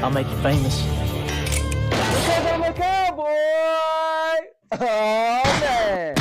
I'll make you famous. Because I'm a cowboy! Oh, man!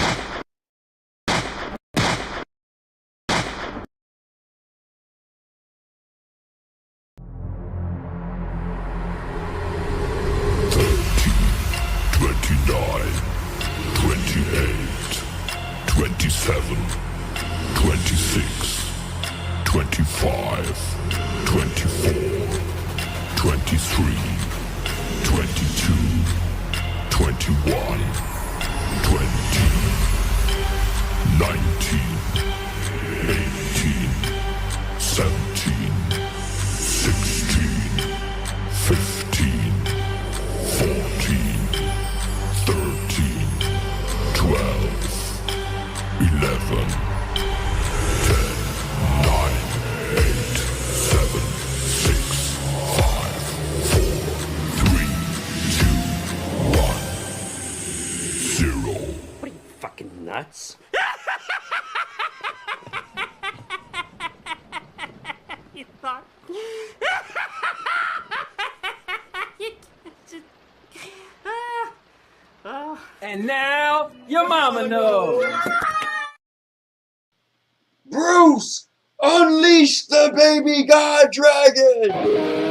Nuts. You thought? And now, your mama knows. Bruce, unleash the baby god dragon!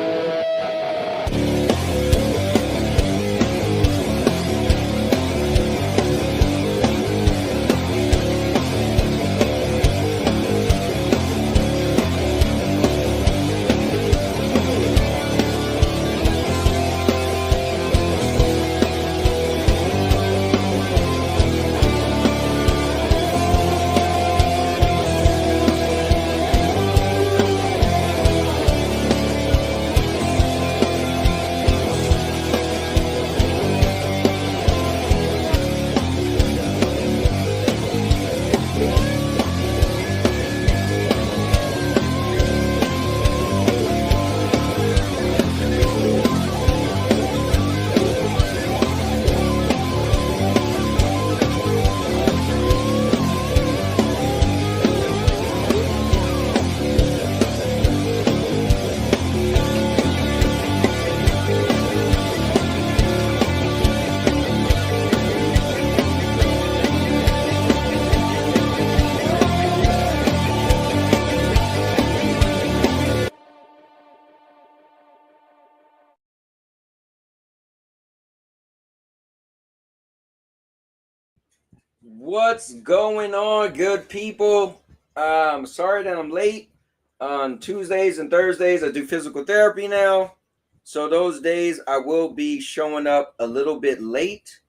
What's going on, good people? Sorry that I'm late. On Tuesdays and Thursdays, I do physical therapy now. So those days I will be showing up a little bit late.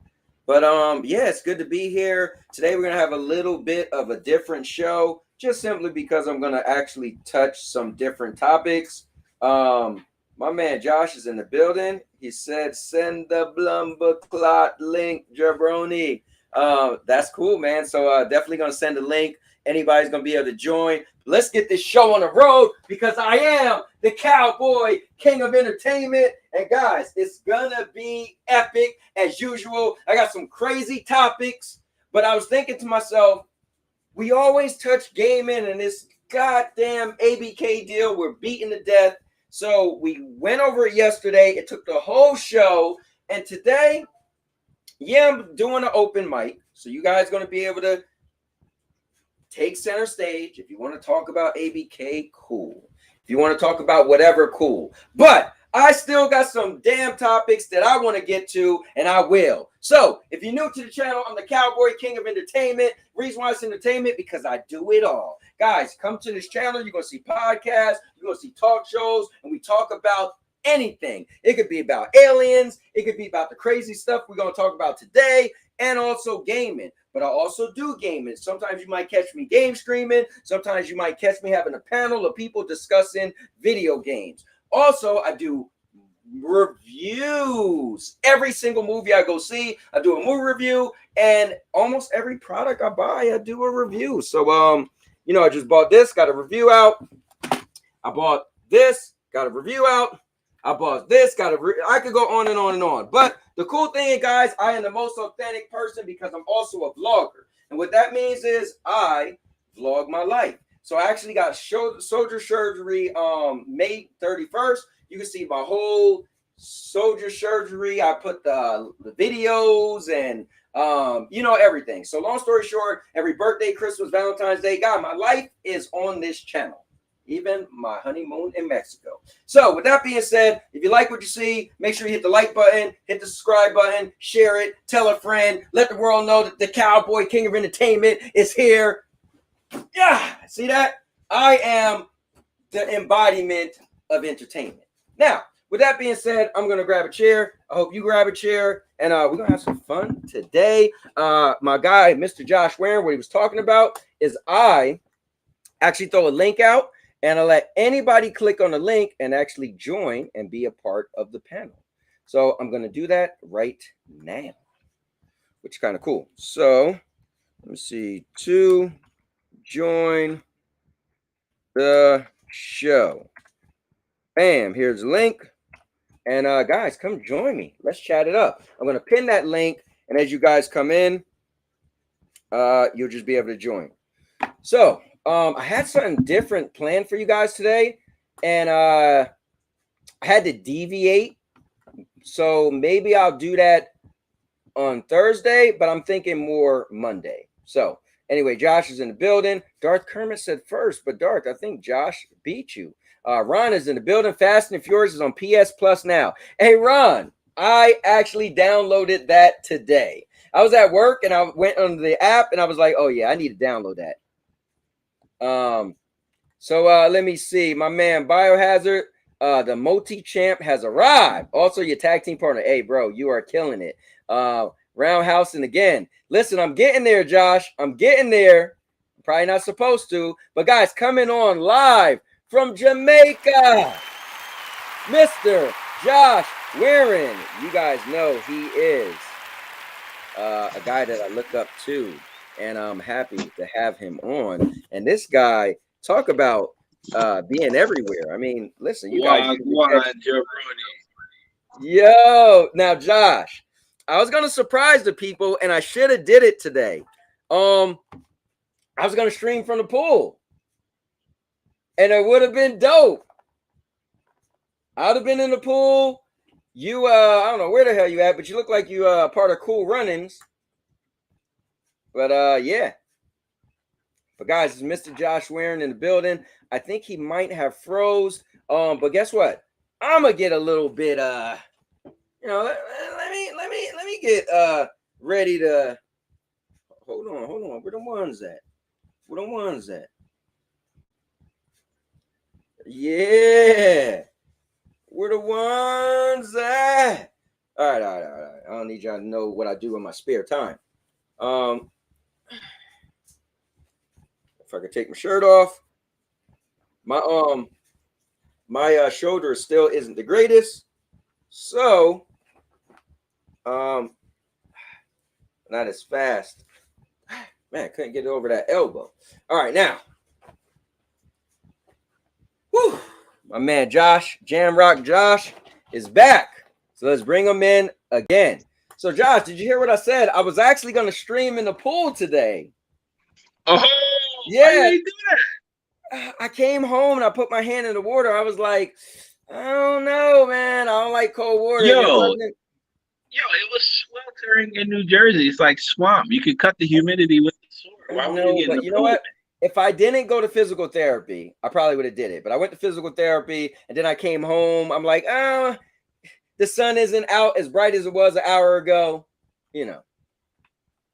But yeah, it's good to be here. Today we're going to have a little bit of a different show, just simply because I'm going to actually touch some different topics. My man Josh is in the building. He said, send the Blumber Clot link, jabroni. That's cool, man. So definitely gonna send a link. Anybody's gonna be able to join. Let's get this show on the road because I am the cowboy king of entertainment. And guys, it's gonna be epic as usual. I got some crazy topics, but I was thinking to myself, we always touch gaming and this goddamn ABK deal. We're beaten to death. So we went over it yesterday. It took the whole show, and today, yeah, I'm doing an open mic, so you guys are going to be able to take center stage. If you want to talk about ABK, cool. If you want to talk about whatever, cool. But I still got some damn topics that I want to get to, and I will. So if you're new to the channel, I'm the Cowboy King of Entertainment. Reason why it's entertainment, because I do it all. Guys, come to this channel. You're going to see podcasts. You're going to see talk shows, and we talk about anything. It could be about aliens. It could be about the crazy stuff we're going to talk about today, and also gaming. But I also do gaming. Sometimes you might catch me game streaming. Sometimes you might catch me having a panel of people discussing video games. Also, I do reviews. Every single movie I go see, I do a movie review, and almost every product I buy, I do a review. So, you know, I just bought this, got a review out. I bought this, got a review out. I bought this, I could go on and on and on. But the cool thing, guys, I am the most authentic person because I'm also a vlogger. And what that means is I vlog my life. So I actually got shoulder surgery May 31st. You can see my whole soldier surgery. I put the videos and everything. So long story short, every birthday, Christmas, Valentine's Day, God, my life is on this channel. Even my honeymoon in Mexico. So with that being said, if you like what you see, make sure you hit the like button, hit the subscribe button, share it, tell a friend, let the world know that the Cowboy King of Entertainment is here. Yeah, see that? I am the embodiment of entertainment. Now, with that being said, I'm going to grab a chair. I hope you grab a chair, and we're going to have some fun today. My guy, Mr. Josh Warren, what he was talking about is I actually throw a link out, and I'll let anybody click on the link and actually join and be a part of the panel. So I'm going to do that right now, which is kind of cool. So let me see. To join the show. Bam, here's the link. And guys, come join me. Let's chat it up. I'm going to pin that link. And as you guys come in, you'll just be able to join. So I had something different planned for you guys today, and I had to deviate. So maybe I'll do that on Thursday, but I'm thinking more Monday. So anyway, Josh is in the building. Darth Kermit said first, but Darth, I think Josh beat you. Ron is in the building. Fast and Furious is on PS Plus now. Hey, Ron, I actually downloaded that today. I was at work and I went on the app and I was like, oh yeah, I need to download that. So let me see. My man Biohazard, the multi-champ has arrived. Also, your tag team partner. Hey, bro, you are killing it. Roundhouse and again. Listen, I'm getting there, Josh. I'm getting there. Probably not supposed to, but guys, coming on live from Jamaica, Mr. Josh Warren. You guys know he is a guy that I look up to, and I'm happy to have him on. And this guy, talk about being everywhere. I mean, listen, you guys. Yo, now Josh, I was gonna surprise the people, and I should have did it today. I was gonna stream from the pool, and it would have been dope. I would have been in the pool. You, I don't know where the hell you at, but you look like you part of Cool Runnings. But yeah. But guys, it's Mr. Josh Warren in the building. I think he might have froze. But guess what? I'm gonna get a little bit let me get ready to hold on. Where the ones at? Yeah. Where the ones at? All right. I don't need y'all to know what I do in my spare time. If I could take my shirt off. My shoulder still isn't the greatest. So not as fast. Man, I couldn't get over that elbow. All right, now. Whew, my man Josh, Jamrock Josh, is back. So let's bring him in again. So Josh, did you hear what I said? I was actually going to stream in the pool today. Oh, yeah. Why did you do that? I came home and I put my hand in the water. I was like, I don't know, man. I don't like cold water. Yo, it was sweltering in New Jersey. It's like swamp. You could cut the humidity with the sword. Why would you get in the pool? You know what? If I didn't go to physical therapy, I probably would have did it. But I went to physical therapy and then I came home. I'm like, the sun isn't out as bright as it was an hour ago. You know.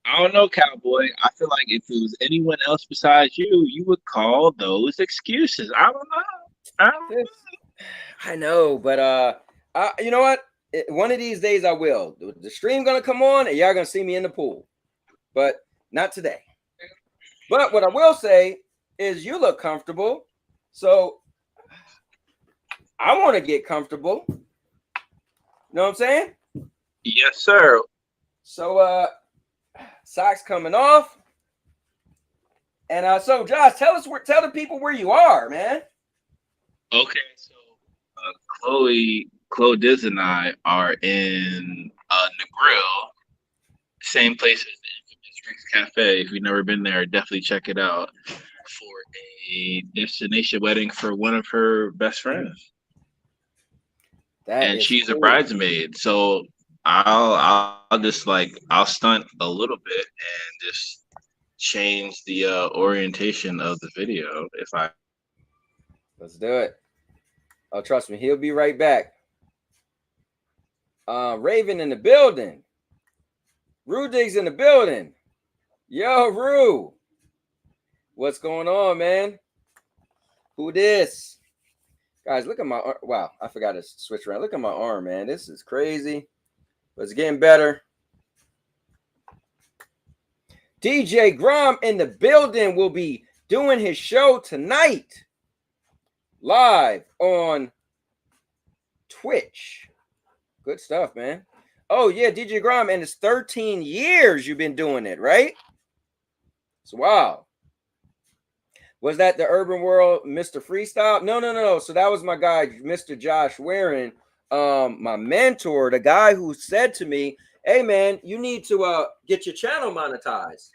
I don't know, Cowboy. I feel like if it was anyone else besides you, you would call those excuses. I don't know. I know, but you know what? One of these days I will. The stream gonna come on and y'all gonna see me in the pool, but not today. But what I will say is you look comfortable, so I want to get comfortable. You know what I'm saying? Yes, sir. So socks coming off, and so Josh, tell the people where you are, man. Okay, so Chloe Diz and I are in Negril, same place as the infamous Rick's Cafe. If you've never been there, definitely check it out for a destination wedding for one of her best friends. That and is she's a cool. bridesmaid. So I'll just like I'll stunt a little bit and just change the orientation of the video if I. Let's do it. Oh, trust me, he'll be right back. Raven in the building. Rudig's in the building. Yo, Rue. What's going on, man? Who this? Guys, look at my arm. Wow, I forgot to switch around. Look at my arm, man. This is crazy. But it's getting better. DJ Grom in the building will be doing his show tonight. Live on Twitch. Good stuff, man. Oh, yeah, DJ Grom, and it's 13 years you've been doing it, right? So, wow. Was that the Urban World Mr. Freestyle? No. So that was my guy, Mr. Josh Warren, my mentor, the guy who said to me, hey, man, you need to get your channel monetized.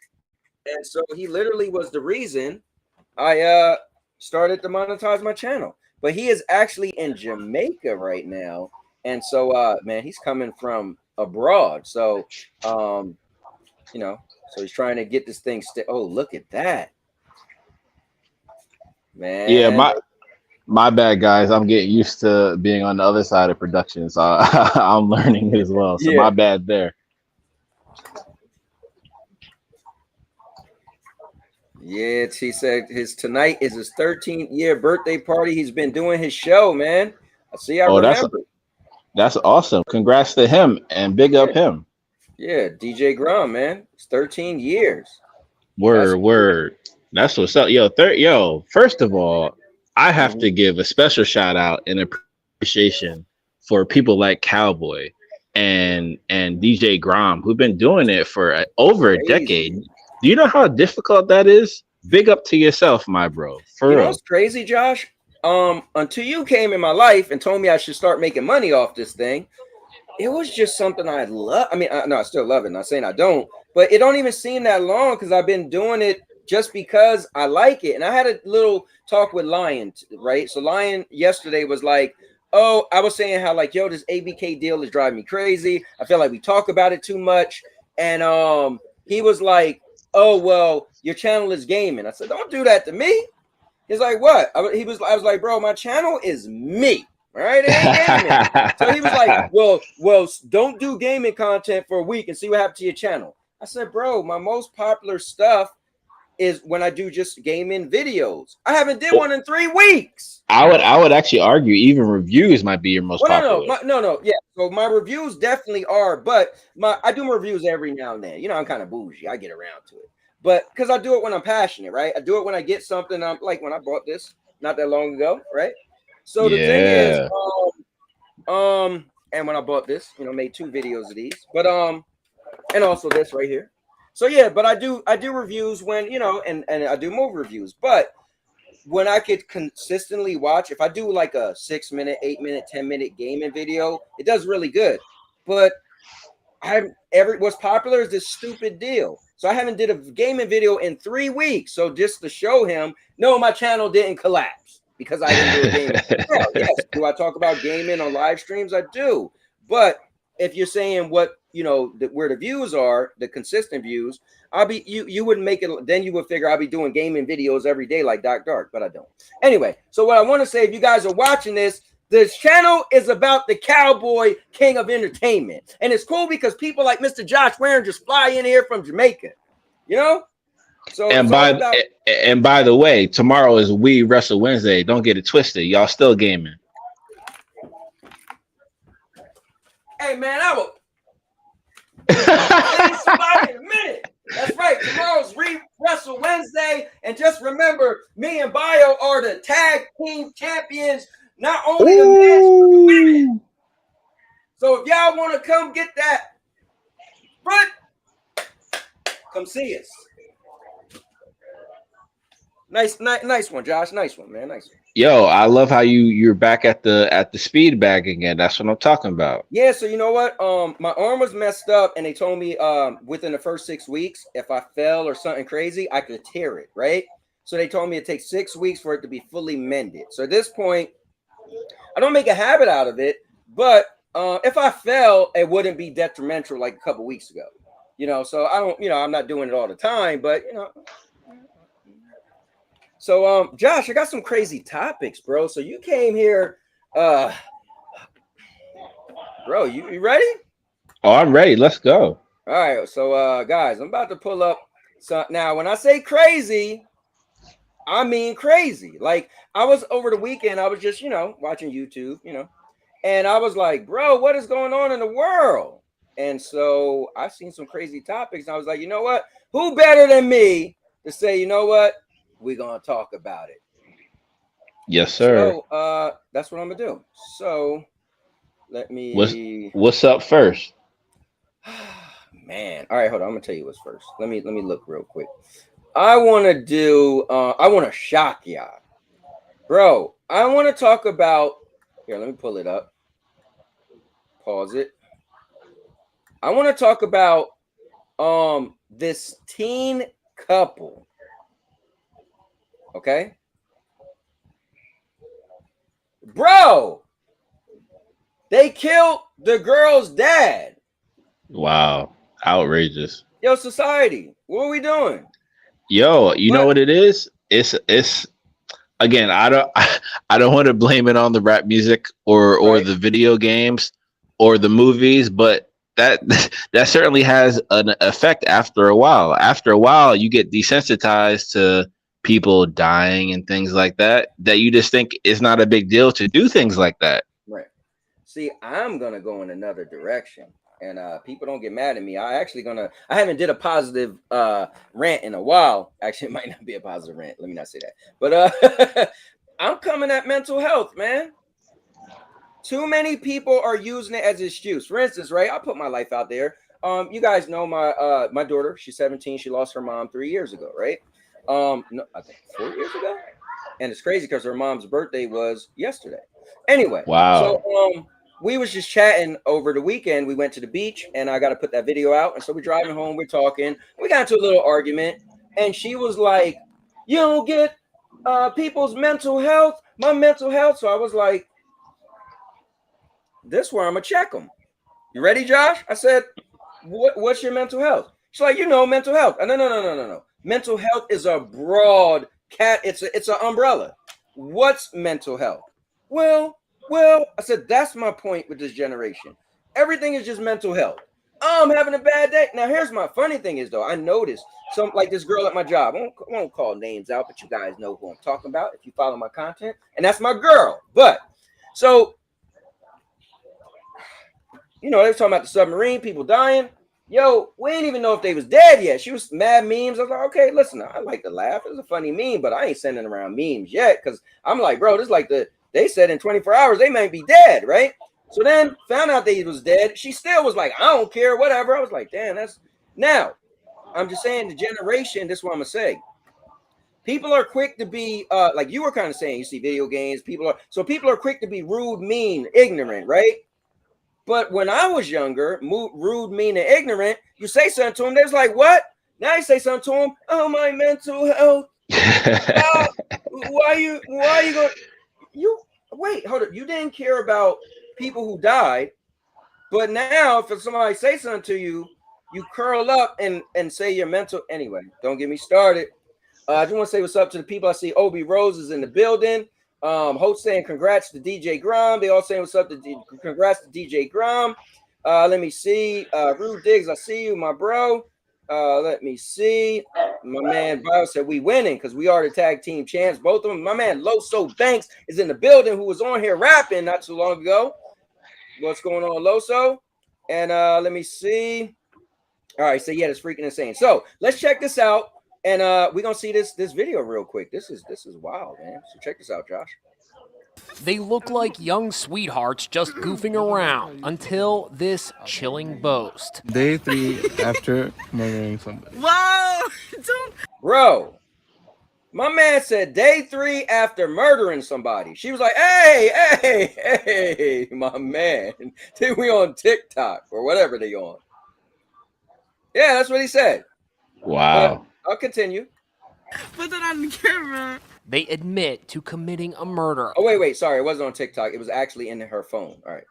And so he literally was the reason I started to monetize my channel. But he is actually in Jamaica right now. And so, man, he's coming from abroad. So, you know, so he's trying to get this thing. Oh, look at that. Man. Yeah, my bad, guys. I'm getting used to being on the other side of production, so I'm learning as well. So my bad there. Yeah, he said tonight is his 13th year birthday party. He's been doing his show, man. I remember. That's awesome. Congrats to him and big up him. Yeah, DJ Grom, man. It's 13 years. Word. That's what's up. Yo, first of all, I have to give a special shout out and appreciation for people like Cowboy and DJ Grom, who've been doing it for over a decade. Do you know how difficult that is? Big up to yourself, my bro. For real. You know what's crazy, Josh? Until you came in my life and told me I should start making money off this thing, it was just something I love. I mean, no, I still love it. Not saying I don't, but it don't even seem that long because I've been doing it just because I like it. And I had a little talk with Lion, right? So Lion yesterday was like, oh, I was saying how like, yo, this ABK deal is driving me crazy. I feel like we talk about it too much. And he was like, oh, well, your channel is gaming. I said, don't do that to me. He's like, what? I was like, bro, my channel is me. All right, it ain't gaming. So he was like, well, don't do gaming content for a week and see what happened to your channel. I said, bro, my most popular stuff is when I do just gaming videos. I haven't did one in 3 weeks. I would actually argue even reviews might be your most popular. No. Yeah. So my reviews definitely are, but I do my reviews every now and then. You know, I'm kind of bougie. I get around to it. But because I do it when I'm passionate, right? I do it when I get something. I'm like when I bought this not that long ago, right? So the thing is, and when I bought this, you know, made 2 videos of these, but and also this right here. So yeah, but I do reviews when, you know, and I do more reviews. But when I could consistently watch, if I do like a 6-minute, 8-minute, 10-minute gaming video, it does really good. But what's popular is this stupid deal. So I haven't did a gaming video in 3 weeks. So just to show him, no, my channel didn't collapse because I didn't do a gaming. Yes, do I talk about gaming on live streams? I do. But if you're saying what, you know, where the views are, the consistent views, you wouldn't make it. Then you would figure I'll be doing gaming videos every day like Doc Dark, but I don't. Anyway, so what I want to say, if you guys are watching this channel is about the Cowboy King of Entertainment. And it's cool because people like Mr. Josh Warren just fly in here from Jamaica, you know? So and by the way, tomorrow is We Wrestle Wednesday. Don't get it twisted. Y'all still gaming. Hey man, I will somebody in a minute. That's right. Tomorrow's Wrestle Wednesday. And just remember, me and Bio are the tag team champions. Not only the men, but the women. So if y'all want to come get that front, come see us. Nice one, Josh. Nice one, man. Nice one. Yo, I love how you're back at the speed bag again. That's what I'm talking about. Yeah, so you know what? My arm was messed up, and they told me within the first 6 weeks, if I fell or something crazy, I could tear it, right? So they told me it takes 6 weeks for it to be fully mended. So at this point, I don't make a habit out of it, But if I fell, it wouldn't be detrimental like a couple weeks ago. So I don't, I'm not doing it all the time, but So Josh, I got some crazy topics, bro. So you came here, bro, you ready? Oh, I'm ready. Let's go. All right, so guys, I'm about to pull up. So now, when I say crazy, I mean crazy. Like I was over the weekend, I was just watching YouTube, and I was like, bro, what is going on in the world? And so I seen some crazy topics, and I was like, you know what? Who better than me to say, you know what? We're gonna talk about it. Yes, sir. So that's what I'm gonna do. So let me. What's up first? Man, all right, hold on. I'm gonna tell you what's first. Let me look real quick. I want to shock y'all, bro. I want to talk about here. Let me pull it up. Pause it. I want to talk about this teen couple. Okay, bro. They killed the girl's dad. Wow, outrageous. Yo, society, what are we doing? Yo, you know what it is? It's again, I don't want to blame it on the rap music or the video games or the movies, but that certainly has an effect after a while. After a while, you get desensitized to people dying and things like that you just think it's not a big deal to do things like that. Right. See, I'm gonna go in another direction. And people don't get mad at me. I haven't did a positive rant in a while. Actually, it might not be a positive rant. Let me not say that. But I'm coming at mental health, man. Too many people are using it as an excuse. For instance, right? I'll put my life out there. You guys know my daughter. She's 17. She lost her mom 3 years ago, right? No, I think 4 years ago. And it's crazy because her mom's birthday was yesterday. Anyway, Wow. So we was just chatting over the weekend. We went to the beach, and I got to put that video out. And so we're driving home. We're talking. We got into a little argument, and she was like, "You don't get people's mental health, my mental health." So I was like, "This is where I'm gonna check them." You ready, Josh? I said, "What's your mental health?" She's like, mental health. No. Mental health is a broad cat. It's an umbrella. What's mental health? Well, I said, that's my point with this generation. Everything is just mental health. Oh, I'm having a bad day. Now, here's my funny thing is, though, I noticed some like this girl at my job. I won't call names out, but you guys know who I'm talking about if you follow my content. And that's my girl. But so, they were talking about the submarine, people dying. Yo, we didn't even know if they was dead yet. She was mad memes. I was like, okay, listen, I like to laugh. It's a funny meme, but I ain't sending around memes yet because I'm like, bro, this is like they said in 24 hours they might be dead, right? So then found out they was dead. She still was like, I don't care, whatever. I was like, damn, that's now. I'm just saying the generation, this is what I'm gonna say. People are quick to be like you were kind of saying, you see video games, people are quick to be rude, mean, ignorant, right? But when I was younger, rude, mean, and ignorant, you say something to them, they was like, what? Now you say something to them, oh, my mental health. Why you going? You wait, hold up. You didn't care about people who died, but now if somebody say something to you, you curl up and say your mental. Anyway, don't get me started. I just want to say what's up to the people. I see Obi Rose is in the building. Hope saying congrats to DJ Grom. They all saying what's up to congrats to DJ Grom. Let me see. Rude Diggs, I see you, my bro. Let me see. My man Bio said we winning because we are the tag team champs. Both of them. My man Loso Banks is in the building, who was on here rapping not too long ago. What's going on, Loso? And let me see. All right, so yeah, that's freaking insane. So let's check this out. And we're gonna see this video real quick. This is wild, man. So check this out, Josh. They look like young sweethearts just goofing around until this chilling boast. Day 3 after murdering somebody. Whoa! Bro, my man said day 3 after murdering somebody. She was like, hey, my man. Think we on TikTok or whatever they on. Yeah, that's what he said. Wow. I'll continue. Put that on the camera. They admit to committing a murder. Oh, wait. Sorry. It wasn't on TikTok. It was actually in her phone. All right.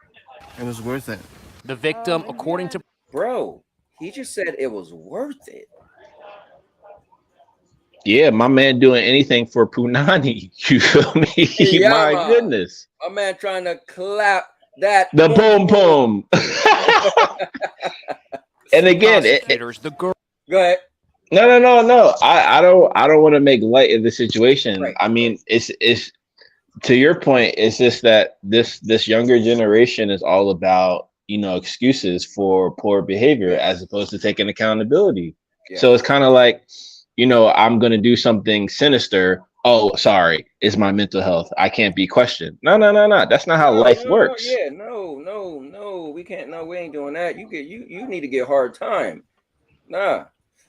It was worth it. The victim, according to Bro, he just said it was worth it. Yeah, my man doing anything for Punani. You feel me? Yeah, My man. goodness. My man trying to clap that The boom boom. And again, prosecutors, the girl. Go ahead. no. I don't want to make light of the situation. Right, I mean, it's to your point, it's just that this younger generation is all about, excuses for poor behavior as opposed to taking accountability. Yeah. So it's kind of like, I'm gonna do something sinister. Oh, sorry, it's my mental health. I can't be questioned. No. That's not how life works. Yeah, no. We can't. No, we ain't doing that. You need to get hard time. Nah.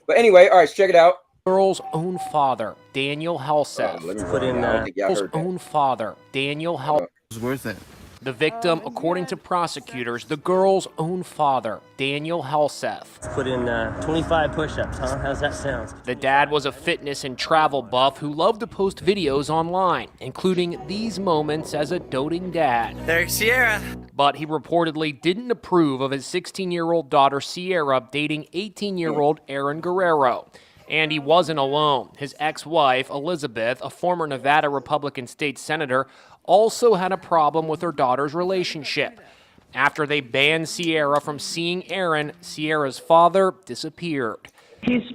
But anyway, all right, check it out. Girl's own father, Daniel Helseth. Let me put in. I don't think y'all Girl's heard that. own father, Daniel Helseth. It was worth it. The victim, according to prosecutors, the girl's own father, Daniel Helseth. Put in 25 push-ups, huh? How's that sound? The dad was a fitness and travel buff who loved to post videos online, including these moments as a doting dad. There's Sierra. But he reportedly didn't approve of his 16-year-old daughter Sierra dating 18-year-old Aaron Guerrero. And he wasn't alone. His ex-wife, Elizabeth, a former Nevada Republican state senator, also had a problem with her daughter's relationship. After they banned Sierra from seeing Aaron, Sierra's father disappeared.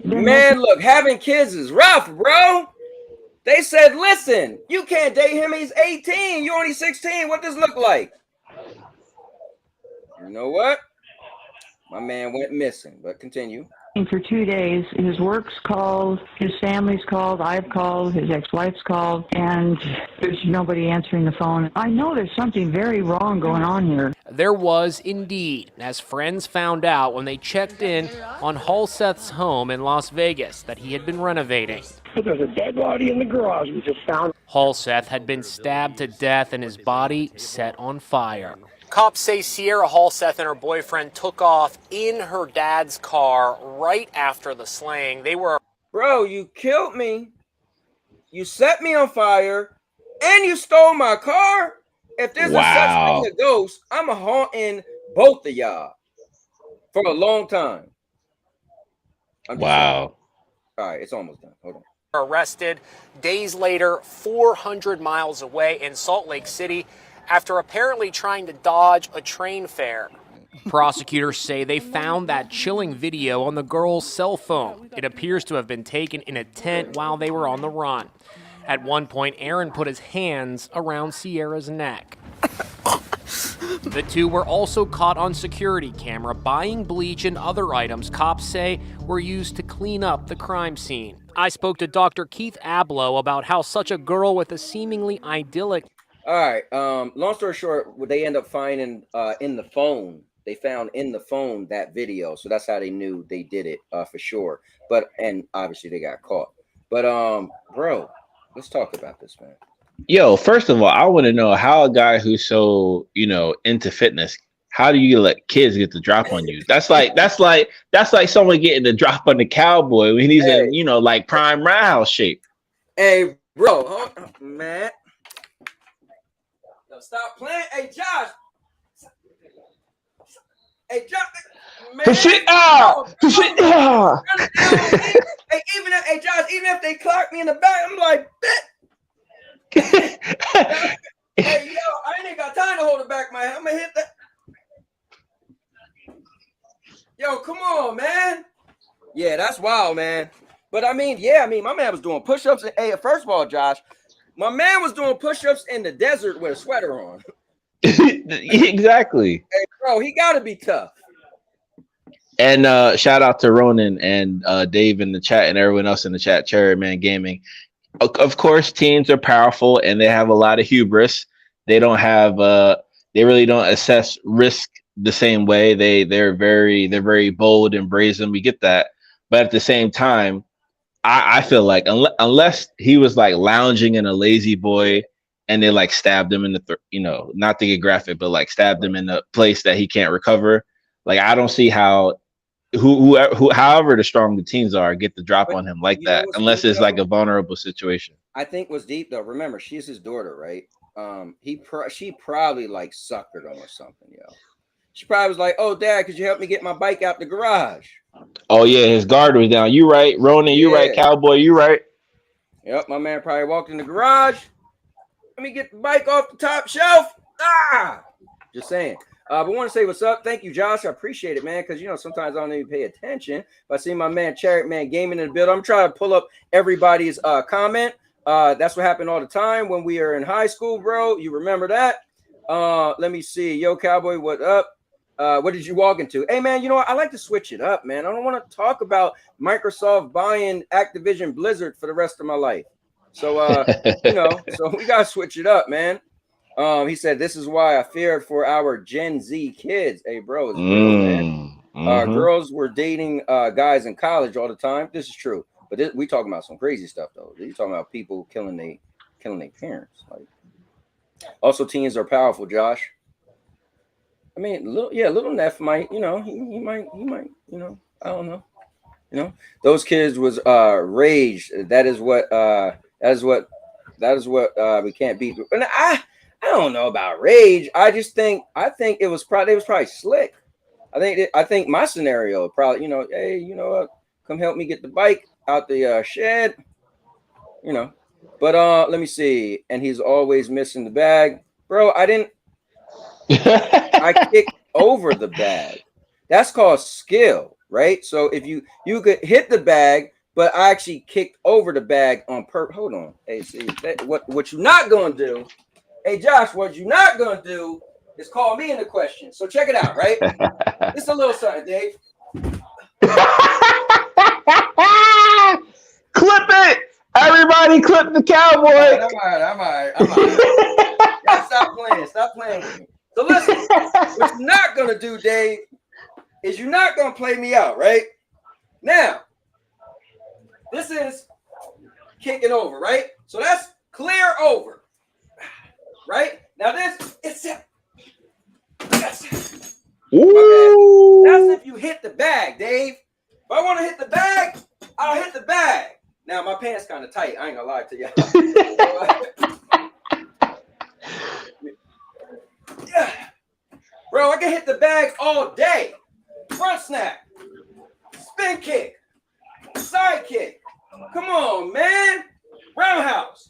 Man, look, having kids is rough, bro. They said, listen, you can't date him. He's 18. You're only 16. What does this look like? You know what? My man went missing, but continue. For 2 days, his work's called, his family's called, I've called, his ex-wife's called, and there's nobody answering the phone. I know there's something very wrong going on here. There was indeed, as friends found out when they checked in on Helseth's home in Las Vegas that he had been renovating. There's a dead body in the garage we just found. Helseth had been stabbed to death and his body set on fire. Cops say Sierra Helseth and her boyfriend took off in her dad's car right after the slaying. They were... Bro, you killed me. You set me on fire. And you stole my car. If there's a such thing as ghost, I'm a haunting both of y'all for a long time. Wow. All right, it's almost done. Hold on. Arrested days later, 400 miles away in Salt Lake City, after apparently trying to dodge a train fare. Prosecutors say they found that chilling video on the girl's cell phone. It appears to have been taken in a tent while they were on the run. At one point, Aaron put his hands around Sierra's neck. The two were also caught on security camera buying bleach and other items cops say were used to clean up the crime scene. I spoke to Dr. Keith Ablow about how such a girl with a seemingly idyllic... All right. Long story short, they end up finding in the phone. They found in the phone that video, so that's how they knew they did it for sure. And obviously they got caught. But bro, let's talk about this, man. Yo, first of all, I want to know how a guy who's so into fitness, how do you let kids get the drop on you? That's like someone getting the drop on the cowboy when he's in like prime roundhouse shape. Hey, bro, man. Stop playing. Hey, Josh. Hey, Josh. Man. Hey, Josh, even if they clock me in the back, I'm like, hey, yo, I ain't got time to hold it back, man. I'm going to hit that. Yo, come on, man. Yeah, that's wild, man. But my man was doing push-ups. Hey, first of all, Josh, my man was doing push-ups in the desert with a sweater on. Exactly. Hey, bro, he got to be tough. And shout out to Ronan and Dave in the chat and everyone else in the chat, Cherry Man Gaming. Of course, teens are powerful and they have a lot of hubris. They don't have they really don't assess risk the same way. They're very bold and brazen. We get that. But at the same time, I feel like unless he was like lounging in a lazy boy and they like stabbed him in the not to get graphic, but like stabbed him in a place that he can't recover. Like I don't see how however the strong the teens are get the drop on him like that unless it's like a vulnerable situation. I think what's deep though. Remember, she's his daughter, right? She probably like suckered him or something, yo. She probably was like, "Oh, Dad, could you help me get my bike out the garage?" Oh yeah, his guard was down. You right, Ronan. You right, Yeah. Cowboy. You right. Yep, my man probably walked in the garage. Let me get the bike off the top shelf. Just saying. But want to say what's up. Thank you, Josh. I appreciate it, man. Because sometimes I don't even pay attention. But I see my man Chariot Man Gaming in the build. I'm trying to pull up everybody's comment. That's what happened all the time when we were in high school, bro. You remember that? Let me see. Yo, Cowboy, what up? What did you walk into? Hey, man, I like to switch it up, man. I don't want to talk about Microsoft buying Activision Blizzard for the rest of my life. So, so we got to switch it up, man. He said, this is why I feared for our Gen Z kids. Hey, bro, it's real, man. Girls were dating guys in college all the time. This is true. But we talking about some crazy stuff, though. You talking about people killing their parents. Like, also, teens are powerful, Josh. I mean, little Neff might, he might, I don't know. Those kids was rage. That is what we can't beat. And I don't know about rage. I think it was probably slick. I think my scenario probably, hey, you know what? Come help me get the bike out the shed. But let me see. And he's always missing the bag, bro. I kicked over the bag. That's called skill, right? So if you could hit the bag, but I actually kicked over the bag on purpose. Hold on. Hey, see what you're not gonna do? Hey, Josh, what you're not gonna do is call me into question. So check it out, right? It's a little something, Dave. Clip it! Everybody, clip the Cowboy. I'm all right. Yeah, stop playing with me. So listen, what you're not gonna do, Dave, is you're not gonna play me out, right? Now, this is kicking over, right? So that's clear over, right? Now this is it. That's if you hit the bag, Dave. If I want to hit the bag, I'll hit the bag. Now my pants kind of tight. I ain't gonna lie to y'all. Yeah. Bro, I can hit the bag all day. Front snap, spin kick, side kick. Come on, man. Roundhouse.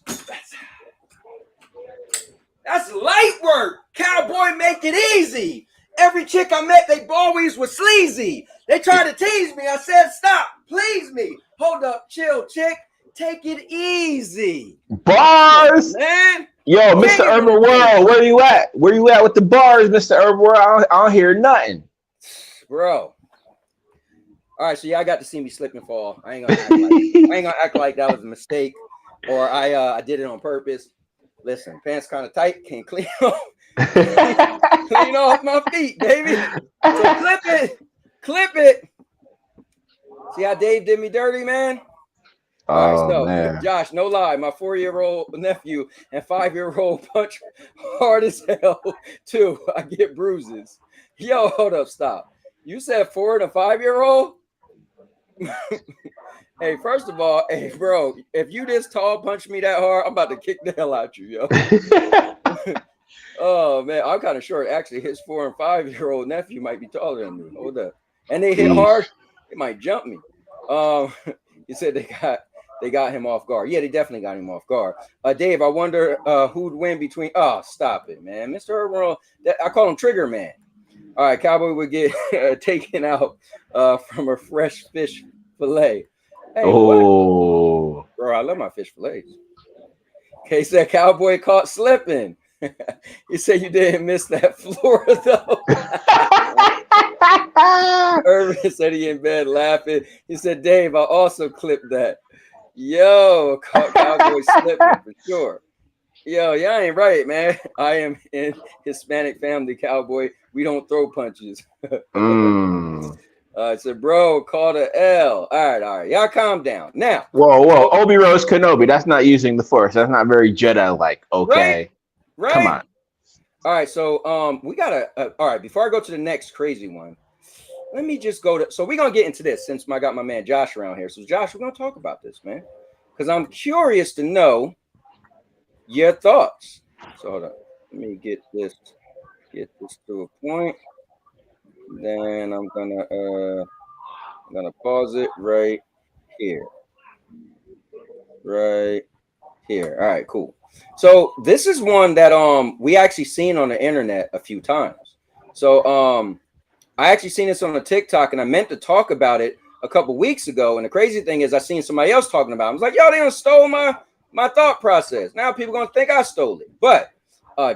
That's light work. Cowboy, make it easy. Every chick I met, they always was sleazy. They tried to tease me. I said, stop, please me. Hold up, chill, chick. Take it easy. Bars, man. Yo, Mr. Urban World, where you at? Where you at with the bars, Mr. Urban World? I don't hear nothing, bro. All right, so y'all got to see me slip and fall. I ain't gonna act like that was a mistake or I did it on purpose. Listen, pants kind of tight, can't clean off my feet, baby. So clip it. See how Dave did me dirty, man? All right, so man. Josh, no lie, my 4-year-old nephew and 5-year-old punch hard as hell too. I get bruises. Yo, hold up, stop. You said 4 and a 5-year-old? Hey, first of all, hey, bro, if you this tall punch me that hard, I'm about to kick the hell out you, yo. Oh man, I'm kind of short. Actually, his 4 and 5-year-old nephew might be taller than me. Hold up, and they hit hard. It might jump me. You said they got him off guard. Yeah, they definitely got him off guard. Dave, I wonder who'd win between. Oh, stop it, man, Mr. Urban. I call him Trigger Man. All right, Cowboy would get taken out from a fresh fish fillet. Hey, what? Bro, I love my fish fillets. Okay, said Cowboy caught slipping. You said you didn't miss that floor though. Irvin said he in bed laughing. He said, Dave, I also clipped that. Yo, Cowboy slipping for sure. Yo, y'all ain't right, man. I am in Hispanic family, Cowboy. We don't throw punches. I said, bro, call the L. All right. Y'all calm down. Now. Whoa. Obi-Wan Kenobi. That's not using the Force. That's not very Jedi-like. Okay. Right? Come on. All right. So we gotta all right, before I go to the next crazy one, let me just go to we're gonna get into this since I got my man Josh around here. So Josh, we're gonna talk about this, man. Because I'm curious to know your thoughts. So hold on. Let me get this to a point. then I'm gonna pause it right here. Right here. All right, cool. So this is one that we actually seen on the internet a few times. So I actually seen this on a TikTok, and I meant to talk about it a couple weeks ago. And the crazy thing is, I seen somebody else talking about it. I was like, yo, they done stole my thought process. Now people gonna think I stole it. But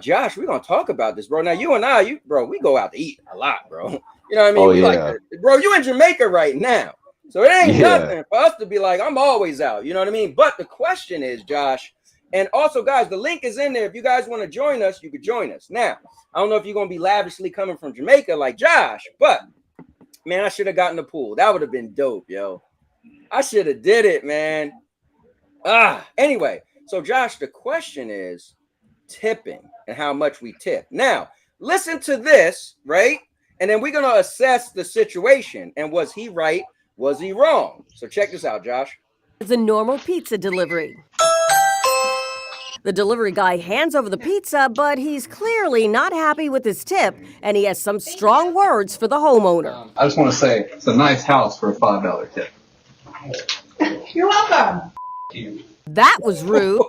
Josh, we're gonna talk about this, bro. Now you and I, we go out to eat a lot, bro. You know what I mean? Oh, we yeah. like, bro, you in Jamaica right now. So it ain't Yeah. nothing for us to be like, I'm always out. You know what I mean? But the question is, Josh, and also, guys, the link is in there. If you guys want to join us, you could join us. Now, I don't know if you're going to be lavishly coming from Jamaica like Josh, but, man, I should have gotten the pool. That would have been dope, yo. I should have did it, man. Anyway, so, Josh, the question is tipping and how much we tip. Now, listen to this, right? And then we're going to assess the situation. And was he right? Was he wrong? So check this out, Josh. It's a normal pizza delivery. The delivery guy hands over the pizza, but he's clearly not happy with his tip, and he has some strong words for the homeowner. I just want to say, it's a nice house for a $5 tip. You're welcome. That was rude.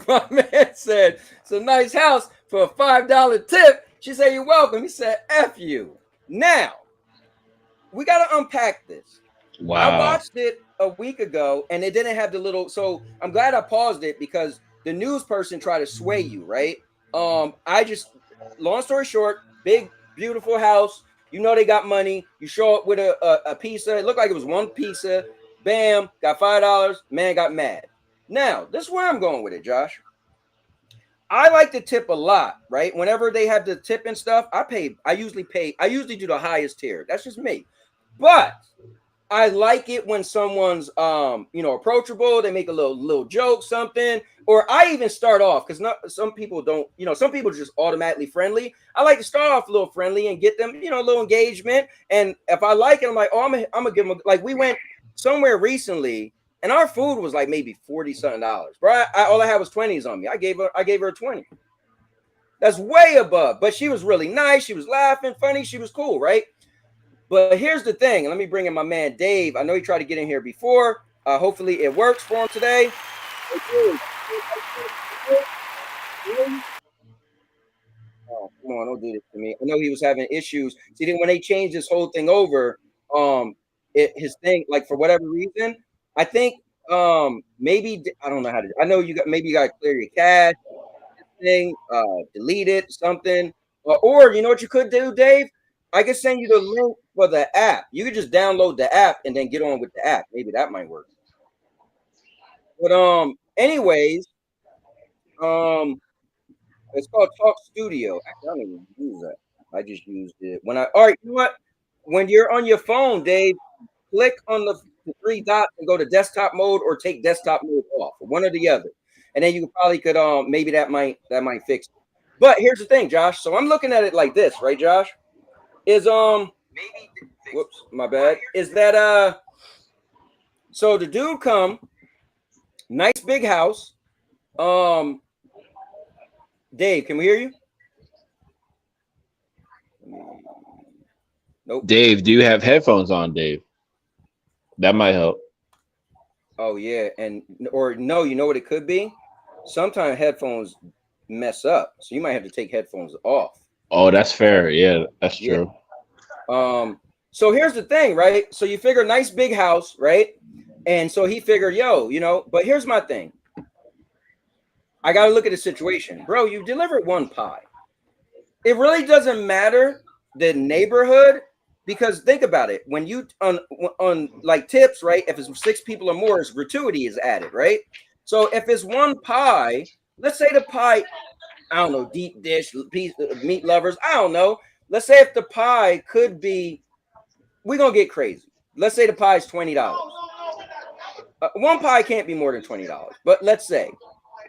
My man said, it's a nice house for a $5 tip. She said, you're welcome. He said, F you. Now, we got to unpack this. Wow. I watched it a week ago, and it didn't have the little, so I'm glad I paused it because the news person tried to sway you, right? Long story short, big, beautiful house. You know they got money. You show up with a pizza. It looked like it was one pizza. Bam, got $5. Man got mad. Now, this is where I'm going with it, Josh. I like to tip a lot, right? Whenever they have the tip and stuff, I usually do the highest tier. That's just me. But I like it when someone's approachable. They make a little joke, something, or I even start off because some people don't, some people are just automatically friendly. I like to start off a little friendly and get them, a little engagement. And if I like it, I'm like, oh, I'm gonna give them. Like we went somewhere recently, and our food was like maybe $40-something, bro. All I had was 20s on me. I gave her a 20. That's way above. But she was really nice. She was laughing, funny. She was cool, right? But here's the thing. Let me bring in my man, Dave. I know he tried to get in here before. Hopefully it works for him today. Oh, come on. Don't do this to me. I know he was having issues. See, then when they changed this whole thing over, his thing, like for whatever reason, I think maybe, I don't know how to, I know you got to clear your cache thing, delete it, something. Or you know what you could do, Dave? I could send you the link for the app. You could just download the app and then get on with the app. Maybe that might work. But anyways, it's called Talk Studio. I don't even use that. I just used it all right, you know what? When you're on your phone, Dave, click on the 3 dots and go to desktop mode or take desktop mode off, one or the other. And then you probably could maybe that might fix it. But here's the thing, Josh. So I'm looking at it like this, right, Josh? Is whoops, my bad. Is that so the dude come, nice big house. Dave, can we hear you? Nope. Dave, do you have headphones on, Dave? That might help. Oh yeah, or no, you know what it could be? Sometimes headphones mess up, so you might have to take headphones off. Oh, that's fair. Yeah, that's true. So here's the thing, right? So you figure nice big house, right? And so he figured, but here's my thing. I got to look at the situation. Bro, you delivered one pie. It really doesn't matter the neighborhood because think about it. When you on like tips, right? If it's 6 people or more, it's gratuity is added, right? So if it's one pie, let's say the pie, I don't know, deep dish, piece, meat lovers, I don't know. Let's say if the pie could be, we're going to get crazy. Let's say the pie is $20. One pie can't be more than $20. But let's say,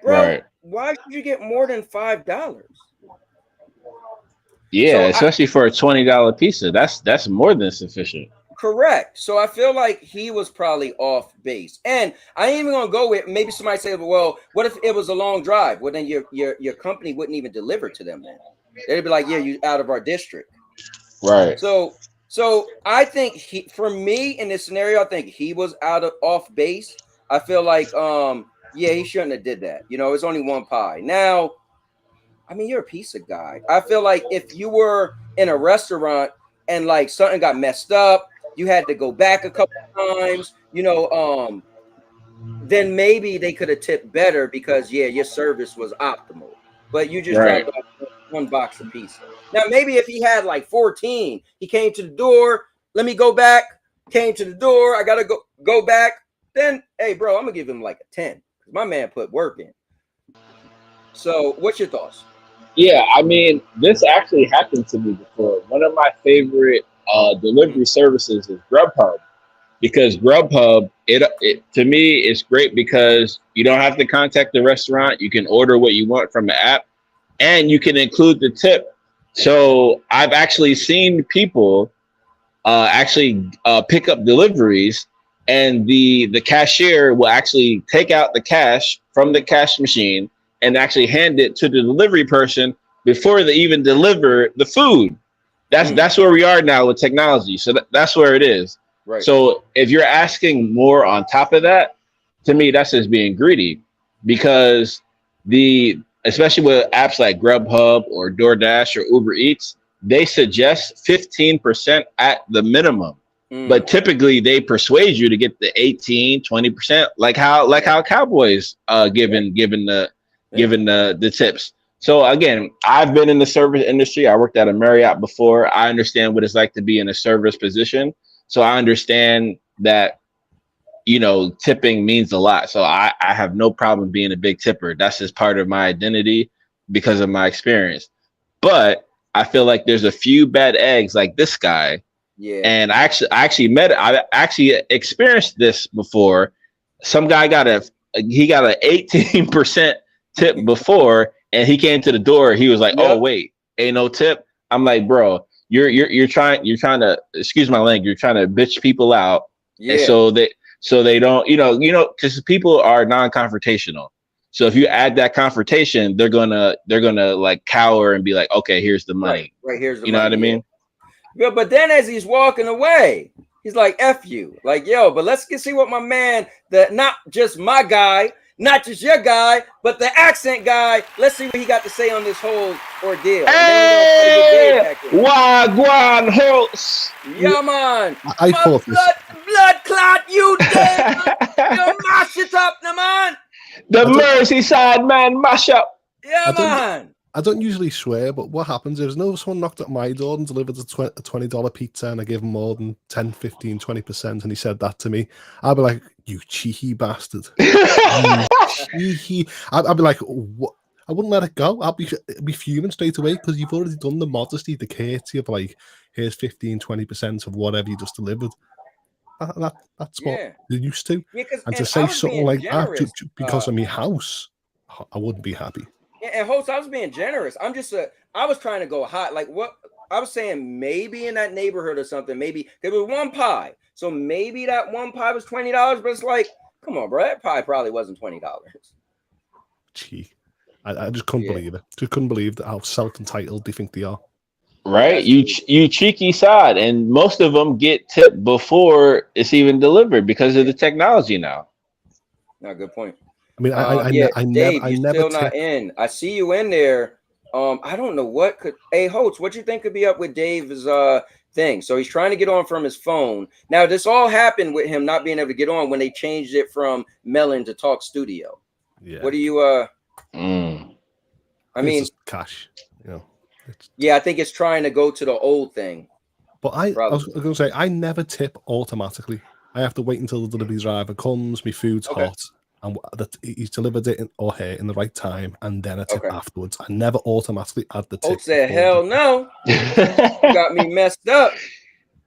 bro, right. Why should you get more than $5? Yeah, so especially for a $20 pizza. That's more than sufficient. Correct. So I feel like he was probably off base. And I ain't even gonna go with maybe somebody say, well, what if it was a long drive? Well, then your company wouldn't even deliver to them then. They'd be like, yeah, you out of our district. Right. So I think for me in this scenario, I think he was off base. I feel like yeah, he shouldn't have did that. You know, it's only one pie. Now, I mean, you're a pizza guy. I feel like if you were in a restaurant and like something got messed up, you had to go back a couple times, you know, then maybe they could have tipped better because yeah, your service was optimal. But you just Right. dropped off one box of pizza. Now maybe if he had like 14, he came to the door, let me go back, came to the door, I gotta go back. Then hey bro, I'm gonna give him like a 10. My man put work in. So what's your thoughts? Yeah, I mean, this actually happened to me before. One of my favorite delivery services is Grubhub, because Grubhub, it to me is great because you don't have to contact the restaurant. You can order what you want from the app, and you can include the tip. So I've actually seen people pick up deliveries, and the cashier will actually take out the cash from the cash machine and actually hand it to the delivery person before they even deliver the food. That's where we are now with technology. So that's where it is. Right. So if you're asking more on top of that, to me, that's just being greedy, because especially with apps like Grubhub or DoorDash or Uber Eats, they suggest 15% at the minimum. But typically they persuade you to get the 18, 20%, like how Cowboys given the tips. So again, I've been in the service industry. I worked at a Marriott before. I understand what it's like to be in a service position. So I understand that, you know, tipping means a lot. So I have no problem being a big tipper. That's just part of my identity because of my experience. But I feel like there's a few bad eggs like this guy. Yeah. And I actually experienced this before. Some guy got an 18% tip before, and he came to the door. He was like, "Oh wait, ain't no tip." I'm like, "Bro, you're trying to, excuse my language, you're trying to bitch people out." Yeah. And so they don't, you know, because people are non-confrontational. So if you add that confrontation, they're gonna like cower and be like, "Okay, here's the money." Right, here's the money. You know what I mean? Yeah, but then as he's walking away, he's like, F you. Like, yo, but let's see what my man, not just my guy, not just your guy, but the accent guy, let's see what he got to say on this whole ordeal. Hey, Wagwan horse. Yeah, man. I thought this. Blood clot, you dead. You mash it up, no, man. The Merseyside man mash up. Yeah, man. I don't usually swear, but what happens is someone knocked at my door and delivered a $20 pizza and I gave him more than 10, 15, 20% and he said that to me, I'd be like, you cheeky bastard. You cheeky. I'd be like, what? I wouldn't let it go. I'd be fuming straight away because you've already done the modesty, the courtesy of like, here's 15, 20% of whatever you just delivered. That's what you're used to. Yeah, and to say something like that because of my house, I wouldn't be happy. And host, I was being generous. I was trying to go hot. Like what I was saying, maybe in that neighborhood or something, maybe there was one pie. So maybe that one pie was $20, but it's like, come on, bro, that pie probably wasn't $20. Gee, I just couldn't believe it. Just couldn't believe how self-entitled they think they are. Right, you cheeky sod, and most of them get tipped before it's even delivered because of the technology now. No, good point. I mean, Dave, I you're never still not in. I see you in there. I don't know what could. Hey, Holtz, what you think could be up with Dave's thing? So he's trying to get on from his phone. Now, this all happened with him not being able to get on when they changed it from Melon to Talk Studio. Yeah. What do you? I mean, just cash. You know. Yeah, I think it's trying to go to the old thing. But I was going to say, I never tip automatically. I have to wait until the delivery driver comes, my food's hot, and that he's delivered it or her in the right time, and then I tip afterwards. I never automatically add the tip. Oh, said hell no. You got me messed up.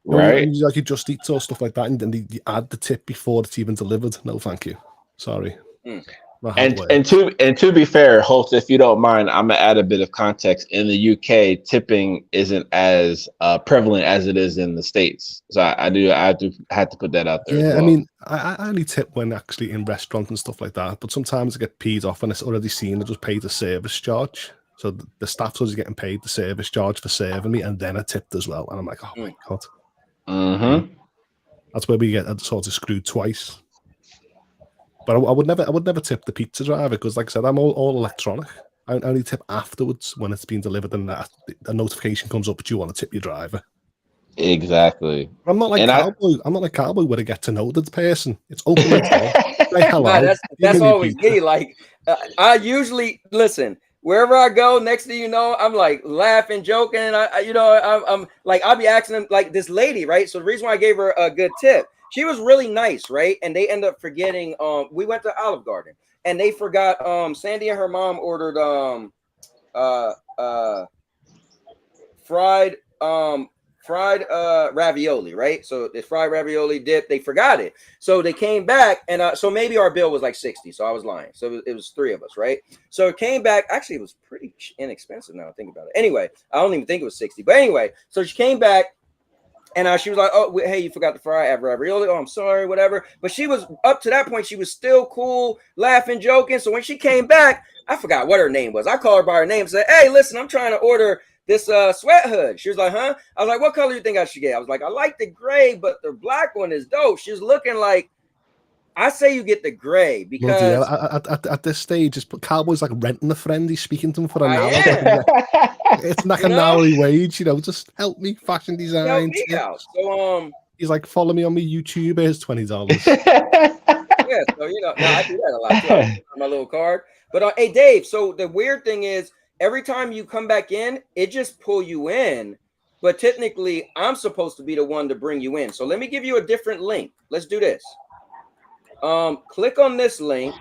Right. Like you just eat or stuff like that, and then you add the tip before it's even delivered. No, thank you. Sorry. And to be fair, Holt, if you don't mind, I'm gonna add a bit of context. In the UK, tipping isn't as prevalent as it is in the States, so I have to put that out there. Yeah, as well. I mean, I only tip when actually in restaurants and stuff like that. But sometimes I get peed off and it's already seen. I just pay the service charge. So the staff was getting paid the service charge for serving me, and then I tipped as well. And I'm like, oh my God. Mm-hmm. That's where we get sort of screwed twice. But I would never tip the pizza driver because, like I said, I'm all electronic. I only tip afterwards when it's been delivered and a notification comes up that you want to tip your driver. Exactly. I'm not like Cowboy. I'm not like Cowboy where I get to know the person. It's open the door. Say hello. Nah, that's always me. Like I usually listen wherever I go. Next thing you know, I'm like laughing, joking. I'm like I'll be asking them like this lady, right? So the reason why I gave her a good tip, she was really nice, right? And they end up forgetting. We went to Olive Garden and they forgot. Sandy and her mom ordered fried ravioli, right? So the fried ravioli dip, they forgot it. So they came back and so maybe our bill was like 60. So I was lying. So it was three of us, right? So it came back. Actually, it was pretty inexpensive now I think about it. Anyway, I don't even think it was 60. But anyway, so she came back and she was like, oh, hey, you forgot the fried ravioli. Oh, I'm sorry, whatever. But she was up to that point. She was still cool, laughing, joking. So when she came back, I forgot what her name was. I called her by her name and said, hey, listen, I'm trying to order this sweat hood. She was like, huh? I was like, what color do you think I should get? I was like, I like the gray, but the black one is dope. She was looking like, I say you get the gray because at this stage, it's Cowboy's like renting a friend. He's speaking to him for an hour. It's like an hourly wage, just help me fashion design. Help me out. So he's like, follow me on my YouTube. Here's $20. Yeah, so I do that a lot too. On my little card. But hey, Dave. So the weird thing is, every time you come back in, it just pull you in. But technically, I'm supposed to be the one to bring you in. So let me give you a different link. Let's do this. Click on this link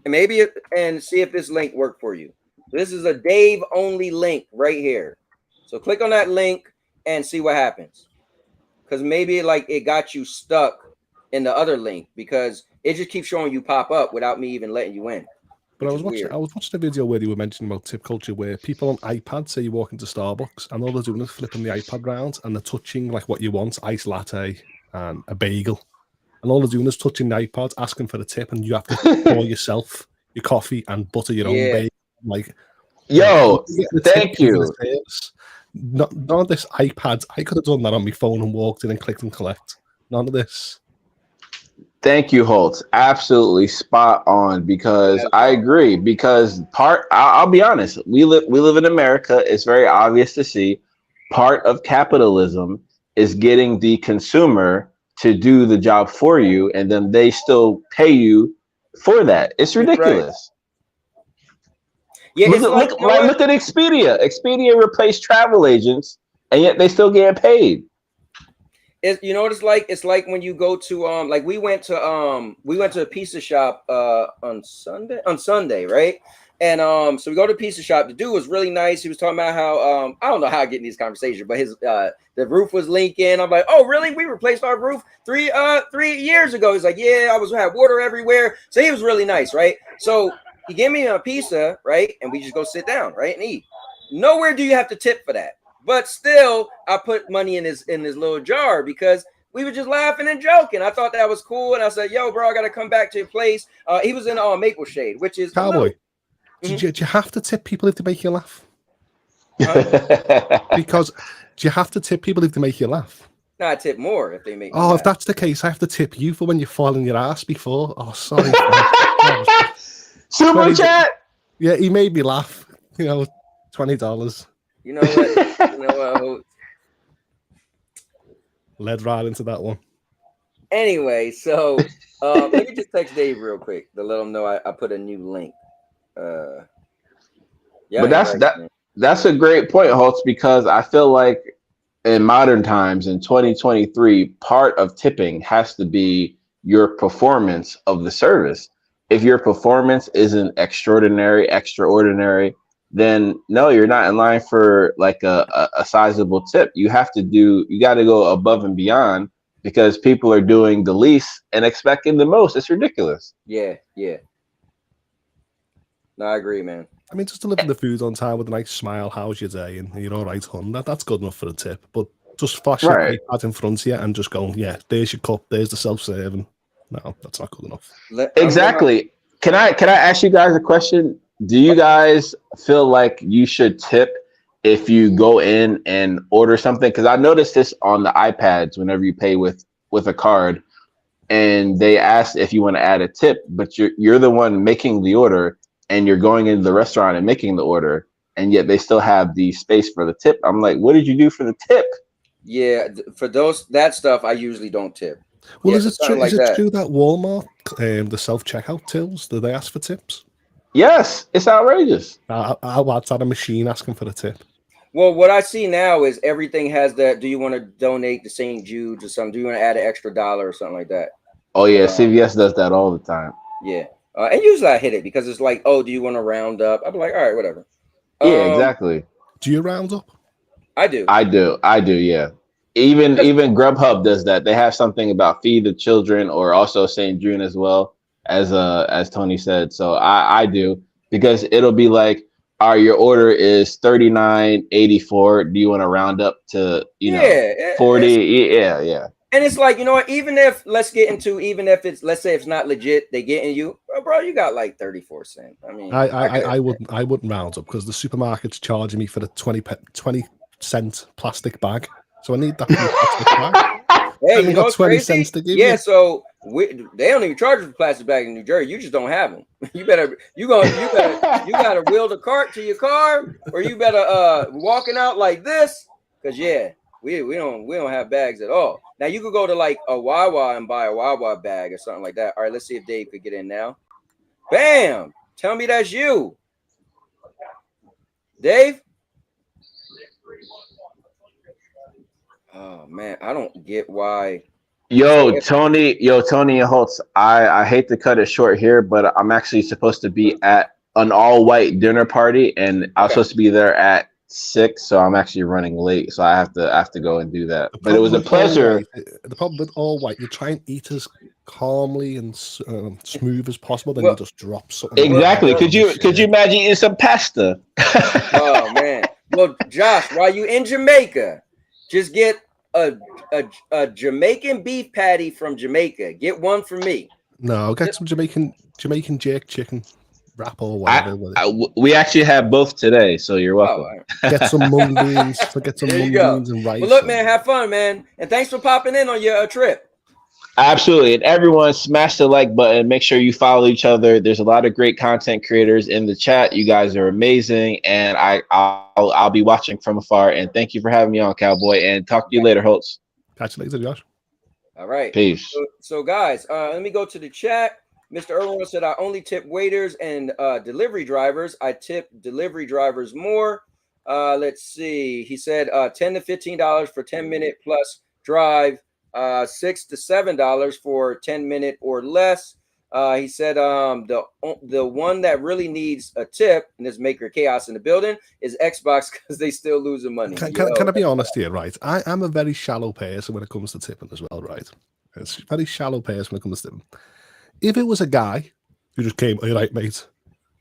and see if this link worked for you. This is a Dave only link right here. So click on that link and see what happens. Because maybe it got you stuck in the other link because it just keeps showing you pop up without me even letting you in. But I was watching a video where you were mentioning about tip culture where people on iPads say you walk into Starbucks and all they're doing is flipping the iPad round and they're touching like what you want, iced latte and a bagel. And all they're doing is touching the iPad, asking for a tip, and you have to pour yourself your coffee and butter your own bagel. Like, thank you. None of this iPads. I could have done that on my phone and walked in and clicked and collect. None of this. Thank you, Holtz. Absolutely spot on because I agree. Because I'll be honest, we live in America. It's very obvious to see part of capitalism is getting the consumer to do the job for you, and then they still pay you for that. It's ridiculous. Yeah, look at Expedia. Expedia replaced travel agents, and yet they still get paid. You know what it's like? It's like when you go to we went to a pizza shop on Sunday, right? And so we go to a pizza shop. The dude was really nice. He was talking about how I don't know how I get in these conversations, but his the roof was leaking. I'm like, oh really? We replaced our roof 3 years ago. He's like, yeah, I had water everywhere. So he was really nice, right? So he gave me a pizza, right? And we just go sit down, right, and eat. Nowhere do you have to tip for that. But still, I put money in his little jar because we were just laughing and joking. I thought that was cool, and I said, "Yo, bro, I gotta come back to your place." He was in Maple Shade, which is Cowboy. Do you have to tip people if they make you laugh? Because do you have to tip people if they make you laugh? No, I tip more if they make. Oh, if that's the case, I have to tip you for when you fall on your ass before. Oh, sorry. Super chat. Yeah, he made me laugh. $20. You know what? Led right into that one. Anyway, so let me just text Dave real quick to let him know I put a new link. But that's a great point, Holtz, because I feel like in modern times, in 2023, part of tipping has to be your performance of the service. If your performance isn't extraordinary, then no, you're not in line for like a sizable tip. You got to go above and beyond because people are doing the least and expecting the most. It's ridiculous. Yeah. No, I agree, man. I mean, just delivering the food on time with a nice smile, how's your day? And you're all right, hon. That's good enough for a tip. But just flash your iPad in front of you and just going, yeah, there's your cup, there's the self-serving. No, that's not good enough. Exactly. Can I ask you guys a question? do you guys feel like you should tip if you go in and order something? Because I noticed this on the iPads whenever you pay with a card, and they ask if you want to add a tip, but you're the one making the order, and you're going into the restaurant and making the order, and yet they still have the space for the tip. I'm like, what did you do for the tip? Yeah, for that stuff, I usually don't tip. Well, Yeah, is for it true? something Is like it that. true that Walmart, the self checkout tills, do they ask for tips? Yes, it's outrageous. Our lad's had a machine asking for a tip. Well, what I see now is everything has that. Do you want to donate to St. Jude's or something? Do you want to add an extra $1 or something like that? Oh yeah, CVS does that all the time. Yeah, and usually I hit it because it's like, oh, do you want to round up? I'm like, all right, whatever. Yeah, exactly. Do you round up? I do. I do. Yeah. Even Grubhub does that. They have something about feed the children, or also St. June as well, as Tony said. So I do, because it'll be like, all right, your order is $39.84. Do you want to round up to 40? Yeah. And it's like, you know what? Even if even if it's, let's say it's not legit, they getting you, bro. You got like 34 cents. I mean, I wouldn't round up because the supermarket's charging me for the 20-cent plastic bag, so I need that plastic bag. Hey, you know what's 20 crazy? cents to give yeah, you. So they don't even charge you for plastic bag in New Jersey. You just don't have them. You gotta wheel the cart to your car, or you better walking out like this, because we don't have bags at all. Now you could go to like a Wawa and buy a Wawa bag or something like that. All right, let's see if Dave could get in now. Bam! Tell me that's you, Dave. Oh man, I don't get why. Tony and Holtz, I hate to cut it short here, but I'm actually supposed to be at an all-white dinner party, and I was supposed to be there at 6, so I'm actually running late, so I have to go and do that. But it was a pleasure. The problem with all white, you try and eat as calmly and smooth as possible, then you just drop something. Exactly. Could you imagine eating some pasta? Oh man. Well, Josh, while you in Jamaica, just get a Jamaican beef patty from Jamaica. Get one for me. No, I'll get some Jamaican jerk chicken wrap or whatever. We actually have both today, so you're welcome. Get some mung beans. Get some mung beans and rice. Well, look, man, have fun, man, and thanks for popping in on your trip. Absolutely. And everyone, smash the like button. Make sure you follow each other. There's a lot of great content creators in the chat. You guys are amazing, and I'll be watching from afar. And thank you for having me on, Cowboy. And talk to you later, Holtz. Catch you later, Josh. All right. Peace. So guys, let me go to the chat. Mr. Irwin said, I only tip waiters and delivery drivers. I tip delivery drivers more. Let's see. He said $10 to $15 for 10-minute plus drive. $6 to $7 for 10-minute or less. He said the one that really needs a tip, and this maker chaos in the building, is Xbox, because they still losing money. Can I be honest here, right? I'm a very shallow person when it comes to tipping as well, right? It's a very shallow person when it comes to tipping. If it was a guy who just came, all right, mate,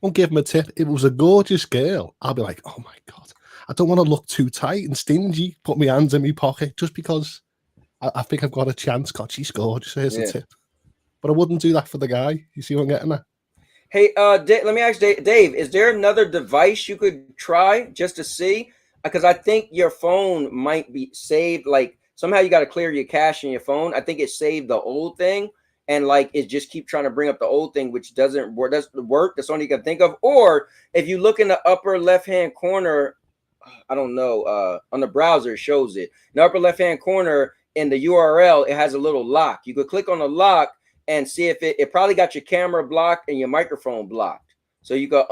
won't give him a tip. If it was a gorgeous girl, I'll be like, oh my God, I don't want to look too tight and stingy, put my hands in my pocket just because I think I've got a chance. God, she's gorgeous. Here's a tip. But I wouldn't do that for the guy. You see what I'm getting at? Hey, let me ask Dave, is there another device you could try just to see? Because I think your phone might be saved. Like somehow you got to clear your cache in your phone. I think it saved the old thing. And like it just keep trying to bring up the old thing, which doesn't work. That's the work. That's all you can think of. Or if you look in the upper left-hand corner, I don't know, on the browser, it shows it. In the upper left-hand corner in the URL, it has a little lock. You could click on the lock and see if it probably got your camera blocked and your microphone blocked. So you could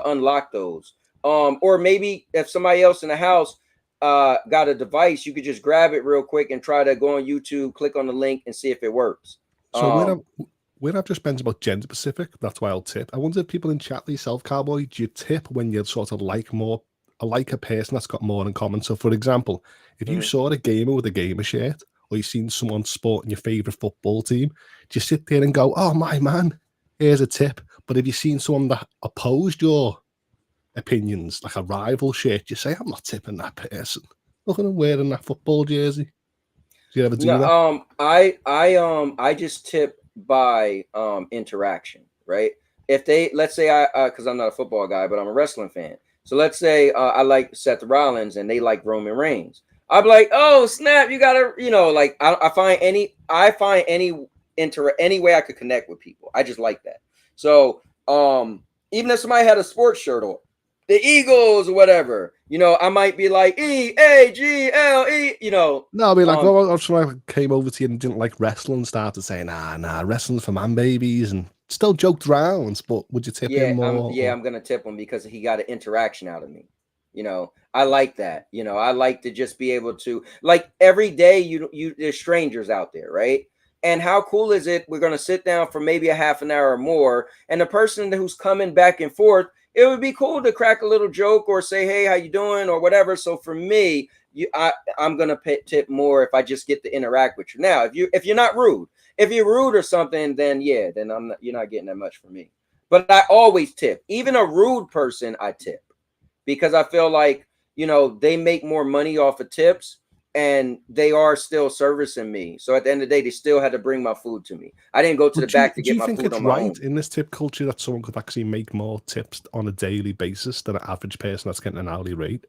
unlock those. Or maybe if somebody else in the house got a device, you could just grab it real quick and try to go on YouTube, click on the link, and see if it works. So where I've just been about gender specific, that's why I'll tip. I wonder if people in chat yourself, Cowboy, do you tip when you sort of like a person that's got more in common? So for example, if you saw a gamer with a gamer shirt, or you've seen someone sporting your favorite football team, do you sit there and go, oh my man, here's a tip? But if you've seen someone that opposed your opinions, like a rival shirt, you say, I'm not tipping that person. Look at them wearing that football jersey. Do you ever do that? I just tip by interaction, right? if they, let's say because I'm not a football guy, but I'm a wrestling fan. So let's say I like Seth Rollins and they like Roman Reigns. I'd be like, oh snap, you gotta, like I find any way I could connect with people. I just like that. So even if somebody had a sports shirt on, the Eagles or whatever, I might be like EAGLE, No, I mean, like, well, if someone came over to you and didn't like wrestling, started saying, nah, wrestling's for man babies, and still joked around, but would you tip him more? I'm gonna tip him because he got an interaction out of me. I like that. I like to just be able to, like, every day there's strangers out there, right? And how cool is it? We're gonna sit down for maybe a half an hour or more, and the person who's coming back and forth, it would be cool to crack a little joke or say, hey, how you doing, or whatever. So for me, I'm gonna tip more if I just get to interact with you. Now, if you're not rude, if you're rude or something, then you're not getting that much from me. But I always tip, even a rude person, I tip, because I feel like they make more money off of tips, and they are still servicing me. So at the end of the day, they still had to bring my food to me. I didn't go to the back to get my food on my own. Do you think it's right in this tip culture that someone could actually make more tips on a daily basis than an average person that's getting an hourly rate?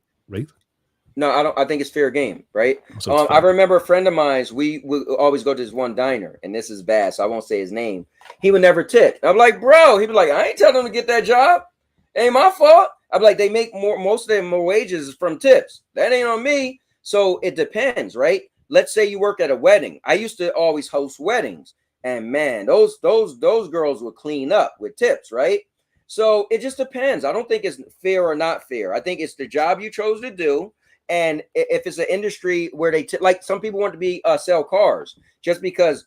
No, I don't. I think it's fair game, right? I remember a friend of mine's. We would always go to this one diner, and this is bad, so I won't say his name. He would never tip. I'm like, bro. He'd be like, I ain't telling them to get that job. Ain't my fault. I'm like, they make most of their wages from tips. That ain't on me. So it depends, right? Let's say you work at a wedding. I used to always host weddings, and man, those girls would clean up with tips, right? So it just depends. I don't think it's fair or not fair. I think it's the job you chose to do. And if it's an industry where they like, some people want to be sell cars just because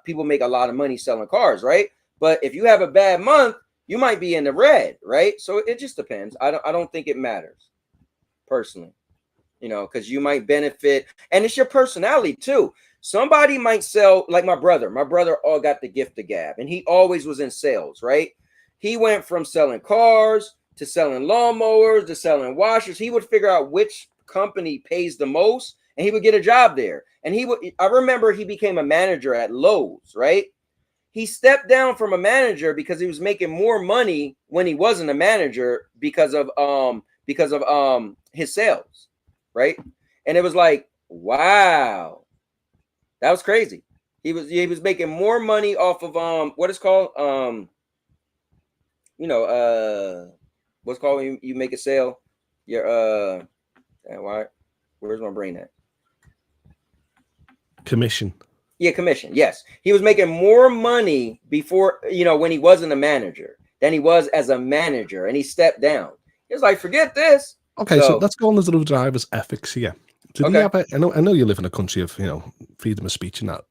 people make a lot of money selling cars, right? But if you have a bad month, you might be in the red, right? So it just depends. I don't think it matters personally, because you might benefit, and it's your personality too. Somebody might sell, like my brother. My brother all got the gift of gab, and he always was in sales, right? He went from selling cars to selling lawnmowers to selling washers. He would figure out which company pays the most, and he would get a job there. And I remember he became a manager at Lowe's, right? He stepped down from a manager because he was making more money when he wasn't a manager because of his sales, right? And it was like, wow, that was crazy. He was making more money off of what is called what's called when you make a sale, your where's my brain at? Commission. Yeah, commission. Yes. He was making more money before, when he wasn't a manager than he was as a manager, and he stepped down. He was like, forget this. Okay, so let's go on the little driver's ethics here. Did he have I know you live in a country of, freedom of speech and that.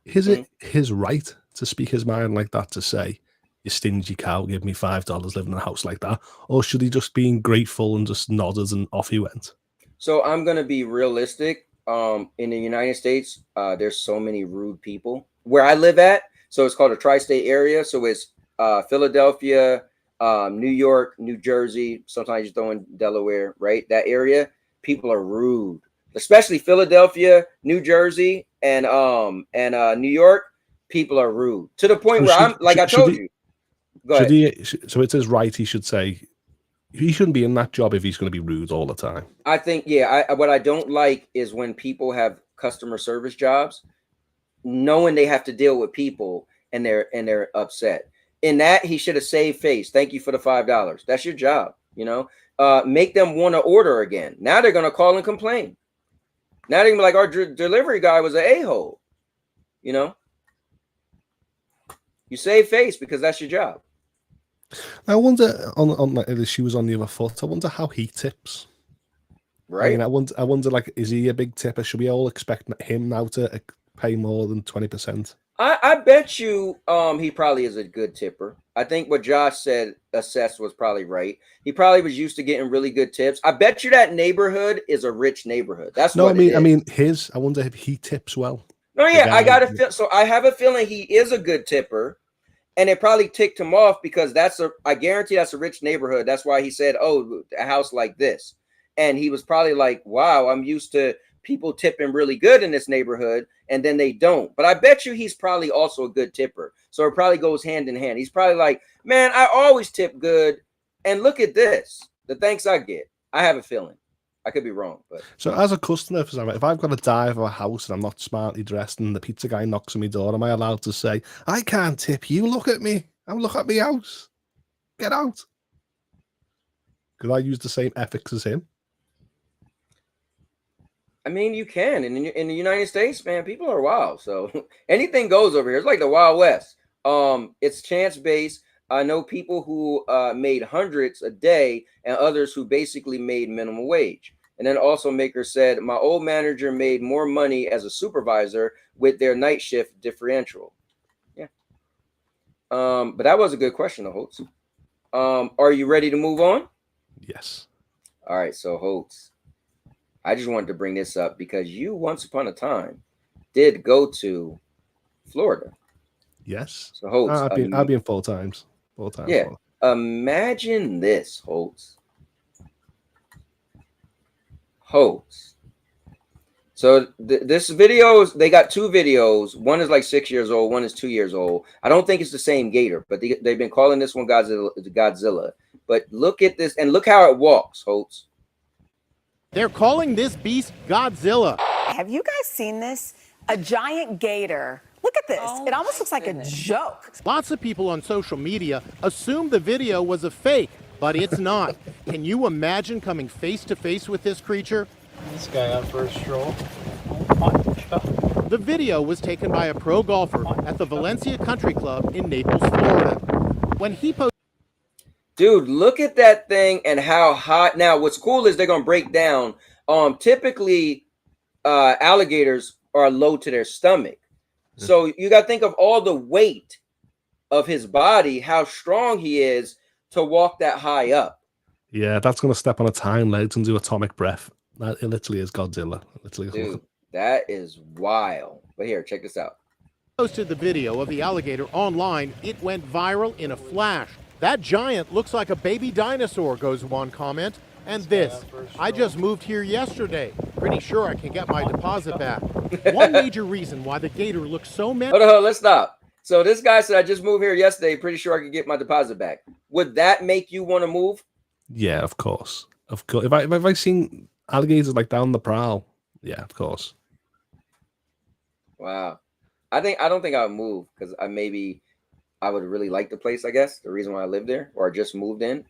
Is it his right to speak his mind like that, to say, you stingy cow, give me $5 living in a house like that? Or should he just be grateful and just nodded and off he went? So I'm going to be realistic. In the United States, there's so many rude people where I live at. So it's called a tri-state area. So it's Philadelphia, New York, New Jersey. Sometimes you throw in Delaware, right? That area, people are rude, especially Philadelphia, New Jersey, and New York. People are rude to the point where I told you. Go ahead. So it's his right. He should say, he shouldn't be in that job if he's going to be rude all the time. I think, what I don't like is when people have customer service jobs, knowing they have to deal with people and they're upset. In that, he should have saved face. Thank you for the $5. That's your job. Make them want to order again. Now they're going to call and complain. Now they're going to be like, our delivery guy was an a-hole. You save face because that's your job. I wonder, on she was on the other foot, I wonder how he tips. Right. I wonder, like, is he a big tipper? Should we all expect him now to pay more than 20%? I bet you he probably is a good tipper. I think what Josh said, assessed, was probably right. He probably was used to getting really good tips. I bet you that neighborhood is a rich neighborhood. That's what I mean, I wonder if he tips well. No, yeah, I got a feel. So I have a feeling he is a good tipper. And it probably ticked him off because I guarantee that's a rich neighborhood. That's why he said, oh, a house like this. And he was probably like, wow, I'm used to people tip him really good in this neighborhood, and then they don't. But I bet you he's probably also a good tipper. So it probably goes hand in hand. He's probably like, man, I always tip good, and look at this, the thanks I get. I have a feeling. I could be wrong, but so as a customer, for example, if I've got to dive a house and I'm not smartly dressed, and the pizza guy knocks on my door, am I allowed to say, "I can't tip you. Look at me. I'm look at my house. Get out"? Because I use the same ethics as him. I mean, you can. And in the United States, man, people are wild. So anything goes over here. It's like the Wild West. It's chance based. I know people who made hundreds a day, and others who basically made minimum wage. And then also Maker said, my old manager made more money as a supervisor with their night shift differential. Yeah. But that was a good question, though, Holtz. Are you ready to move on? Yes. All right. So Holtz, I just wanted to bring this up because you once upon a time did go to Florida. Yes. So Holtz, I've been 4 times. 4 times. Yeah. Imagine this, Holtz. So this video, they got 2 videos. One is like 6 years old. One is 2 years old. I don't think it's the same gator, but they've been calling this one Godzilla. But look at this, and look how it walks, Holtz. They're calling this beast Godzilla. Have you guys seen this? A giant gator. Look at this. It almost looks like a joke. Lots of people on social media assumed the video was a fake, but it's not. Can you imagine coming face to face with this creature? This guy out for a stroll. The video was taken by a pro golfer at the Valencia Country Club in Naples, Florida. When he posted, dude, look at that thing and how hot. Now, what's cool is they're gonna break down. Typically, alligators are low to their stomach, so you got to think of all the weight of his body, how strong he is to walk that high up. Yeah, that's gonna step on a time legs and do atomic breath. It literally is Godzilla. Dude, that is wild. But here, check this out. Posted the video of the alligator online. It went viral in a flash. That giant looks like a baby dinosaur, goes one comment. And this, I just moved here yesterday. Pretty sure I can get my deposit back. One major reason why the gator looks so Hold on, let's stop. So this guy said, I just moved here yesterday. Pretty sure I could get my deposit back. Would that make you want to move? Yeah, of course. Of course. If I seen alligators like down the prowl, yeah, of course. Wow. I don't think I would move because I would really like the place, I guess. The reason why I live there or just moved in.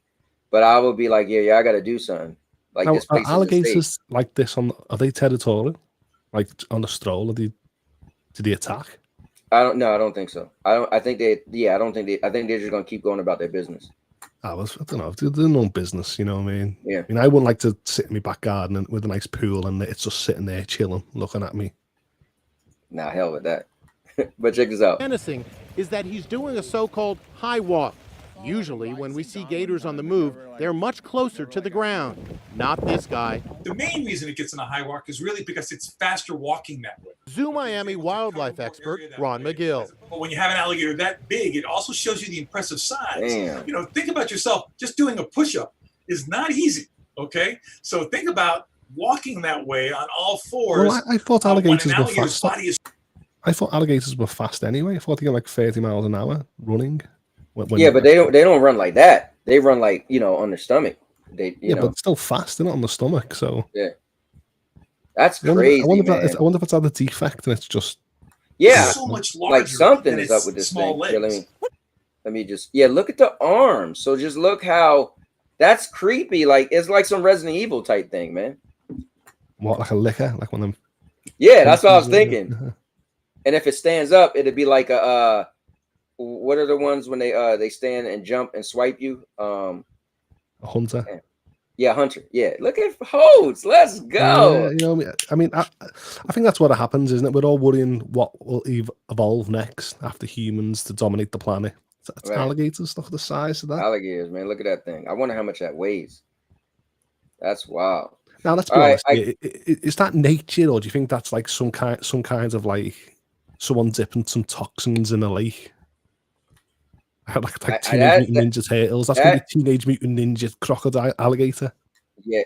But I would be like, yeah, I got to do something. Like now, this place are alligators like this are they territorial? Like on a stroll, do they attack? I don't think so. I think they're just gonna keep going about their business. I don't know. They're no business, you know what I mean? Yeah. I mean, I wouldn't like to sit in my back garden with a nice pool and it's just sitting there chilling, looking at me. Nah, hell with that. But check this out. menacing is that he's doing a so-called high walk. Usually, when we see gators on the move, they're much closer to the ground. Not this guy. The main reason it gets in a high walk is really because it's faster walking that way. Zoo Miami wildlife expert Ron McGill. But when you have an alligator that big, it also shows you the impressive size. Damn. You know, think about yourself. Just doing a push-up is not easy, okay? So think about walking that way on all fours. Well, I thought alligators were fast. Body I thought alligators were fast anyway. I thought they get like 30 miles an hour running. Yeah, but they don't run like that. They run like, on their stomach. They you know. But still fast. They're not on the stomach, so yeah. That's crazy. I wonder if it's had a defect and it's just so much larger. Like something is up with this thing. Yeah, let me just look at the arms. So just look how that's creepy. Like it's like some Resident Evil type thing, man. What, like a licker? Like one of them? Yeah, that's what I was thinking. And if it stands up, it'd be like a what are the ones when they stand and jump and swipe you? A hunter. Yeah, hunter. Yeah, look at Holtz. Let's go. I mean, I think that's what happens, isn't it? We're all worrying what will evolve next after humans to dominate the planet. It's right. Alligators, stuff the size of that. Alligators, man. Look at that thing. I wonder how much that weighs. That's wild. Now let's be honest. Is that nature, or do you think that's like some kinds of like someone dipping some toxins in a lake? Like Teenage Mutant Ninja Turtles. That's going to be Teenage Mutant Ninja Crocodile Alligator. Yeah,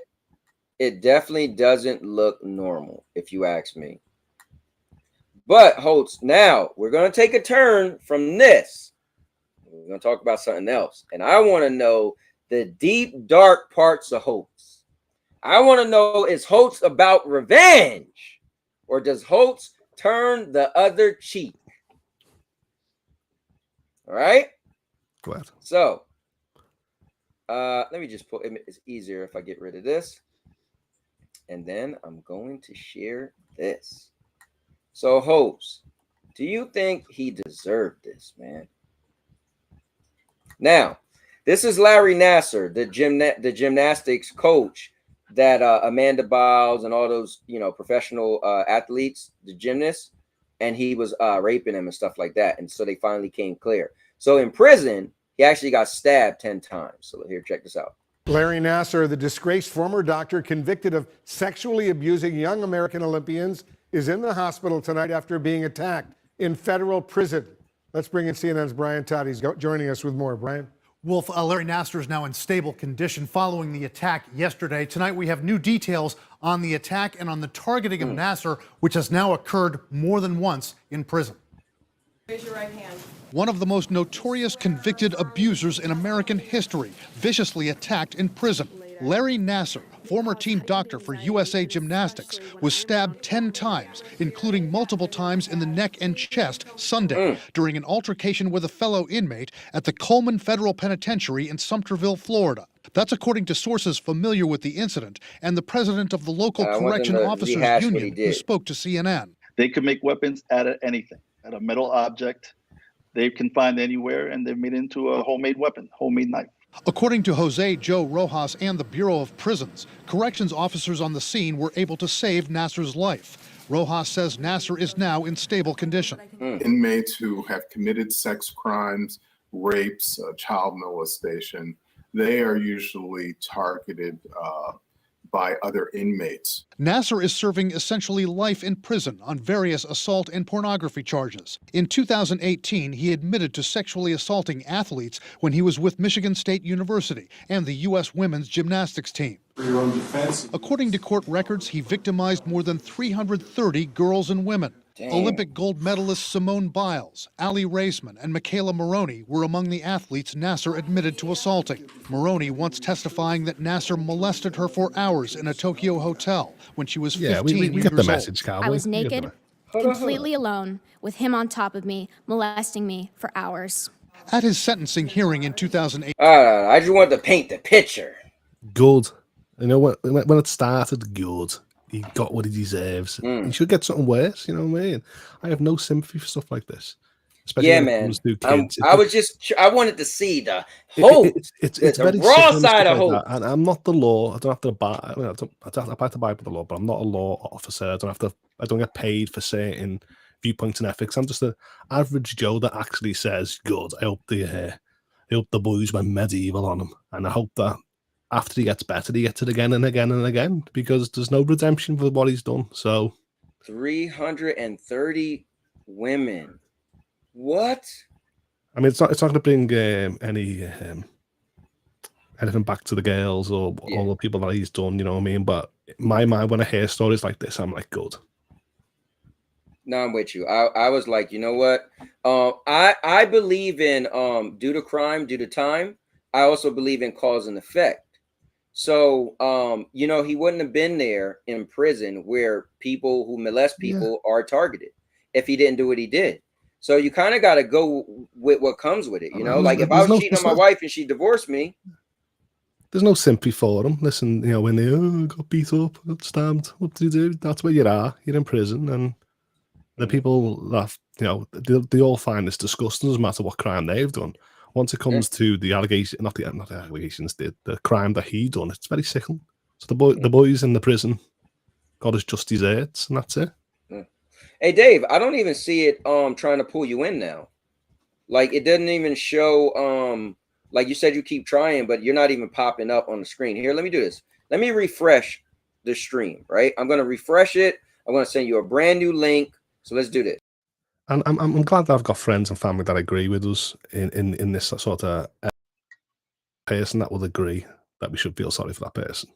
It definitely doesn't look normal, if you ask me. But Holtz, now we're going to take a turn from this. We're going to talk about something else. And I want to know the deep, dark parts of Holtz. I want to know, is Holtz about revenge? Or does Holtz turn the other cheek? All right? Go ahead. So, let me just put, it's easier if I get rid of this. And then I'm going to share this. So, Holtz, do you think he deserved this, man? Now, this is Larry Nassar, the gymnastics coach that Amanda Biles and all those, professional athletes, the gymnasts, and he was raping them and stuff like that. And so they finally came clear. So in prison, he actually got stabbed 10 times. So here, check this out. Larry Nassar, the disgraced former doctor convicted of sexually abusing young American Olympians, is in the hospital tonight after being attacked in federal prison. Let's bring in CNN's Brian Todd. He's joining us with more. Brian. Wolf, Larry Nassar is now in stable condition following the attack yesterday. Tonight we have new details on the attack and on the targeting of Nassar, which has now occurred more than once in prison. Raise your right hand. One of the most notorious convicted abusers in American history, viciously attacked in prison. Larry Nassar, former team doctor for USA Gymnastics, was stabbed 10 times, including multiple times in the neck and chest Sunday during an altercation with a fellow inmate at the Coleman Federal Penitentiary in Sumterville, Florida. That's according to sources familiar with the incident and the president of the local correction officers union who spoke to CNN. They could make weapons out of anything, out of metal object. They can find anywhere, and they've made it into a homemade weapon, homemade knife. According to Jose Joe Rojas and the Bureau of Prisons, corrections officers on the scene were able to save Nassar's life. Rojas says Nassar is now in stable condition. Inmates who have committed sex crimes, rapes, child molestation, they are usually targeted by other inmates. Nassar is serving essentially life in prison on various assault and pornography charges. In 2018, he admitted to sexually assaulting athletes when he was with Michigan State University and the U.S. women's gymnastics team. For your own defense. According to court records, he victimized more than 330 girls and women. Damn. Olympic gold medalists Simone Biles, Ali Raceman, and Michaela Maroney were among the athletes Nassar admitted to assaulting. Maroney once testifying that Nassar molested her for hours in a Tokyo hotel when she was 15 we years get the old. message, Carl. I was naked, completely alone, with him on top of me, molesting me for hours. At his sentencing hearing in 2008, I just wanted to paint the picture. Good. You know, when it started, good. He got what he deserves. He should get something worse. You know what I mean? I have no sympathy for stuff like this. Especially when it comes to kids. I wanted to see the hope. It's the very raw simple side of like hope. And I'm not the law. I don't have to abide. I have to abide by the law, but I'm not a law officer. I don't get paid for certain viewpoints and ethics. I'm just an average Joe that actually says, "Good. I hope the boys went medieval on him, and I hope that." After he gets better, he gets it again and again and again because there's no redemption for what he's done. So 330 women. What? I mean, it's not going to bring anything back to the girls or all the people that he's done. You know what I mean? But in my mind, when I hear stories like this, I'm like, good. No, I'm with you. I was like, you know what? I believe in due to crime, due to time. I also believe in cause and effect. So, he wouldn't have been there in prison where people who molest people are targeted if he didn't do what he did. So you kind of got to go with what comes with it. You know, like if I was cheating on my wife and she divorced me. There's no sympathy for them. Listen, when they got beat up, got stabbed, what do you do? That's where you are. You're in prison. And the people that, they all find this disgusting, doesn't matter what crime they've done. Once it comes to the allegation, not the allegations, the crime that he done, it's very sickening. So the boys in the prison got his just desserts, and that's it. Hey Dave, I don't even see it trying to pull you in now. Like it doesn't even show like you said you keep trying, but you're not even popping up on the screen. Here, let me do this. Let me refresh the stream, right? I'm gonna refresh it. I'm gonna send you a brand new link. So let's do this. And I'm glad that I've got friends and family that agree with us in this sort of person that would agree that we should feel sorry for that person.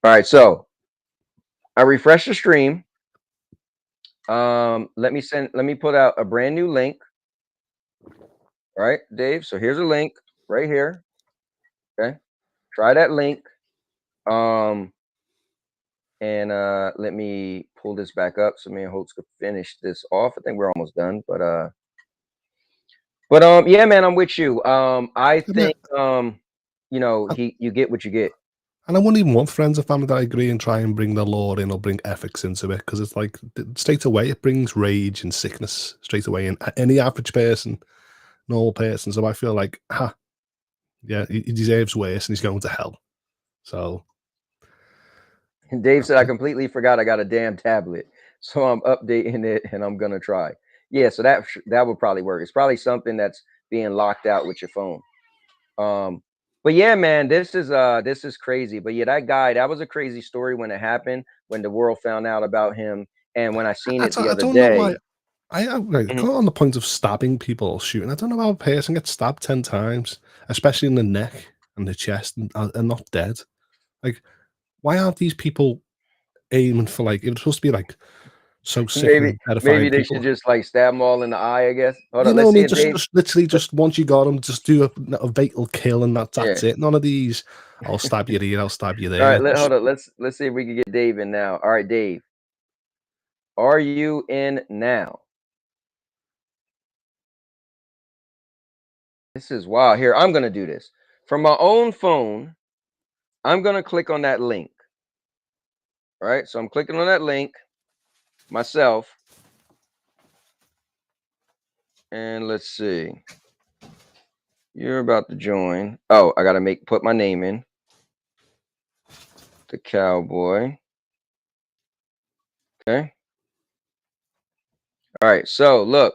All right, so I refresh the stream. Let me put out a brand new link. All right, Dave. So here's a link right here. Okay. Try that link. And let me pull this back up so me and Holtz could finish this off. I think we're almost done, but yeah, man, I'm with you. I think you know, you get what you get. And I wouldn't even want friends or family that I agree and try and bring the law in or bring ethics into it, because it's like straight away it brings rage and sickness straight away in any average person, normal person. So I feel like, yeah, he deserves worse and he's going to hell. So Dave said, I completely forgot I got a damn tablet, so I'm updating it and I'm gonna try. Yeah, so that would probably work. It's probably something that's being locked out with your phone. But yeah, man, this is crazy. But yeah, that guy, that was a crazy story when it happened, when the world found out about him, and when I seen it the I other don't know day. why. I got on the point of stabbing people or shooting. I don't know how a person gets stabbed 10 times, especially in the neck and the chest, and not dead. Like, why aren't these people aiming for, like, it's supposed to be like so sick and Maybe terrifying they people? should just like stab them all in the eye, I guess. Hold You on, know let's what I see mean? if Dave. Just literally, just once you got them, just do a fatal kill, and that's Yeah. it. None of these, I'll stab you here, I'll stab you All there. right, hold on. Let's see if we can get Dave in now. All right, Dave, are you in now? This is wild. Here, I'm gonna do this from my own phone. I'm gonna click on that link. All right, so I'm clicking on that link myself, and let's see. You're about to join. Oh, I gotta put my name in. The cowboy. Okay. All right. So look.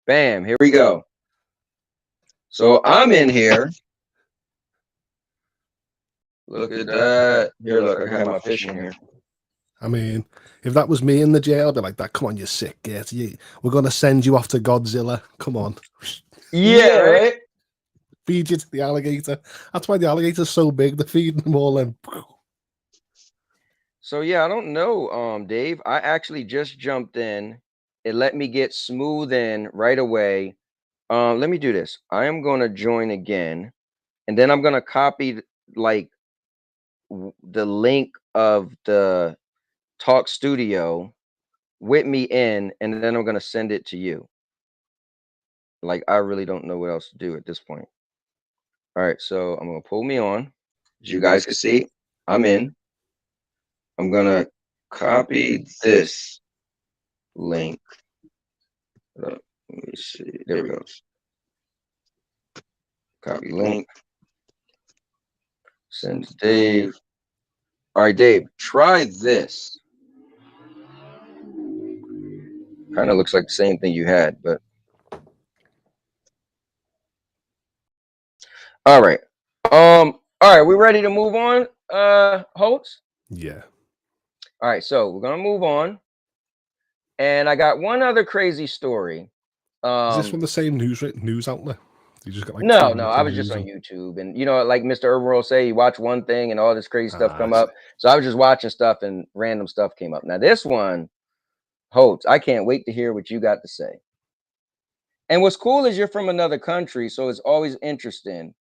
Bam. Here we go. So I'm in here. Look at that. Here, look. I got my fish in here. I mean, if that was me in the jail, I'd be like, "That, come on, you sick git. We're gonna send you off to Godzilla. Come on." Yeah, right. Feed you to the alligator. That's why the alligator's so big. They're feeding them all in. So yeah, I don't know, Dave. I actually just jumped in. It let me get smooth in right away. Let me do this. I am gonna join again, and then I'm gonna copy like the link of the Talk Studio with me in, and then I'm gonna send it to you. Like, I really don't know what else to do at this point. All right, so I'm gonna pull me on. As you guys can see, I'm in. I'm gonna copy this link. Let me see. There we go. Copy link. Send to Dave. All right, Dave, try this. Kind of looks like the same thing you had, but all right. All right, we ready to move on, Holtz? Yeah. All right, so we're gonna move on. And I got one other crazy story. Is this from the same news outlet? You just got like No, two I was just on YouTube, and you know, like Mr. Urban will say, you watch one thing and all this crazy stuff come up. So I was just watching stuff, and random stuff came up. Now this one, Holtz, I can't wait to hear what you got to say. And what's cool is you're from another country, so it's always interesting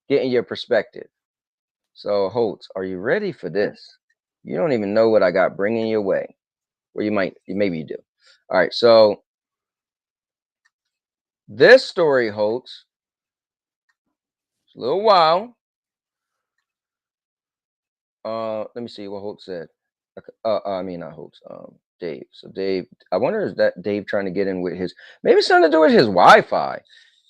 getting your perspective. So Holtz, are you ready for this? You don't even know what I got bringing your way. Well, maybe you do. All right, so this story, Holtz, it's a little while. Let me see what Holtz said. I mean, not Holtz. Dave. So Dave, I wonder, is that Dave trying to get in with his? Maybe it's something to do with his Wi-Fi.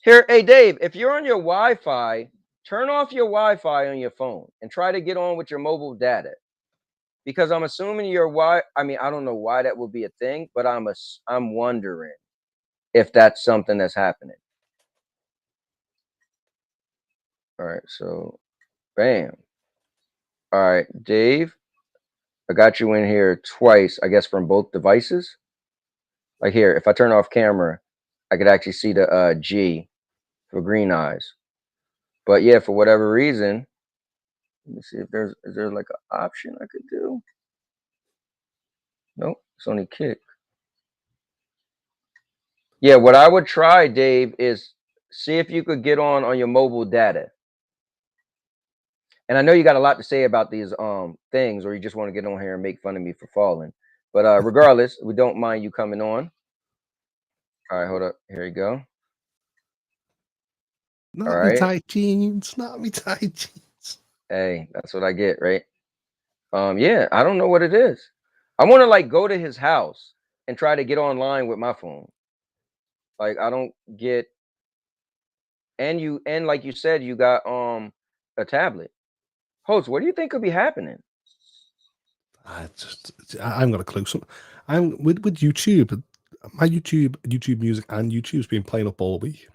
Here, hey Dave, if you're on your Wi-Fi, turn off your Wi-Fi on your phone and try to get on with your mobile data. Because I'm assuming I mean, I don't know why that would be a thing, but I'm wondering if that's something that's happening. All right, so bam. All right, Dave, I got you in here twice, I guess, from both devices. Like here, if I turn off camera, I could actually see the G for green eyes. But yeah, for whatever reason, Let me see if is there like an option I could do. Nope, it's only kick. Yeah, what I would try, Dave, is see if you could get on your mobile data. And I know you got a lot to say about these things, or you just want to get on here and make fun of me for falling. But regardless, we don't mind you coming on. All right, hold up. Here you go. Not me tight jeans. Not me tight jeans. Hey, that's what I get, right? Yeah, I don't know what it is. I want to like go to his house and try to get online with my phone. Like I don't get. And like you said, you got a tablet. Host, what do you think could be happening? I'm got a clue. I'm with YouTube. My YouTube music and YouTube's been playing up all week,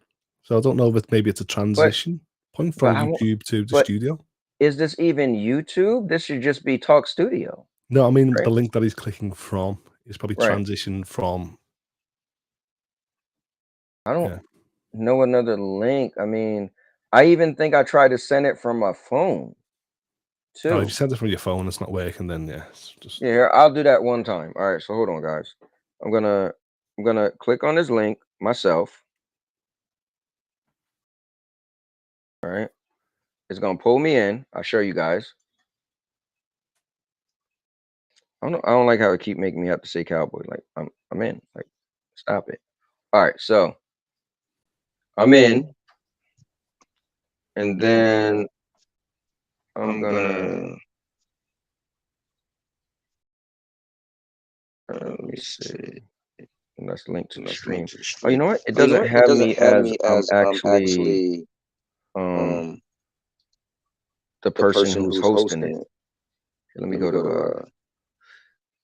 so I don't know if maybe it's a transition point from YouTube to the studio. Is this even YouTube? This should just be Talk Studio. No, I mean right? the link that he's clicking from is probably transitioned from. I don't know another link. I mean, I even think I tried to send it from my phone. Too. Oh, if you send it from your phone, it's not working. Then yeah, I'll do that one time. All right, so hold on, guys. I'm gonna click on this link myself. All right, it's gonna pull me in. I'll show you guys. I don't like how it keep making me have to say cowboy. Like I'm in. Like, stop it. All right, so I'm in, and then I'm gonna. Let me see. And that's linked to the stream. Oh, you know what? It doesn't have me as I'm actually the person who's hosting it. Okay, let me go to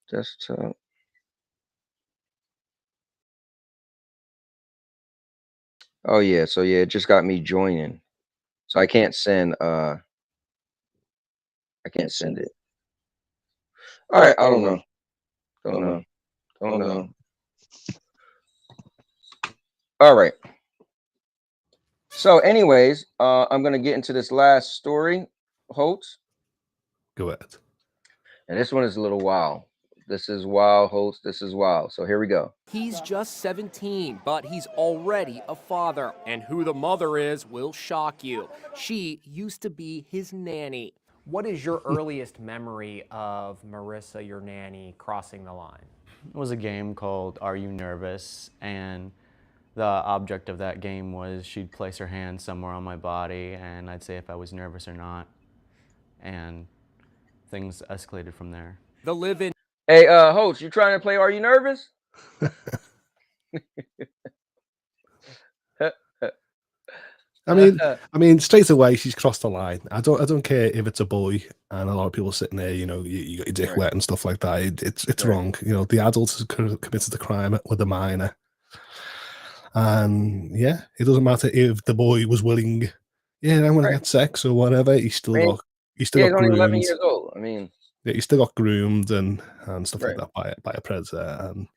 desktop. Oh yeah, so yeah, it just got me joining. So I can't send I can't send it. All right, I don't know. Don't know. All right. So anyways, I'm gonna get into this last story, Holtz. Go ahead. And this one is a little wild. This is wild, Holtz. This is wild. So here we go. He's just 17, but he's already a father. And who the mother is will shock you. She used to be his nanny. What is your earliest memory of Marissa, your nanny, crossing the line? It was a game called Are You Nervous? And the object of that game was she'd place her hand somewhere on my body and I'd say if I was nervous or not. And things escalated from there. The live-in. Hey, Holtz, you trying to play Are You Nervous? I mean, straight away she's crossed the line. I don't care if it's a boy and a lot of people sitting there, you know, you got your dick wet and stuff like that. It's wrong. You know, the adult has committed the crime with the minor. And yeah, it doesn't matter if the boy was willing. Yeah, I'm gonna get sex or whatever. He's still got he's only groomed. 11 years old. I mean, yeah, he still got groomed and stuff like that by a predator. And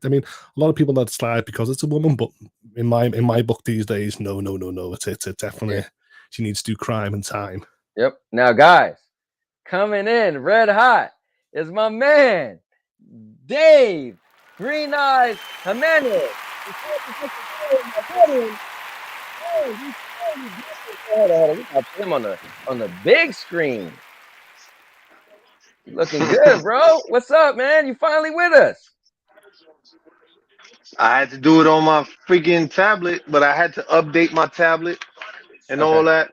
I mean, a lot of people that slide because it's a woman, but in my book these days, no. It's definitely she needs to do crime and time. Yep. Now, guys, coming in red hot is my man, Dave Green Eyes Jimenez. We got him on the big screen. Looking good, bro. What's up, man? You finally with us? I had to do it on my freaking tablet, but I had to update my tablet and all that.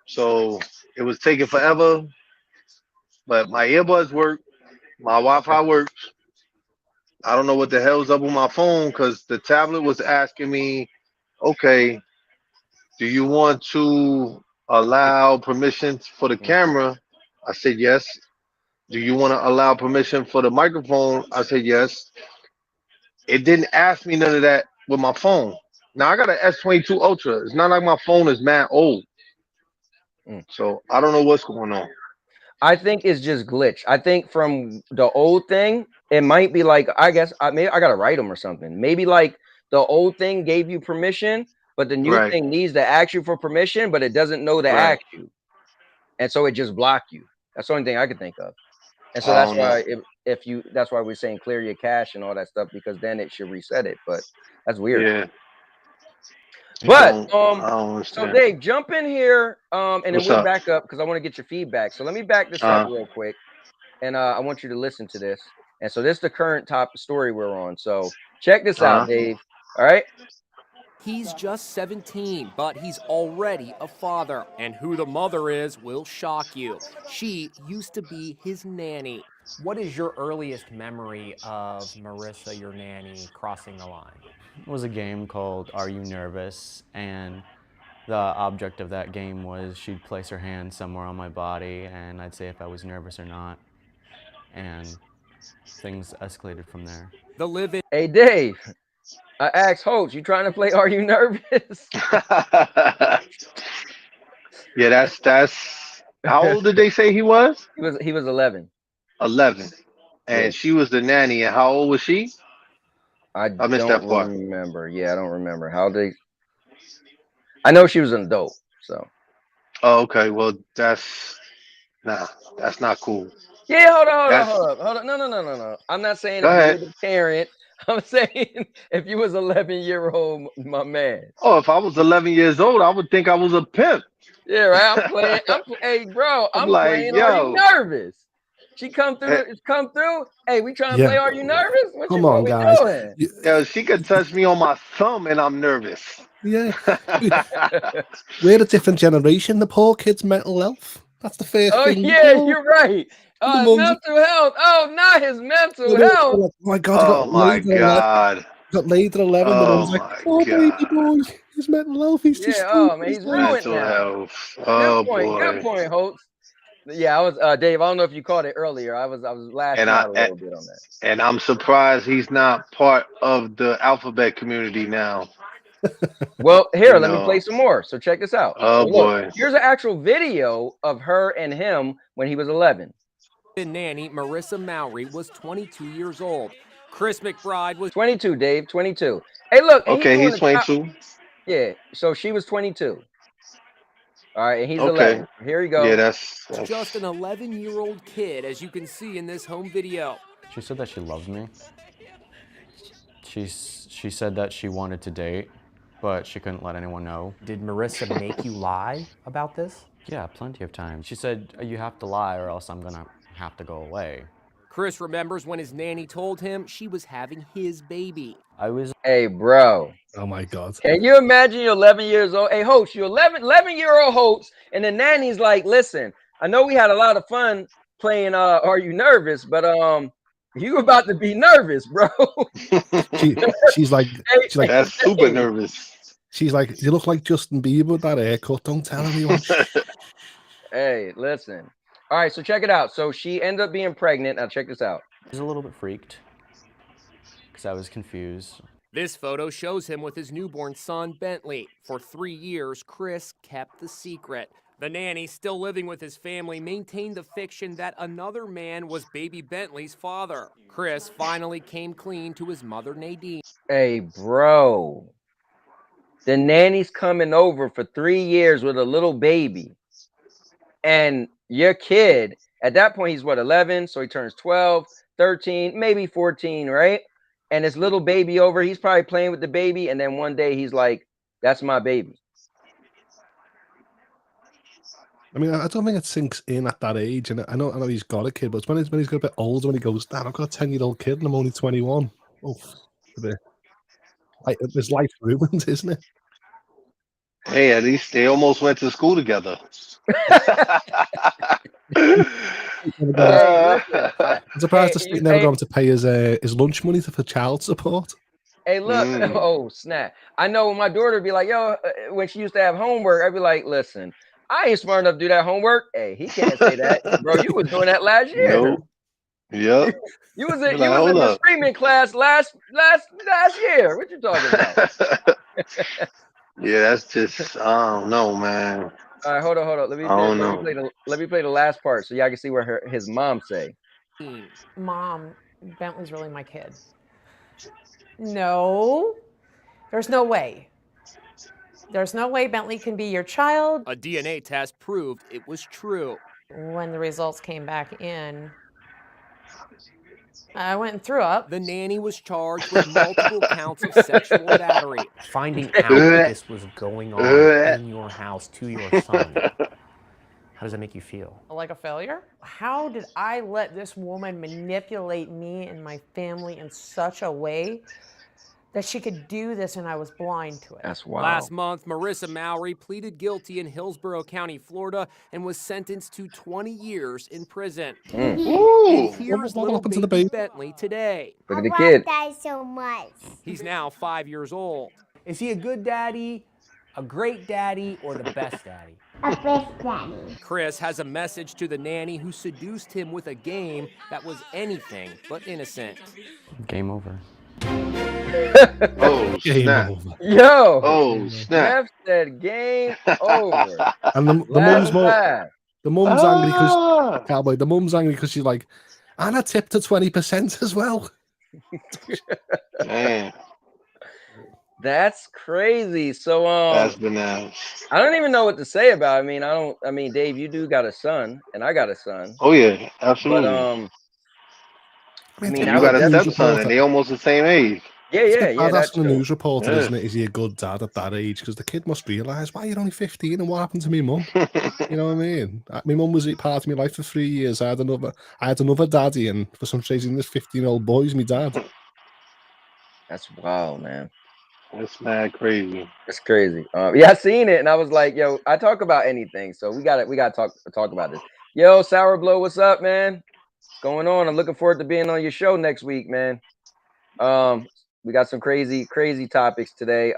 So it was taking forever. But my earbuds work. My Wi-Fi works. I don't know what the hell's up with my phone because the tablet was asking me, okay, do you want to allow permission for the camera? I said yes. Do you want to allow permission for the microphone? I said yes. It didn't ask me none of that with my phone. Now I got an S22 Ultra. It's not like my phone is mad old. So I don't know what's going on. I think it's just glitch. I think from the old thing, it might be like, I guess maybe I gotta write them or something. Maybe like the old thing gave you permission, but the new thing needs to ask you for permission, but it doesn't know to ask you. and so it just blocked you. That's the only thing I could think of. And so I that's don't know. why that's why we're saying clear your cache and all that stuff, because then it should reset it. But that's weird. Yeah. But I don't so understand. Dave, jump in here, and then What's we'll up? back up because I want to get your feedback. So let me back this up real quick, and I want you to listen to this. And so this is the current top story we're on. So check this out, Dave. All right. He's just 17, but he's already a father. And who the mother is will shock you. She used to be his nanny. What is your earliest memory of Marissa, your nanny, crossing the line? It was a game called Are You Nervous? And the object of that game was she'd place her hand somewhere on my body and I'd say if I was nervous or not. And things escalated from there. The live-in. Hey, Dave. I asked Holtz, you trying to play Are You Nervous? Yeah, that's. How old did they say he was? He was 11. 11, and Yes. she was the nanny. And how old was she? I missed that don't part. remember. Yeah, I don't remember how they. I know she was an adult. So. Oh, okay. Well, that's not cool. Yeah, hold on. No. I'm not saying Go if you were ahead. the parent. I'm saying if you was 11-year-old, my man. Oh, if I was 11 years old, I would think I was a pimp. Yeah, right. I'm playing. Hey, bro, I'm I'm like, playing. Are you yo. nervous? She come through. Hey, we trying to play. Yeah. Are you nervous? Come on, What we guys. doing? Yo, she could touch me on my thumb and I'm nervous. Yeah. We're a different generation. The poor kid's mental health. That's the first Oh thing. yeah, you're right. Mental health. Oh, not his mental health. Oh my God! Oh my God. Got laid at 11. The Oh mom's like, my "Oh, God. baby boy, his mental health. He's just Oh man, he's ruined Mental now. health. Oh Good boy. point, Holtz. Yeah, I was Dave. I don't know if you caught it earlier. I was lashing out a little bit on that. And I'm surprised he's not part of the alphabet community now. Well, here, let me play some more. So check this out. Oh so look, boy. here's an actual video of her and him when he was 11. Nanny Marissa Mowry was 22 years old. Chris McBride was 22, Dave, 22. Hey, look. Okay, he's 22. Yeah, so she was 22. All right, and he's Okay. 11. Here you go. Yeah, that's just an 11-year-old kid, as you can see in this home video. She said that she loved me. She said that she wanted to date, but she couldn't let anyone know. Did Marissa make you lie about this? Yeah, plenty of times. She said, you have to lie or else I'm gonna have to go away. Chris remembers when his nanny told him she was having his baby. Hey, bro. Oh my God. Can you imagine you're 11 years old? Hey, Holtz, you're 11-year-old Holtz, and the nanny's like, listen, I know we had a lot of fun playing Are You Nervous? But you about to be nervous, bro. She's like, that's super nervous. She's like, you look like Justin Bieber with that haircut. Don't tell anyone. Hey, listen. All right, so check it out. So she ended up being pregnant. Now check this out. I was a little bit freaked because I was confused. This photo shows him with his newborn son, Bentley. For 3 years, Chris kept the secret. The nanny, still living with his family, maintained the fiction that another man was baby Bentley's father. Chris finally came clean to his mother, Nadine. Hey, bro. The nanny's coming over for 3 years with a little baby. And your kid, at that point, he's what, 11? So he turns 12, 13, maybe 14, right? And this little baby over, he's probably playing with the baby. And then one day he's like, that's my baby. I mean, I don't think it sinks in at that age. And I know he's got a kid, but it's when he's got a bit older, when he goes, Dad, I've got a 10-year-old kid and I'm only 21. Oh, his life's ruined, isn't it? Hey, at least they almost went to school together. I'm surprised the state never got him to pay his lunch money for child support. Hey, look. Oh, snap. I know when my daughter would be like, yo, when she used to have homework, I'd be like, listen, I ain't smart enough to do that homework. Hey, he can't say that. Bro, you was doing that last year. Nope. Yep. You was in the screaming class last year. What you talking about? Yeah, that's just, I don't know, man. All right, hold on. Let me play the last part so y'all can see what his mom say. Mom, Bentley's really my kid. No, there's no way. There's no way Bentley can be your child. A DNA test proved it was true. When the results came back in, I went and threw up. The nanny was charged with multiple counts of sexual battery. Finding out this was going on in your house to your son. How does that make you feel? Like a failure? How did I let this woman manipulate me and my family in such a way that she could do this and I was blind to it? That's wild. Last month, Marissa Mowry pleaded guilty in Hillsborough County, Florida, and was sentenced to 20 years in prison. And here's little baby Bentley today. Look at the kid. Dad so much. He's now 5 years old. Is he a good daddy, a great daddy, or the best daddy? A best daddy. Chris has a message to the nanny who seduced him with a game that was anything but innocent. Game over. Oh, snap. Yo. Oh, snap. Jeff said game over. And the mum's more. The mum's angry because Cowboy. The mum's angry because she's like, and I tipped to 20% as well. Man. That's crazy. So That's bananas. I don't even know what to say about it. I mean, Dave, you do got a son, and I got a son. Oh yeah, absolutely. But you got a stepson, and they almost the same age. Yeah. That's That's the true. news reporter, isn't it? Is he a good dad at that age? Because the kid must realise, why you're only 15 and what happened to me mum? You know what I mean? My mum was part of my life for 3 years. I had another daddy, and for some reason, this 15-year-old boy's my dad. That's wild, man. That's mad crazy. It's crazy. Yeah, I seen it, and I was like, yo, I talk about anything, so we got to talk about this. Yo, Sour Blow, what's up, man? What's going on? I'm looking forward to being on your show next week, man. We got some crazy topics today.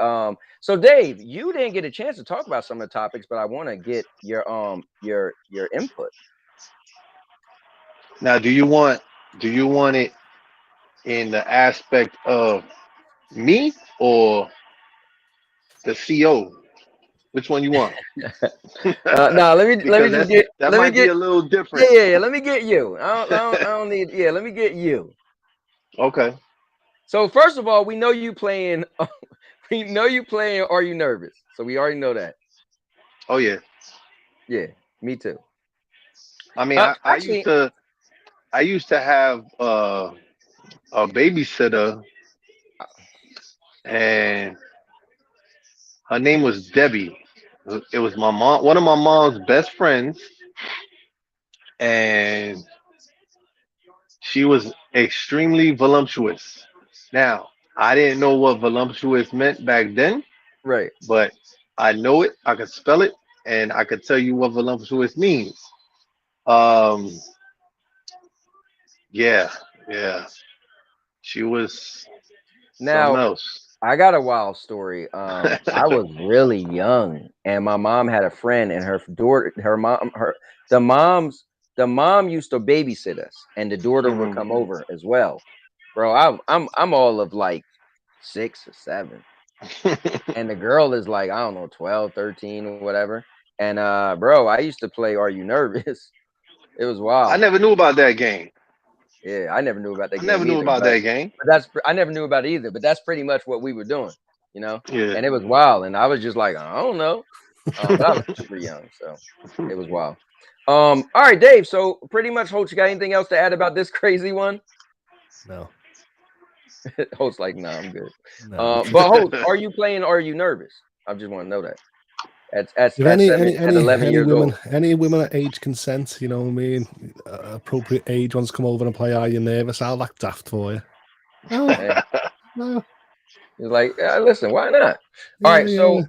So Dave, you didn't get a chance to talk about some of the topics, but I want to get your input. Now, do you want it in the aspect of me or the CO? Which one you want? No, let me just get that let might me get be a little different. Yeah. Let me get you. I don't need. Yeah, let me get you. Okay. So first of all, we know you playing. We know you playing. Are You Nervous? So we already know that. Oh yeah. Yeah, me too. I mean, I used to have a babysitter, and her name was Debbie. It was my mom, one of my mom's best friends, and she was extremely voluptuous. Now, I didn't know what voluptuous meant back then, right? But I know it. I could spell it, and I could tell you what voluptuous means. Yeah. She was something else. I got a wild story. I was really young, and my mom had a friend, and the mom used to babysit us, and the daughter would come over as well. Bro, I'm all of like 6 or 7, and the girl is like, I don't know, 12, 13 or whatever. And bro, I used to play Are You Nervous? It was wild. I never knew about that game. Yeah, I never knew about that game. I never knew about that game. But I never knew about it either. But that's pretty much what we were doing, you know. Yeah. And it was wild, and I was just like, I don't know. But I was super young, so it was wild. All right, Dave. So pretty much, Holt, you got anything else to add about this crazy one? No. Holt's like, no, I'm good. No. But Holt, are you playing? Are You Nervous? I just want to know that. At any 11 years old. Any women at age consent, you know what I mean? Appropriate age ones come over and play Are You Nervous? I'll act daft for you. No. He's like, listen, why not? All right, so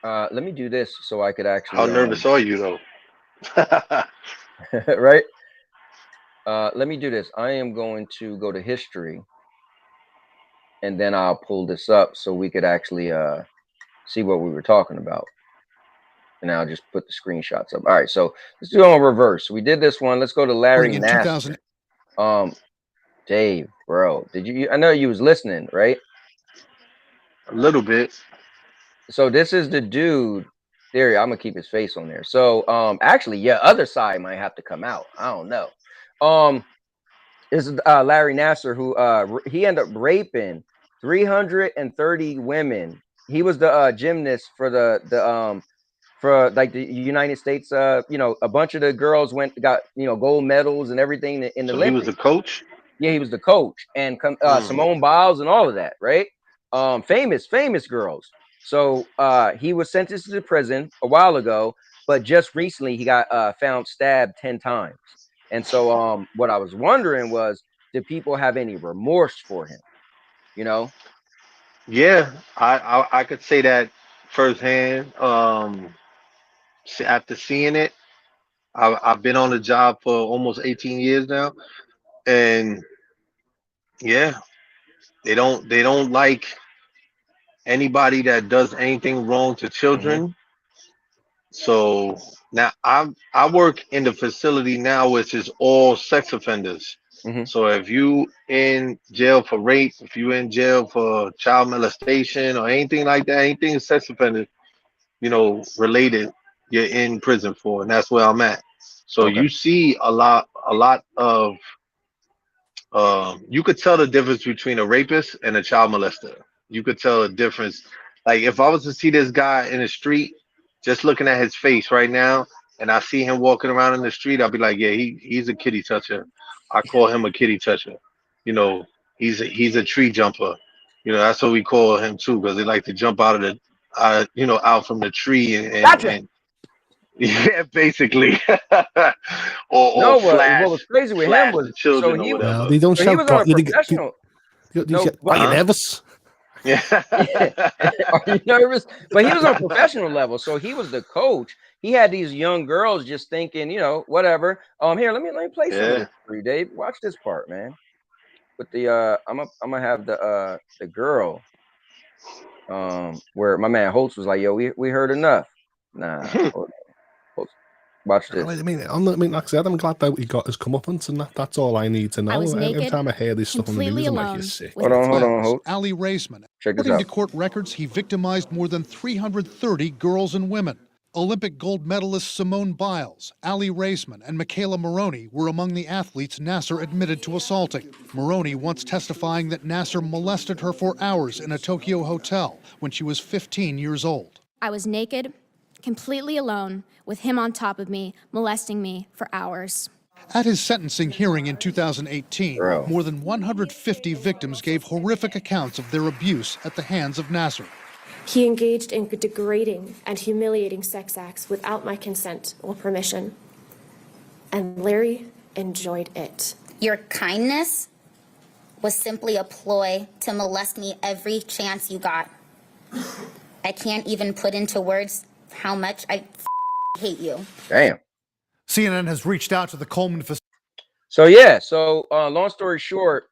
let me do this so I could actually. How nervous are you though? Right. Let me do this. I am going to go to history, and then I'll pull this up so we could actually see what we were talking about. And I'll just put the screenshots up. All right, so let's do it on reverse. We did this one. Let's go to Larry Nassar. Dave, bro, I know you was listening, right? A little bit. So this is the dude. There, I'm gonna keep his face on there. So actually, yeah, other side might have to come out. I don't know. This is Larry Nassar, who he ended up raping 330 women he was the gymnast for the for like the United States. You know, a bunch of the girls got gold medals and everything in the So he was Olympics. a coach? Yeah, he was the coach, and Simone Biles and all of that, right? Famous girls. So he was sentenced to prison a while ago, but just recently he got found stabbed 10 times. And so what I was wondering was, did people have any remorse for him? You know? Yeah, I could say that firsthand. After seeing it, I've been on the job for almost 18 years now, and yeah, they don't like anybody that does anything wrong to children. So now I work in the facility now, which is all sex offenders. So if you in jail for rape, if you in jail for child molestation or anything like that, anything sex offender, related, you're in prison for, and that's where I'm at. So Okay. you see a lot of you could tell the difference between a rapist and a child molester. You could tell the difference. Like if I was to see this guy in the street, just looking at his face right now, and I see him walking around in the street, I'll be like, yeah, he's a kitty toucher. I call him a kitty toucher. You know, he's a tree jumper. That's what we call him too, because they like to jump out of the, out from the tree and yeah, basically, or What was crazy with him flash was the children or he whatever. Well, they don't so he shout. was on a You professional. are you nervous? Yeah. Are you nervous? But he was on a professional level, so he was the coach. He had these young girls just thinking, whatever. Here, let me play some of this for you, Dave. Watch this part, man. With the I'm gonna have the girl where my man Holtz was like, yo, we heard enough. Nah, Holtz, watch this. I mean, like I said, I'm glad that he got his comeuppance, and that's all I need to know. I was Every naked, time I hear this stuff on the completely news, I'm like, alone. you're sick. Hold on, Holtz. Ali Raisman. Check this According out. to court records, he victimized more than 330 girls and women. Olympic gold medalist Simone Biles, Ali Raisman, and Michaela Maroney were among the athletes Nassar admitted to assaulting. Maroney once testifying that Nassar molested her for hours in a Tokyo hotel when she was 15 years old. I was naked, completely alone, with him on top of me, molesting me for hours. At his sentencing hearing in 2018, Bro. more than 150 victims gave horrific accounts of their abuse at the hands of Nassar. He engaged in degrading and humiliating sex acts without my consent or permission. And Larry enjoyed it. Your kindness was simply a ploy to molest me every chance you got. I can't even put into words how much I hate you. Damn. CNN has reached out to the Coleman facility. So yeah, long story short,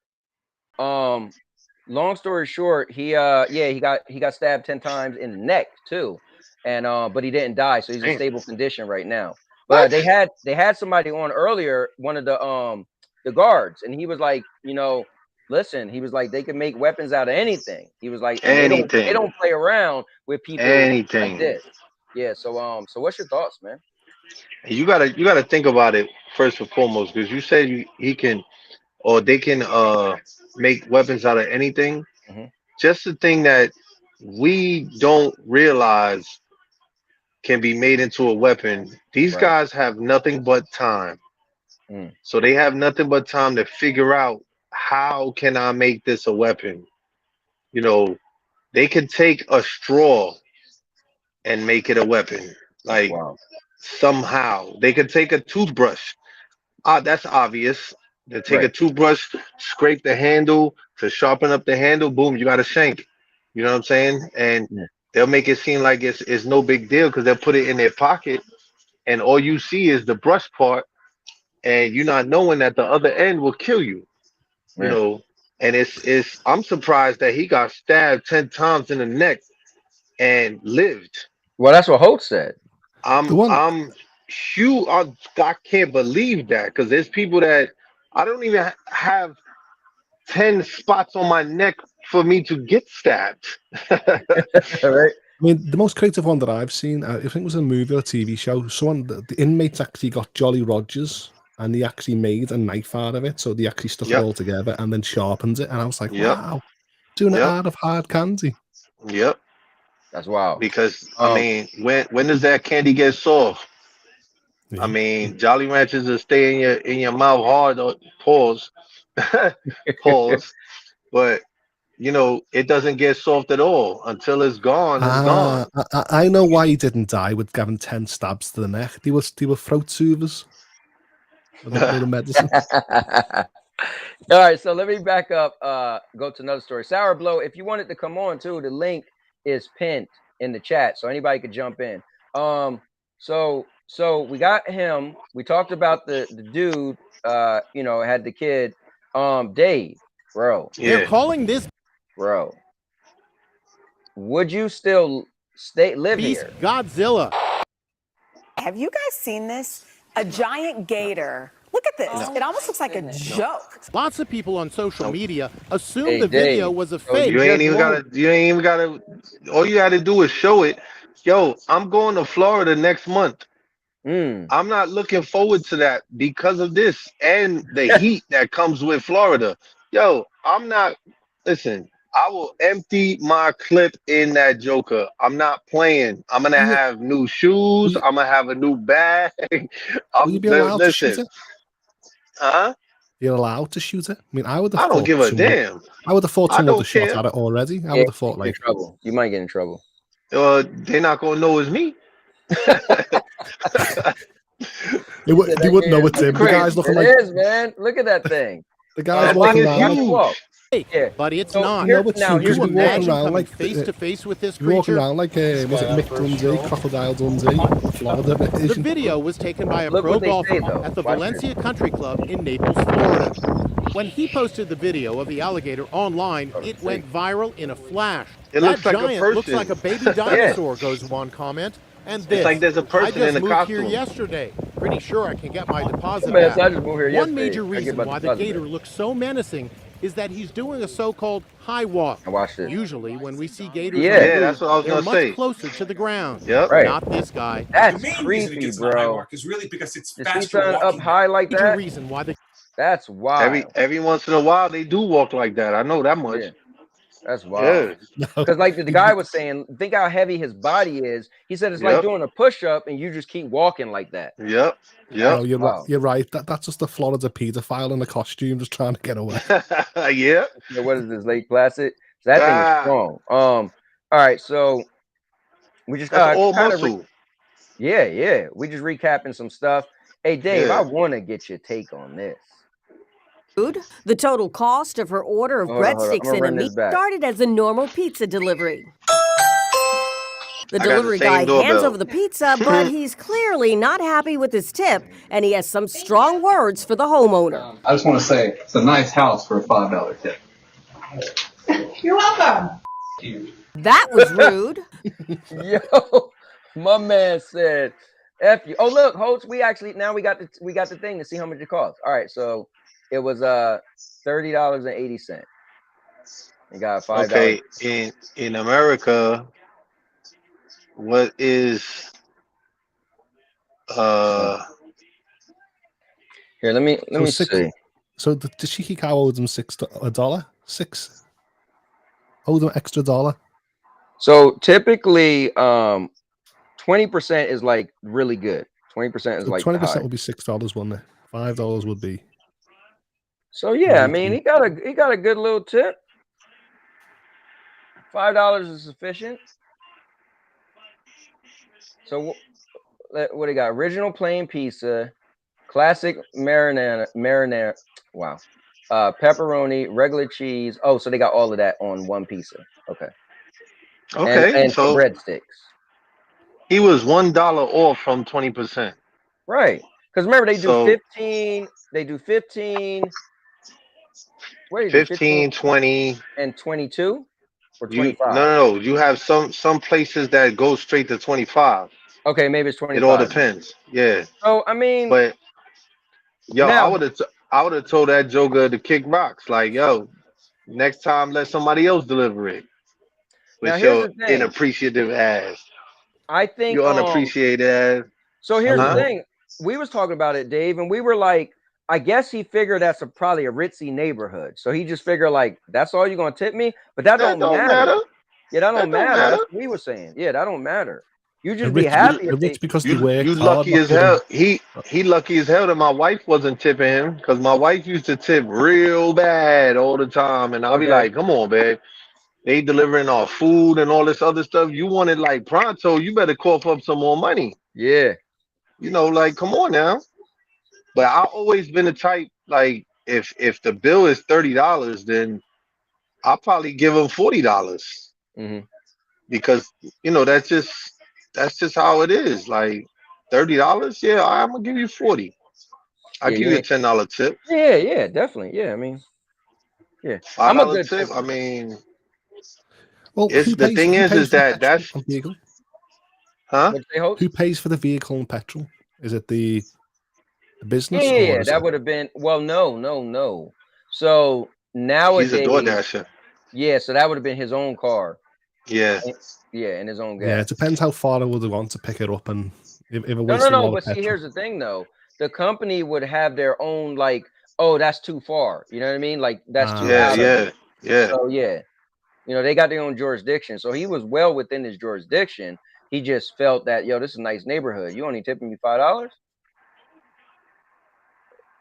he got stabbed 10 times in the neck too, and but he didn't die, so he's in stable condition right now. But they had somebody on earlier, one of the guards, and he was like, listen, he was like, they can make weapons out of anything. He was like, anything. They don't play around with people Anything. like this. Yeah. So what's your thoughts, man? You gotta think about it first and foremost, because you said he can, or they can make weapons out of anything. Just the thing that we don't realize can be made into a weapon. These guys have nothing but time. So they have nothing but time to figure out, how can I make this a weapon? They could take a straw and make it a weapon. Like, somehow they could take a toothbrush. That's obvious. They take a toothbrush, scrape the handle to sharpen up the handle. Boom, you got a shank. You know what I'm saying? And they'll make it seem like it's no big deal, because they'll put it in their pocket, and all you see is the brush part, and you're not knowing that the other end will kill you. And it's I'm surprised that he got stabbed 10 times in the neck and lived. Well, that's what Holt said. I can't believe that, because there's people that I don't even have 10 spots on my neck for me to get stabbed. Right. I mean, the most creative one that I've seen, I think it was a movie or a TV show. The inmates actually got Jolly Rogers, and he actually made a knife out of it. So they actually stuck it all together and then sharpened it. And I was like, wow, doing it out of hard candy. Yep. That's wild. Because I mean, when does that candy get soft? I mean, Jolly Ranchers will stay in your mouth hard. Pause, pause. But you know, it doesn't get soft at all until it's gone. It's gone. I know why he didn't die with having 10 stabs to the neck. They were throat soothers. With the medicine. All right, so let me back up. Go to another story. Sour Blow. If you wanted to come on too, the link is pinned in the chat, so anybody could jump in. So we got him. We talked about the dude. You know, had the kid. Dave, bro. They're calling this bro. Would you still live Beast here? Godzilla. Have you guys seen this? A giant gator. Look at this. It almost looks like a joke. Lots of people on social media assume Hey, the video Dave, was a fake. You ain't even gotta. All you got to do is show it. Yo, I'm going to Florida next month. I'm not looking forward to that because of this and the heat that comes with Florida. Yo, I'm not. Listen, I will empty my clip in that Joker. I'm not playing. I'm gonna have new shoes. I'm gonna have a new bag. Will you be allowed to shoot Listen, it? huh? You're allowed to shoot it? I mean, I would have I don't thought give a someone- damn. I would have thought I someone would don't have shot care. at it already. I Yeah, would have thought you like get in trouble. You might get in trouble. They're not gonna know it's me. they wouldn't know it's him. The guy's looking like It is, man. Look at that thing. the guy's That walking thing is around. huge. Yeah, But it's So not. here- No, it's now huge. here's You'd Can be you walking imagine around coming like face to face with this you're walking creature? around like was it Mick Dundee, Crocodile Dundee, Florida The version. video was taken by a Look pro what they golfer say, though. at the Watch Valencia Country Club in Naples, Florida. When he posted the video of the alligator online, it went viral in a flash. It That looks like a giant looks person. like a baby dinosaur, goes one comment. And this, like there's a person I just in a moved costume. here yesterday. Pretty sure I can get my deposit Man, back. so I just moved here One yesterday. major I get reason my why the deposit gator back. looks so menacing is that he's doing a so-called high walk. I watched it. Usually, when we see gators, Yeah. on the Yeah, move, that's what I was they're gonna much say. closer to the ground. Yep. Right. Not this guy. That's The main reason it creepy, gets in the high bro. mark is really because it's To see faster something up walking. high like Major that. reason why the That's wild. Every once in a while they do walk like that. I know that much. Yeah. That's wild. Yeah. Because like the guy was saying, think how heavy his body is. He said it's like Yep. doing a push-up and you just keep walking like that. Yep. No, Yep. you're Wow. right. You're right. That's just a Florida pedophile in a costume just trying to get away. Yeah. Yeah, what is this, Lake Placid? So that thing is Ah. strong. All right, so we just That's all kinda muscle. yeah. We just recapping some stuff. Hey Dave, Yeah. I want to get your take on this. The total cost of her order of Hold on. I'm breadsticks gonna and a run this meat back. started as a normal pizza delivery. The I got the delivery same guy hands doorbell. over the pizza, but he's clearly not happy with his tip, and he has some strong words for the homeowner. I just want to say it's a nice house for a $5 tip. You're welcome. That was rude. Yo, my man said, "F you." Oh look, Holtz, we got the thing to see how much it costs. All right, so it was $30.80. You got $5. Okay. In America, what is Here, let me six- see. So the cheeky cow owed him $6. $6. Owed him extra $1. So typically, 20% is like really good. 20% is So like 20% high. would be $6, wouldn't it? $5 would be. So yeah, I mean, he got a good little tip. $5 is sufficient. So what do you got? Original plain pizza, classic marinara. Wow. Pepperoni, regular cheese. Oh, so they got all of that on one pizza. Okay. okay? And So breadsticks. he was $1 off from 20%. Right. Because remember, they do So- 15. They do 15. What do you do? 15, 20. And 22 or You, 25. no. You have some places that go straight to 25. Okay, maybe it's 25. It all depends. Yeah. So I mean, But yo, now- I would have told that Joker to kick rocks. Like, yo, next time let somebody else deliver it. Now, With here's your the thing. inappreciative ass. I think Your unappreciated ass. So here's Uh-huh. the thing. We was talking about it, Dave, and we were like, I guess he figured that's probably a ritzy neighborhood. So he just figured like, that's all you're gonna tip me, but that don't matter. Yeah, that don't That don't matter. matter. That's what we were saying. Yeah, that don't matter. You They're just be rich, happy they're if rich they. because they You worked hard, lucky not as given. hell. He lucky as hell that my wife wasn't tipping him, because my wife used to tip real bad all the time, and I'll be Okay. like, "Come on, babe. They delivering our food and all this other stuff. You want it like pronto. You better cough up some more money. Yeah. You know, like come on now." But I always been the type like if the bill is $30, then I'll probably give him $40 Hmm. because that's just how it is. Like $30, yeah, I'm gonna give you 40. I Yeah, give you you a ain't. $10 tip. Yeah, yeah, definitely. Yeah, I mean, yeah, Five I'm a dollar good tip. I tipper. mean, Well, it's the thing who is pays for the that petrol that's and vehicle? huh? What'd you say, Holtz? Who pays for the vehicle and petrol? Is it the Yeah, business yeah, or yeah. is That it? would have been. Well, no, no, no. So He's a nowadays, DoorDasher. yeah. So that would have been his own car. Yeah. Yeah, and his own Yeah, it gas. depends how far I would want to pick it up, and if it No, no, wasted a no. lot of But see, petrol. here's the thing, though. The company would have their own, like, oh, that's too far. You know what I mean? Like, that's too Yeah, out of. yeah, yeah. So yeah, they got their own jurisdiction. So he was well within his jurisdiction. He just felt that, yo, this is a nice neighborhood. You only tipping me $5?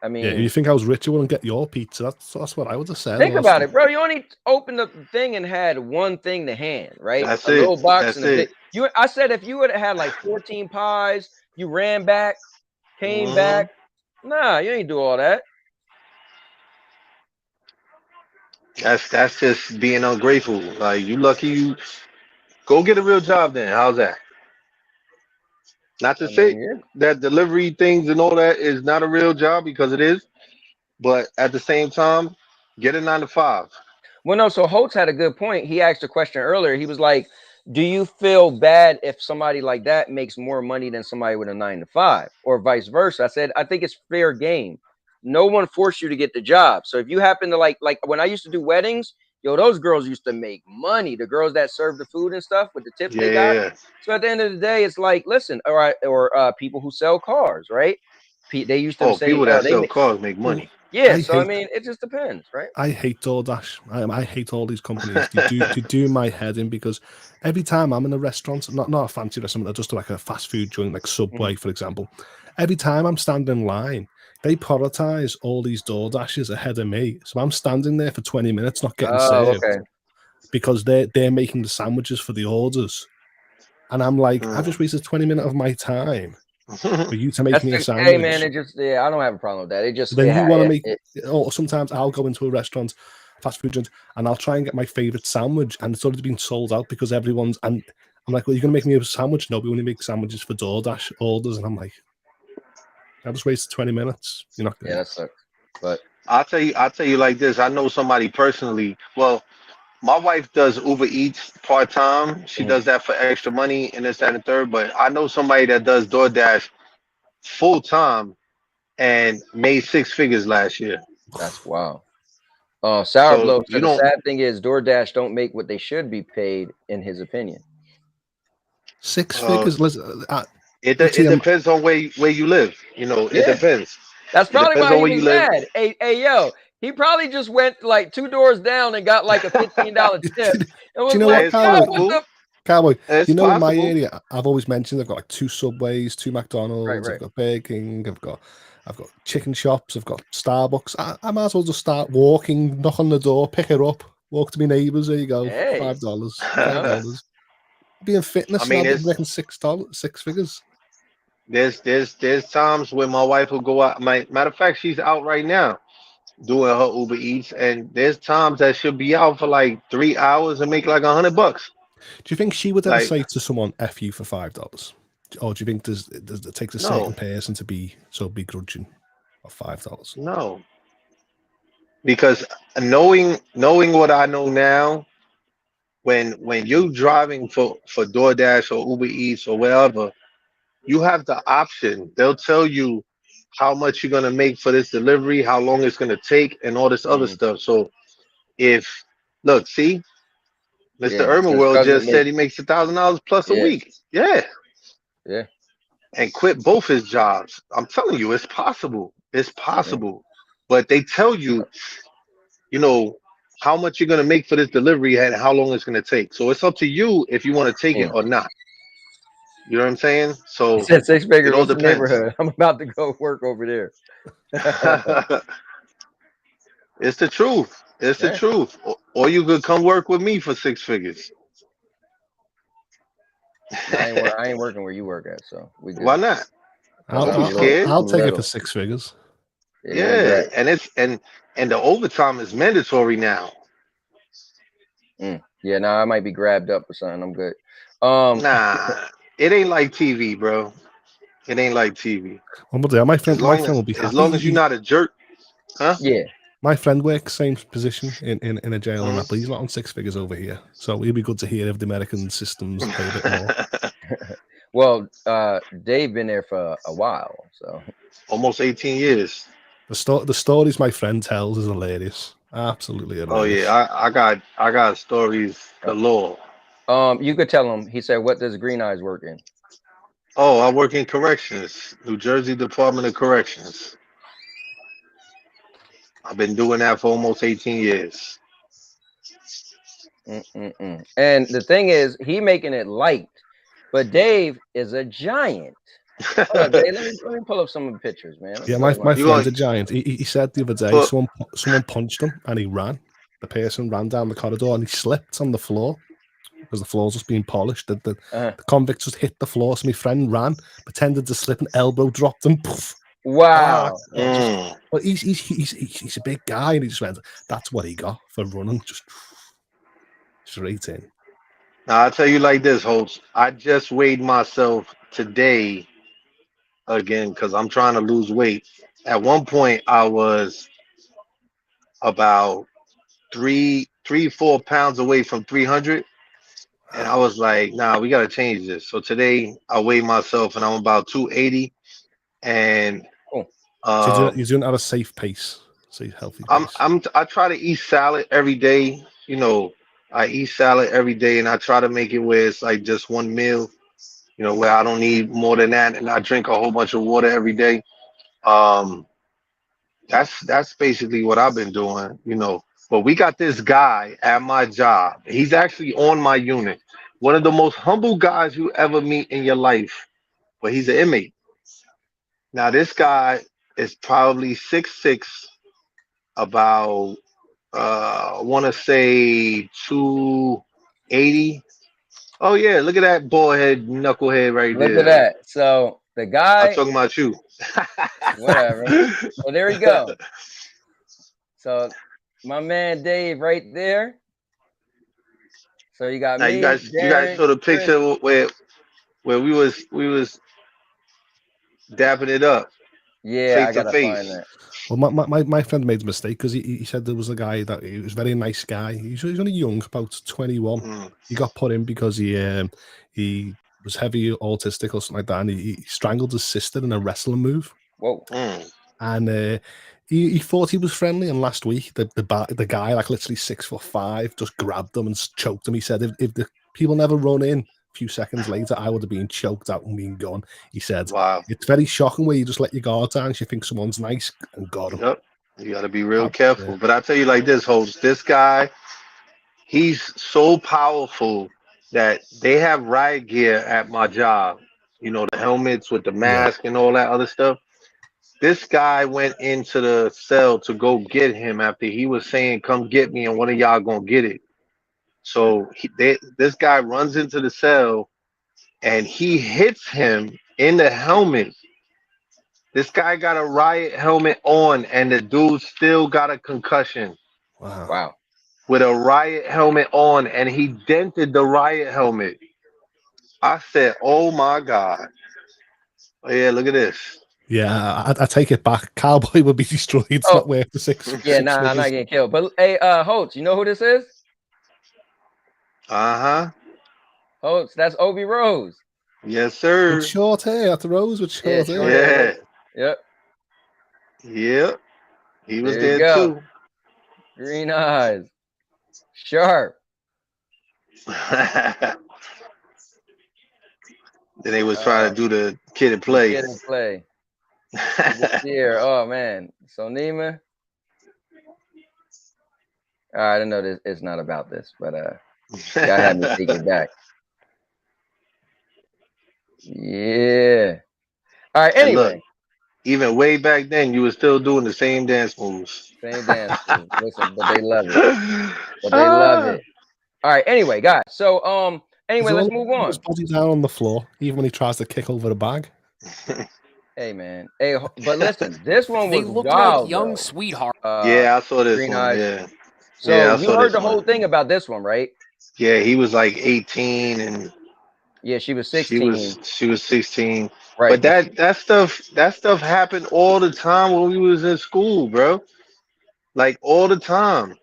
I Yeah, if mean, you think I was rich, you wouldn't get your pizza. That's what I would have said. think about Honestly. it, bro. You only opened up the thing and had one thing to hand, right? That's A it. little box That's and a big. it. I said if you would have had like 14 pies, you ran back, came hmm back. Nah, you ain't do all that. That's just being ungrateful. Like you lucky you go get a real job then. How's that? Not to I say mean, yeah. that delivery things and all that is not a real job because it is, but at the same time, get a 9 to 5. Well, no, so Holtz had a good point. He asked a question earlier. He was like, do you feel bad if somebody like that makes more money than somebody with a 9 to 5 or vice versa? I said, I think it's fair game. No one forced you to get the job. So if you happen to like when I used to do weddings, yo, those girls used to make money. The girls that serve the food and stuff with the tips Yeah, they yeah, got. yeah. So at the end of the day, it's like, listen, all right, or people who sell cars, right? They used to Oh, say, people that they sell make, cars make money. yeah. I So I hate mean, it just depends, right? I hate DoorDash. I hate all these companies. They do my head in because every time I'm in a restaurant, not a fancy restaurant, just like a fast food joint like Subway, for example. Every time I'm standing in line, they prioritize all these DoorDashes ahead of me. So I'm standing there for 20 minutes not getting Oh, served okay. because they're making the sandwiches for the orders. And I'm like, I've Mm. just wasted 20 minutes of my time for you to make That's me a the hey man. sandwich. It just I don't have a problem with that. It just Then you want to it, make, it, or sometimes I'll go into a restaurant, fast food joint, and I'll try and get my favorite sandwich, and it's already been sold out because everyone's. And I'm like, well, you're gonna make me a sandwich? No, we only make sandwiches for DoorDash orders, and I'm like, I just wasted 20 minutes. You're not yeah, gonna. that sucks. But I'll tell you like this. I know somebody personally. Well, my wife does Uber Eats part time. She mhm, does that for extra money and this, that, and the third. But I know somebody that does DoorDash full time and made 6 figures last year. that's wow. Sour So Blow you said the don't. sad thing is DoorDash don't make what they should be paid in his opinion. 6 Uh, figures. Listen, it depends on where you live. It Yeah, depends. that's It probably depends why on he where you was live. mad. Hey, yo, he probably just went like 2 doors down and got like a $15 tip and do you was know like, what, It's yo, Cowboy? what possible. the Cowboy, It's in my possible. area, I've always mentioned I've got like 2 Subways, 2 right, McDonald's, I've right. got Burger King, I've got chicken shops, I've got Starbucks. I might as well just start walking, knock on the door, pick it up, walk to my neighbours. There you go, Hey, $5, you know, $5. Be in I fitness and mean, I'll be it's making $6, 6 figures. there's times when my wife will go out. Matter of fact, she's out right now doing her Uber Eats, and there's times that she'll be out for like 3 hours and make like $100. Do you think she would ever Like, say to someone "F you" for $5? Or do you think it takes a certain no, person to be so begrudging of $5? no, because knowing what I know now, when you're driving for DoorDash or Uber Eats or wherever, you have the option. They'll tell you how much you're gonna make for this delivery, how long it's gonna take, and all this other mhm, stuff. So if look, see, Mr. yeah, Irma his World cousin just said make he makes $1,000 plus a yeah, week. Yeah, yeah, and quit both his jobs. I'm telling you, it's possible. It's yeah. possible. But they tell you, you know, how much you're gonna make for this delivery and how long it's gonna take. So it's up to you if you want to take it or not. You know what I'm saying? You So said 6 figures. it all What's the depends. neighborhood? I'm about to go work over there. It's the truth. It's the Yeah. truth. Or you could come work with me for 6 figures. No, I ain't working where you work at, so we good. Why not? Don't be scared. I'll take it for 6 figures. Yeah, and it's and the overtime is mandatory now. Yeah, I might be grabbed up or something. I'm good. Nah, it ain't like TV, bro. It ain't like TV. Well, but yeah, my friend will be As happy. long as you're not a jerk, huh? Yeah. My friend works same position in a jail and Mm-hmm. that, but he's not on 6 figures over here. So it'd be good to hear if the American systems pay a bit more. Well, Dave been there for a while, so almost 18 years. The stories my friend tells is hilarious. Absolutely Oh hilarious. yeah, I got stories galore. You could tell him. He said, "What does Green Eyes work in?" Oh, I work in corrections, New Jersey Department of Corrections. I've been doing that for almost 18 years. And the thing is, he making it light, but Dave is a giant. Hold on, Dave, let me pull up some of the pictures, man. Yeah, my friend's a giant. He said the other day someone punched him and he ran. The person ran down the corridor and he slipped on the floor because the floor's just being polished. The convict just hit the floor. So my friend ran, pretended to slip, and elbow dropped him. Poof. Wow. But he's a big guy, and he just went. That's what he got for running, just straight in. Now I'll tell you like this, Holtz. I just weighed myself today again because I'm trying to lose weight. At one point, I was about 4 pounds away from 300, and I was like, "Nah, we gotta change this." So today, I weighed myself, and I'm about 280, and So you're doing it at a safe pace, safe healthy pace. I try to eat salad every day. You know, I eat salad every day, and I try to make it where it's like just one meal. You know, where I don't need more than that, and I drink a whole bunch of water every day. That's basically what I've been doing. You know, but we got this guy at my job. He's actually on my unit. One of the most humble guys you ever meet in your life, but he's an inmate. Now this guy is probably 6'6", about I want to say 280. Oh yeah, look at that bald head, knucklehead right there. Look at that. So the guy. I'm talking about you. Whatever. Well, there we go. So my man Dave right there. So you got now me. you guys saw the picture where we was dapping it up. Yeah, I face to gotta face. find that. Well, my friend made a mistake because he said there was a guy that he was a very nice guy. He's only young, about 21. He got put in because he was heavy autistic or something like that, and he strangled his sister in a wrestling move. Whoa! And he thought he was friendly, and last week the guy, like literally 6'5", just grabbed him and choked him. He said if the people never run in, a few seconds later, I would have been choked out and been gone. He said, "Wow, it's very shocking where you just let your guard down. You think someone's nice and got him." Yep, you got to be real careful. Yeah. But I tell you like this, Holtz, this guy, he's so powerful that they have riot gear at my job. You know, the helmets with the mask and all that other stuff. This guy went into the cell to go get him after he was saying, "Come get me," and one of y'all gonna get it. So this guy runs into the cell and he hits him in the helmet. This guy got a riot helmet on, and the dude still got a concussion. Wow. With a riot helmet on, and he dented the riot helmet. I said, "Oh my God." Oh, yeah, look at this. Yeah, I take it back. Cowboy would be destroyed. It's not worth the six. Yeah, nah, I'm not getting killed. But hey, Holtz, you know who this is? Holtz, that's Obi Rose. Yes, sir. With short hair, that's Rose with short hair. Yep. He was there there too. Green eyes. Sharp. Then they was trying to do the kid and play. Kid and play. Here, oh man. So Neiman. I didn't know this. It's not about this, but y'all had me take it back. Yeah. All right. And look, Anyway, even way back then, you were still doing the same dance moves. same dance move. Listen, but they love it. But they love it. All right. Anyway, guys. So He's anyway, let's move his on. body down on the floor, even when he tries to kick over the bag. Hey man. Hey, but listen, this one They was look like wild young though. sweethearts. Yeah, I saw this Green one. eyes. Yeah. So Yeah, I you saw heard this the whole one. thing about this one, right? Yeah, he was like 18 and Yeah, she was she 16. was 16. Right. But that stuff happened all the time when we was in school, bro. Like all the time.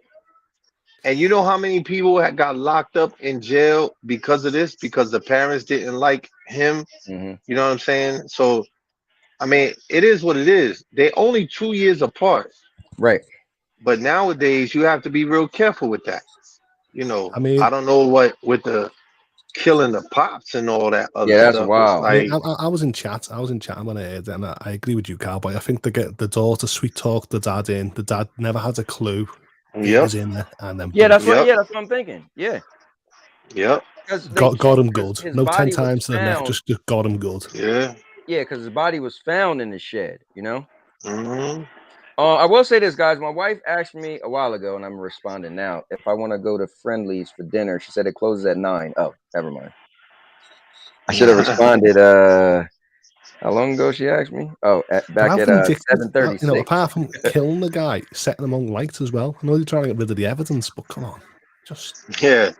And you know how many people had got locked up in jail because of this? Because the parents didn't like him. Mm-hmm. You know what I'm saying? So I mean, it is what it is. They're only 2 years apart. Right. But nowadays you have to be real careful with that. You know, I mean, I don't know what with the killing the pops and all that other Yeah, that's stuff. It's wild. I mean, like, I was in chat. I was in chat when I heard it, and I agree with you, Cowboy. I think the daughter sweet talked the dad in. The dad never had a clue it yep, was in there, and then Yeah, boom, that's what. yep, Yeah, that's what I'm thinking. Yeah, yep, because got him good. his No 10 body was times to the neck, found. just got him good. yeah. Yeah, because his body was found in the shed. You know. Hmm. I will say this, guys. My wife asked me a while ago, and I'm responding now. If I want to go to Friendly's for dinner, she said it closes at 9. Oh, never mind. I should have responded. How long ago she asked me? Oh, But back how at vindictive, you know, 7:36. apart from killing the guy, setting him on light as well. I know you're trying to get rid of the evidence, but come on, just Yeah,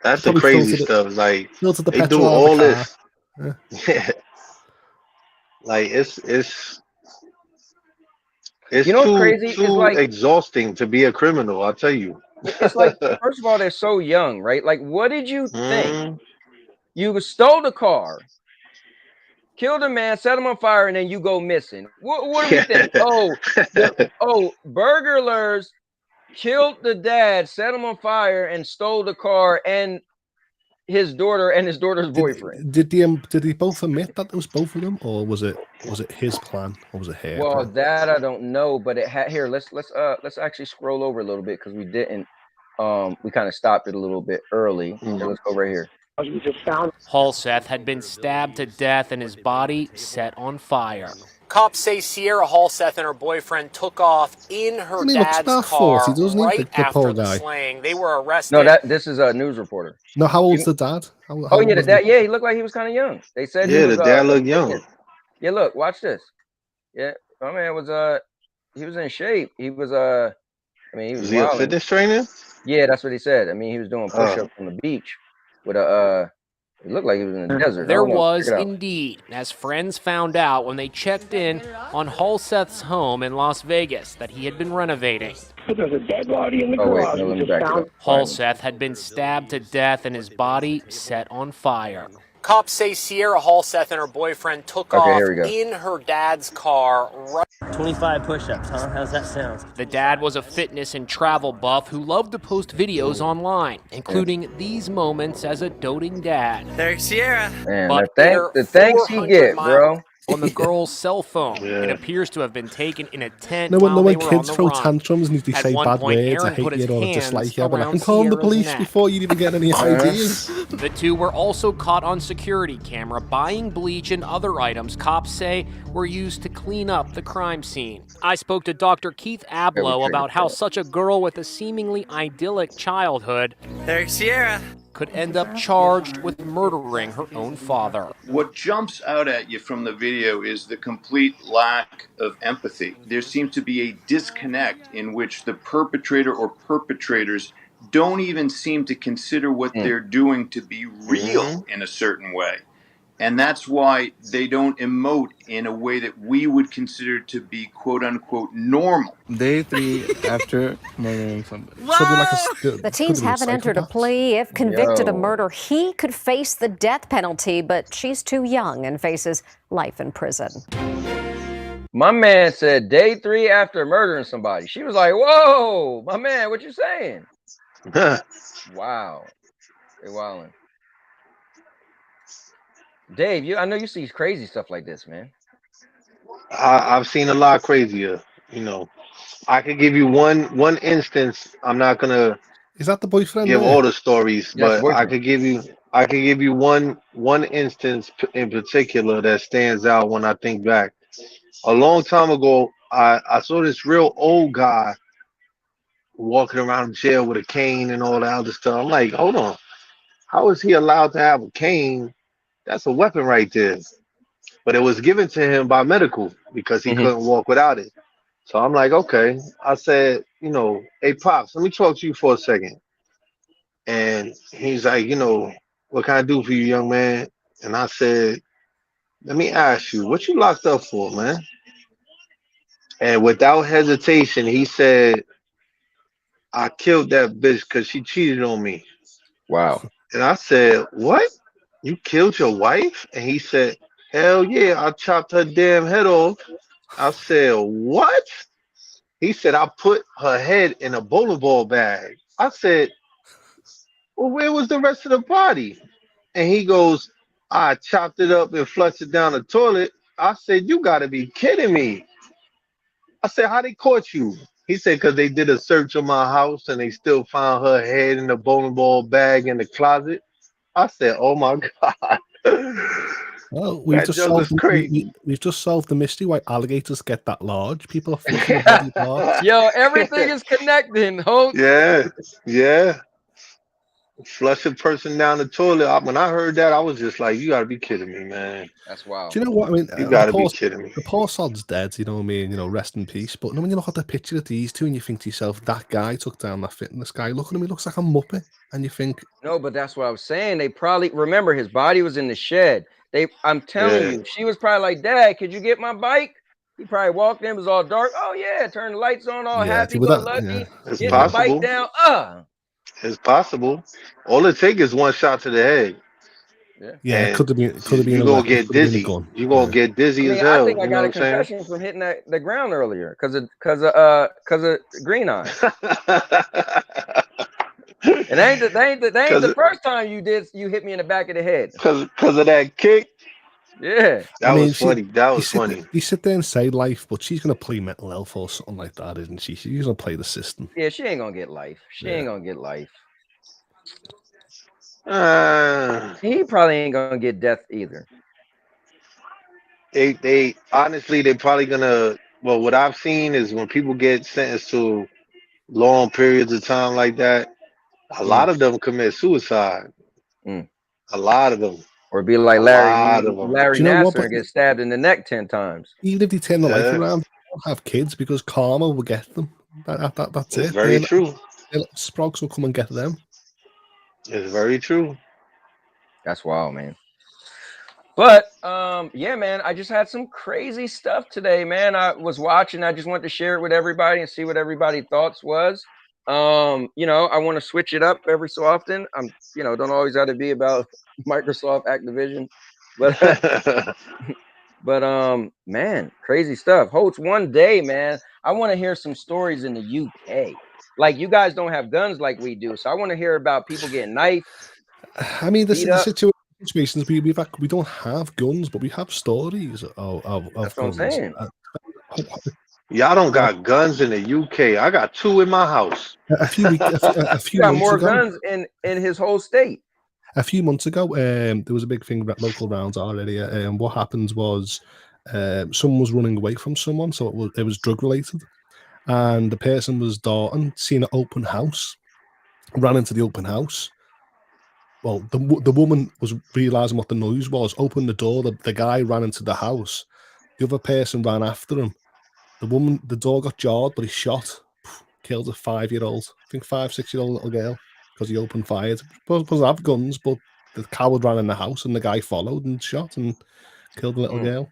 that's the probably crazy stuff. Like filtered the they do petrol out of the all car. this. Yeah. Yeah, like it's You know what's too crazy? It's like exhausting to be a criminal. I'll tell you. it's like first of all, they're so young, right? Like, what did you think? Mm, You stole the car, killed a man, set him on fire, and then you go missing. What do we think? Burglars killed the dad, set him on fire, and stole the car and his daughter and his daughter's boyfriend. Did they both admit that it was both of them, or was it his plan, or was it her Well, plan? that I don't know, but it had here. Let's actually scroll over a little bit because we didn't. We kind of stopped it a little bit early. Here, let's go right here. We just found Halseth had been stabbed to death and his body set on fire. Cops say Sierra Halseth and her boyfriend took off in her And he looks dad's about car 40, doesn't he? right The poor after the guy. slaying. They were arrested. No, this is a news reporter. No, how old's the dad? How Oh yeah, old the was dad. Yeah, he looked like he was kind of young. They said he yeah, was. the dad looked the young. fitness. Yeah, look, watch this. Yeah, my man was he was in shape. He was I mean, he was Was he a wilding. fitness trainer? Yeah, that's what he said. I mean, he was doing push-ups on the beach with a. It looked like he was in the desert. I There don't know. was Check it out. indeed, as friends found out when they checked in on Halseth's home in Las Vegas that he had been renovating. but there's a dead body in the Oh wait, garage. no, We let me just back it found up. Halseth had been stabbed to death and his body set on fire. Cops say Sierra Halseth and her boyfriend took Okay, off here we go. in her dad's car right. 25 push-ups, huh? How's that sound? The dad was a fitness and travel buff who loved to post videos online, including these moments as a doting dad. There's Sierra. Man, But the thanks he 400 get, miles bro. on the girl's cell phone. Yeah. It appears to have been taken in a tent No, while they when were on kids the throw run. tantrums and they At say one bad point, words, I Aaron hate put you his or hands dislike you, but I around can call the Sierra's police neck. before you even get any ideas. The two were also caught on security camera buying bleach and other items cops say were used to clean up the crime scene. I spoke to Dr. Keith Ablow about how such a girl with a seemingly idyllic childhood There's Sierra. could end up charged with murdering her own father. What jumps out at you from the video is the complete lack of empathy. There seems to be a disconnect in which the perpetrator or perpetrators don't even seem to consider what they're doing to be real in a certain way. And that's why they don't emote in a way that we would consider to be quote unquote normal. Day 3 after murdering somebody. The teens haven't entered a plea. If convicted of murder, he could face the death penalty, but she's too young and faces life in prison. My man said day 3 after murdering somebody. She was like, "Whoa, my man, what you saying?" Wow, they wilding. Dave, I know you see crazy stuff like this, man. I've seen a lot crazier, you know. I could give you one instance. I'm not gonna Is that the boyfriend give there? all the stories, Yes, but I boyfriend. could give you one instance in particular that stands out when I think back. A long time ago, I saw this real old guy walking around jail with a cane and all that other stuff. I'm like, hold on, how is he allowed to have a cane? That's a weapon right there. But it was given to him by medical because he couldn't walk without it. So I'm like, okay. I said, hey pops, let me talk to you for a second. And he's like, what can I do for you, young man? And I said, let me ask you, what you locked up for, man? And without hesitation, he said, I killed that bitch because she cheated on me. Wow. And I said, what? You killed your wife? And he said, hell yeah, I chopped her damn head off. I said, what? He said, I put her head in a bowling ball bag. I said, well, where was the rest of the body? And he goes, I chopped it up and flushed it down the toilet. I said, you got to be kidding me. I said, how they caught you? He said, because they did a search of my house and they still found her head in the bowling ball bag in the closet. I said, oh my God. Well, we've That just joke is solved crazy. we've just solved the mystery why alligators get that large. People are flushing the body parts. Yo, everything is connecting, Holtz. Yeah, yeah. Flush a person down the toilet. When I heard that, I was just like, you got to be kidding me, man. That's wild. Do you know what I mean? You got to be kidding me. The poor sod's dead, you know what I mean? Rest in peace. But when you look at the picture of these two and you think to yourself, that guy took down that fitness guy. Look at him, he looks like a muppet. And you think, no, but that's what I was saying. They probably remember his body was in the shed. I'm telling you, she was probably like, Dad, could you get my bike? He probably walked in, it was all dark. Oh yeah, turn the lights on, all happy, go lucky. It's Getting the bike possible. down. It's possible. All it takes is one shot to the head. yeah, it could have been You're a gonna weapon, get it could have been a dizzy. gun. You're gonna get dizzy as I hell. think I You know got a what I'm saying? concussion from hitting the ground earlier because of green eye. And that ain't the first time you hit me in the back of the head. Because of that kick. Yeah. That was funny. That was funny. You sit there and say life, but she's gonna play mental health or something like that, isn't she? She's gonna play the system. Yeah, she ain't gonna get life. She ain't gonna get life. He probably ain't gonna get death either. They honestly, they're probably gonna. Well, what I've seen is when people get sentenced to long periods of time like that, a lot of them commit suicide. A lot of them. Or be like A Larry lot of them. Nassar Do you know what, and get stabbed in the neck 10 times. Even if they turn the life Yeah. around, they won't have kids because karma will get them. That's It's it. very true. Sprogs will come and get them. It's very true. That's wild, man. But yeah, man, I just had some crazy stuff today, man. I was watching. I just wanted to share it with everybody and see what everybody's thoughts was. I want to switch it up every so often. Don't always have to be about Microsoft Activision, but man, crazy stuff. Holtz, one day, man, I want to hear some stories in the UK. Like, you guys don't have guns like we do, so I want to hear about people getting knifed. I mean, the situations we don't have guns, but we have stories of That's guns. what I'm saying. Y'all don't got guns in the UK. I got 2 in my house. A few You got months more ago, guns in his whole state. A few months ago, there was a big thing about local rounds our area, and what happened was someone was running away from someone, so it was drug related, and the person was darting, seen an open house, ran into the open house. Well, the woman was realizing what the noise was, opened the door. The guy ran into the house. The other person ran after him. The door got jarred, but he shot, killed a 5-year-old, I think 5-6-year-old little girl, because he opened fire. Supposed to have guns, but the coward ran in the house, and the guy followed and shot and killed the little girl.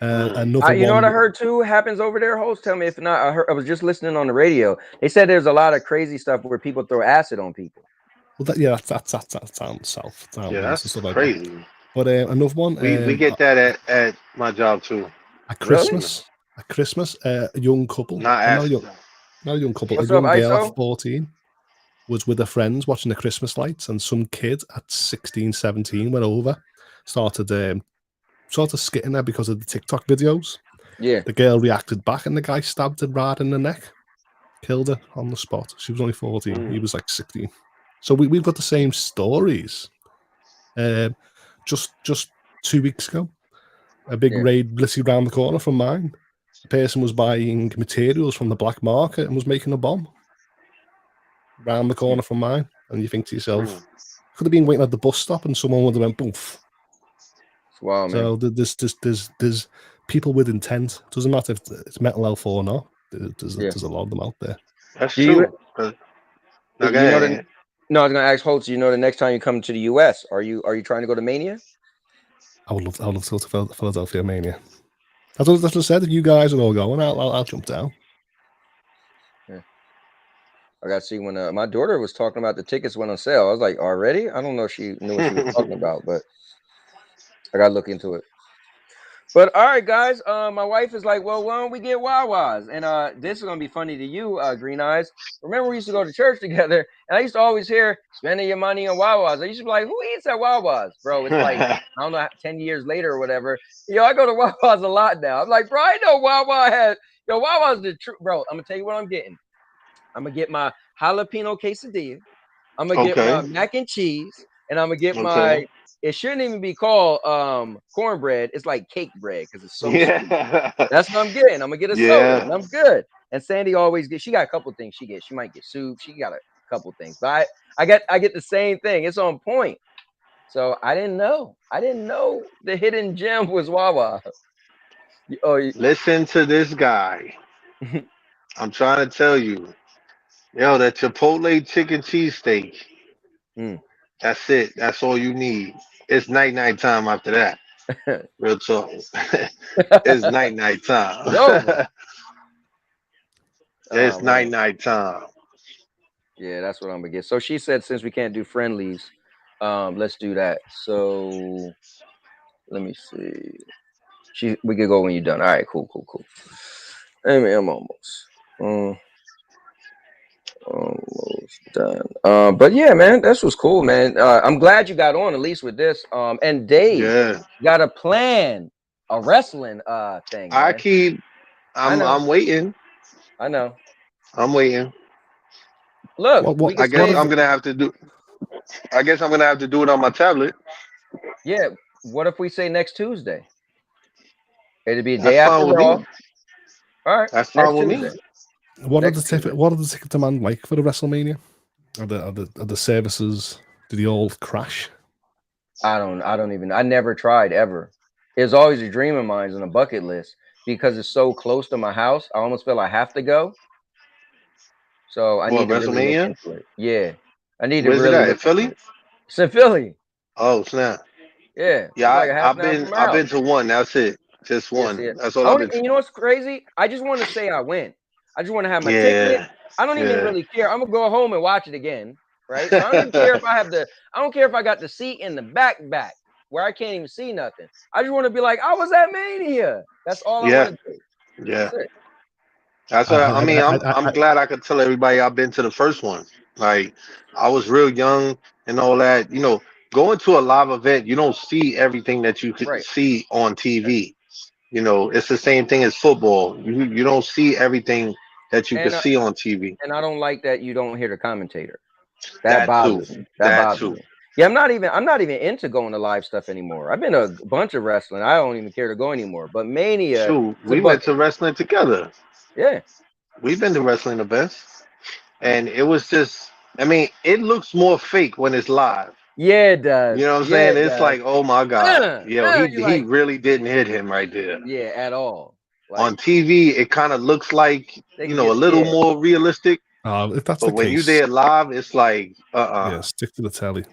You know what I heard too happens over there, Host? Tell me if not. I was just listening on the radio. They said there's a lot of crazy stuff where people throw acid on people. Well, that's down south. Yeah, that's stuff like crazy. That. But another one. We get that at my job too. At Christmas, a young couple. Not a young couple. What's a young up, girl ISO? at 14 was with her friends watching the Christmas lights, and some kid at 16, 17 went over, started skitting her because of the TikTok videos. Yeah. The girl reacted back, and the guy stabbed her right in the neck, killed her on the spot. She was only 14. He was like 16. So we've got the same stories. Just 2 weeks ago, a big raid literally around the corner from mine. The person was buying materials from the black market and was making a bomb round the corner from mine. And you think to yourself, could have been waiting at the bus stop and someone would have went boof. Wow, man. So there's people with intent. Doesn't matter if it's mental health or not. There's a lot of them out there. That's Do you, true. do you know no, I was gonna ask Holtz, you know the next time you come to the US, are you trying to go to Mania? I would love to go to Philadelphia Mania. That's what I said. If you guys are all going, I'll jump down. Yeah. I got to see when my daughter was talking about the tickets went on sale. I was like, already? I don't know if she knew what she was talking about, but I got to look into it. But all right, guys. My wife is like, well, why don't we get Wawas? And this is gonna be funny to you, Green Eyes. Remember, we used to go to church together, and I used to always hear spending your money on Wawas. I used to be like, who eats at Wawas, bro? It's like I don't know, 10 years later or whatever. Yo, I go to Wawas a lot now. I'm like, bro, I know Wawa has. Yo, Wawa's the truth, bro. I'm gonna tell you what I'm getting. I'm gonna get my jalapeno quesadilla. I'm gonna get my mac and cheese, and I'm gonna get my. It shouldn't even be called cornbread. It's like cake bread because it's so sweet. That's what I'm getting. I'm gonna get a soda, and I'm good. And Sandy always gets. She got a couple things she gets. She might get soup. She got a couple things, but I get the same thing. It's on point. So I didn't know. I didn't know the hidden gem was Wawa. Listen to this guy. I'm trying to tell you, yo, that Chipotle chicken cheesesteak. That's it. That's all you need. It's night time after that. Real talk. It's night time. It's night time. Yeah, that's what I'm gonna get. So she said, since we can't do friendlies, let's do that. So let me see. We could go when you're done. All right, cool. I mean, I'm almost done. But yeah, man, this was cool, man. I'm glad you got on at least with this. And Dave got a plan, a wrestling thing. Man. I'm waiting. I know. I'm waiting. Look, I guess I'm gonna have to do it on my tablet. Yeah. What if we say next Tuesday? It'd be a day after Raw. All right. That's fine with me. What are the ticket demand like for the WrestleMania? Are the services? Did they all crash? I don't even. I never tried ever. It's always a dream of mine on a bucket list because it's so close to my house. I almost feel I have to go. So I need to really look into it. Yeah, I need to really. Where's it at? In Philly? It's in Philly. Oh snap! Yeah. Yeah, like I've been to one. That's it. Just one. That's all I've been to. And you know what's crazy? I just want to say I went. I just want to have my ticket. I don't even really care. I'm gonna go home and watch it again, right? So I don't even care if I have the. I don't care if I got the seat in the back where I can't even see nothing. I just want to be like, I was at Mania. That's all I want to do. Yeah. That's what I mean. I'm glad I could tell everybody I've been to the first one. Like I was real young and all that. You know, going to a live event, you don't see everything that you could see on TV. You know, it's the same thing as football. You don't see everything that you can see on TV. And I don't like that you don't hear the commentator. That bothers me. That bothers me. Yeah, I'm not even into going to live stuff anymore. I've been to a bunch of wrestling. I don't even care to go anymore. But Mania, we went to wrestling together. Yeah, we've been to wrestling events, and it was just. I mean, it looks more fake when it's live. Yeah, it does. You know what I'm saying? It's like, oh my god, he really didn't hit him right there. Yeah, at all. Like, on TV, it kind of looks like a little more realistic. If that's but the when case, you there live, it's like, Yeah, stick to the telly.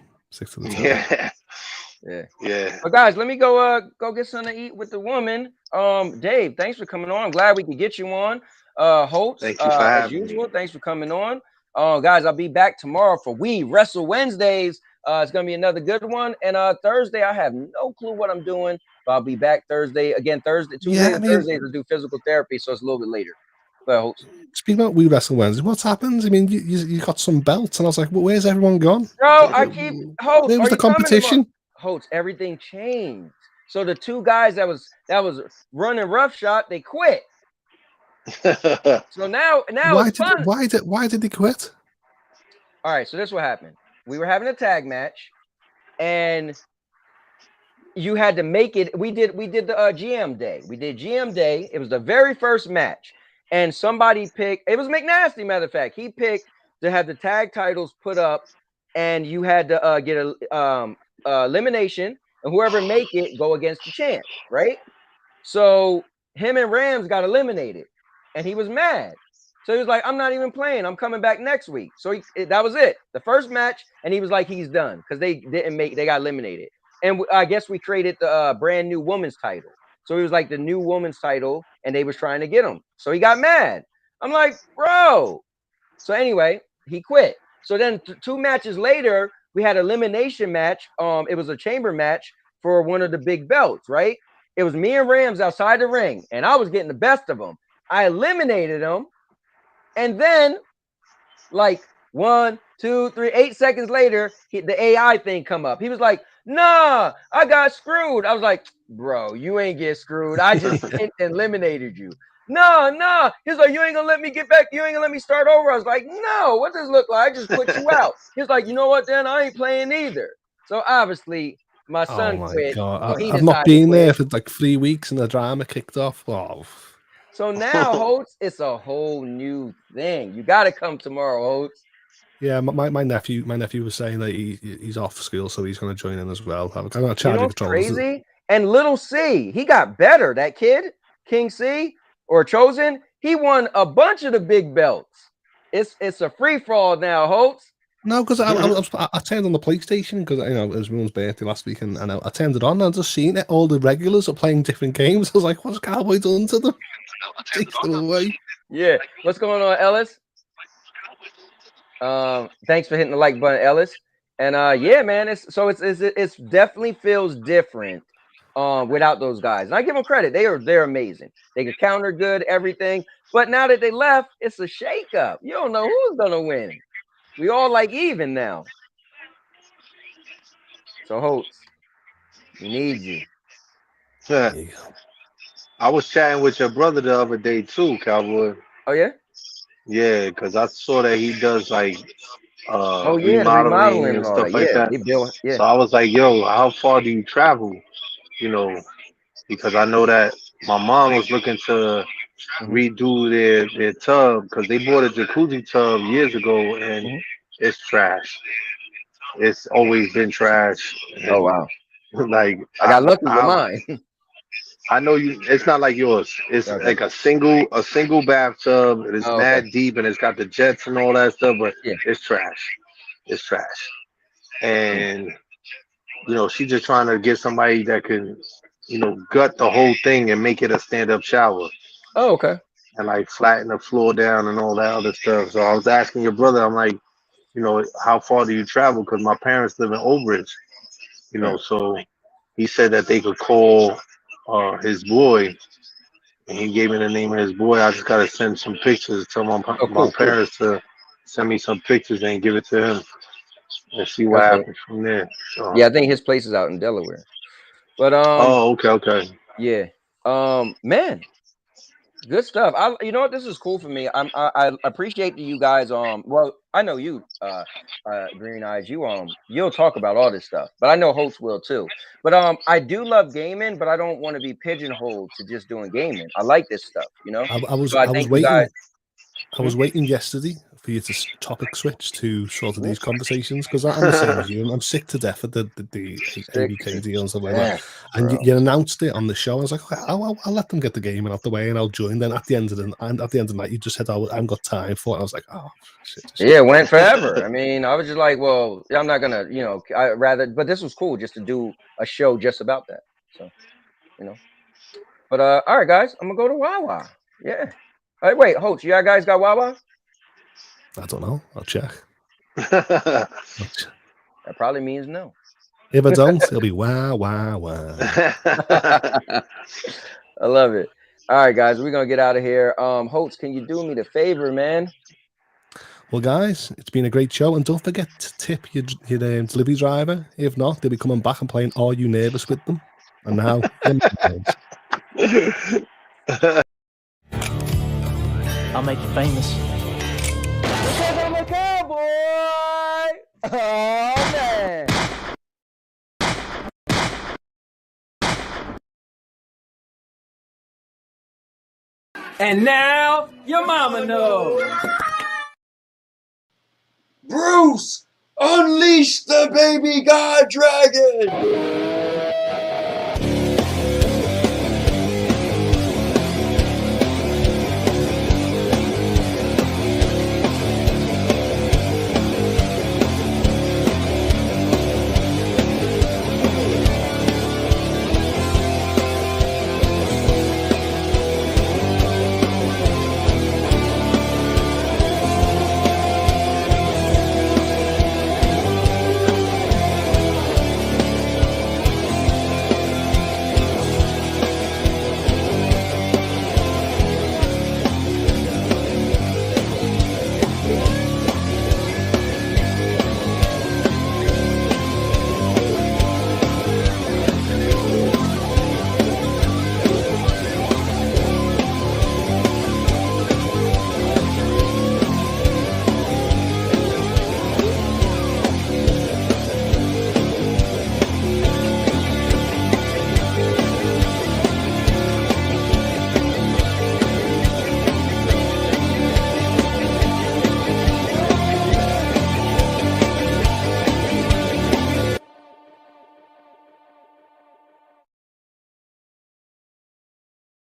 Yeah. But guys, let me go get something to eat with the woman. Dave, thanks for coming on. I'm glad we could get you on. Holtz, thank you for as usual. Thanks for coming on. Guys, I'll be back tomorrow for We Wrestle Wednesdays. It's gonna be another good one. And Thursday, I have no clue what I'm doing, but I'll be back Thursday. Again, Tuesdays and Thursdays I do physical therapy, so it's a little bit later. But Holtz. Speaking about We Wrestle Wednesday, what's happened? I mean, you got some belts, and I was like, well, where's everyone gone? Bro, I keep Holtz. Where was the competition? Holtz, everything changed. So the two guys that was running roughshod, they quit. So now it's fun. Why did they quit? All right, so this is what happened. We were having a tag match, and you had to make it. We did the GM day. We did GM day. It was the very first match, and somebody picked. It was McNasty, matter of fact. He picked to have the tag titles put up, and you had to get a elimination, and whoever make it go against the champ, right? So him and Rams got eliminated, and he was mad. So he was like, "I'm not even playing. I'm coming back next week." So that was it. The first match, and he was like, he's done because they didn't make. They got eliminated. And I guess we created the brand new women's title. So he was like the new women's title, and they was trying to get him. So he got mad. I'm like, bro. So anyway, he quit. So then 2 matches later, we had an elimination match. It was a chamber match for one of the big belts, right? It was me and Rams outside the ring, and I was getting the best of them. I eliminated him, and then like 1, 2, 3, 8 seconds later, the AI thing come up. He was like, "Nah, I got screwed." I was like, "Bro, you ain't get screwed. I just eliminated you." No. He's like, "You ain't gonna let me get back. You ain't gonna let me start over." I was like, "No, what does this look like? I just put you out." He's like, "You know what? Then I ain't playing either." So obviously, my son quit. God. So I've not been there for like 3 weeks, and the drama kicked off. Oh. So now, Holtz, it's a whole new thing. You got to come tomorrow, Holtz. Yeah, my nephew was saying that he's off school, so he's going to join in as well. I'm not You know what's crazy? And Little C, he got better. That kid, King C or Chosen, he won a bunch of the big belts. It's a free for all now, Holtz. No, because I turned on the PlayStation because it was my mum's birthday last week, and I turned it on and I just seen it. All the regulars are playing different games. I was like, "What's Cowboy done to them?" Takes them away. Yeah, what's going on, Ellis? Thanks for hitting the like button, Ellis. And yeah, man, it's definitely feels different without those guys. And I give them credit; they're amazing. They can counter good, everything. But now that they left, it's a shakeup. You don't know who's gonna win. We all like even now. So Holtz, we need you. Yeah. I was chatting with your brother the other day too, Cowboy. Oh yeah? Yeah, because I saw that he does like the remodeling and all stuff that. like Yeah, that. they build, yeah. So I was like, "Yo, how far do you travel?" You know, because I know that my mom was looking to redo their tub because they bought a jacuzzi tub years ago and it's trash. It's always been trash. Oh wow! Like I got lucky with mine. I know you. It's not like yours. It's like a single bathtub. It's mad deep and it's got the jets and all that stuff. But it's trash. It's trash. And you know, she's just trying to get somebody that can, you know, gut the whole thing and make it a stand-up shower. Oh, okay. And like flatten the floor down and all that other stuff. So I was asking your brother. I'm like, you know, how far do you travel? Because my parents live in Old Bridge. You know, so he said that they could call his boy, and he gave me the name of his boy. I just gotta send some pictures. Tell my parents to send me some pictures and give it to him and see what happens from there. So. Yeah, I think his place is out in Delaware. But oh, okay. Yeah. Man, good stuff. You know what? This is cool for me. I appreciate that you guys. Well, I know you, Green Eyes. You'll talk about all this stuff, but I know Holtz will too. But I do love gaming, but I don't want to be pigeonholed to just doing gaming. I like this stuff, you know. I was waiting yesterday for you to topic switch to sort of these conversations because I'm the same as you. I'm sick to death of the ABK deal and stuff like that. And you announced it on the show. I was like, okay, I'll let them get the game out the way and I'll join. Then at the end of the night, you just said, "I haven't got time for it." I was like, "Oh shit." Yeah, it went forever. I mean, I was just like, well, I'm not gonna, you know, but this was cool just to do a show just about that. So, you know. But all right, guys, I'm gonna go to Wawa. Yeah. Hey, wait, Holtz, you guys got Wawa? I don't know. I'll check. That probably means no. If I don't, it'll be wah. I love it. All right, guys, we're gonna get out of here. Holtz, can you do me the favor, man? Well, guys, it's been a great show, and don't forget to tip your delivery driver. If not, they'll be coming back and playing Are You Nervous with them. And now, your mom knows. I'll make you famous. Because I'm a cowboy. Oh man. And now your mama knows. Bruce, unleash the baby god dragon!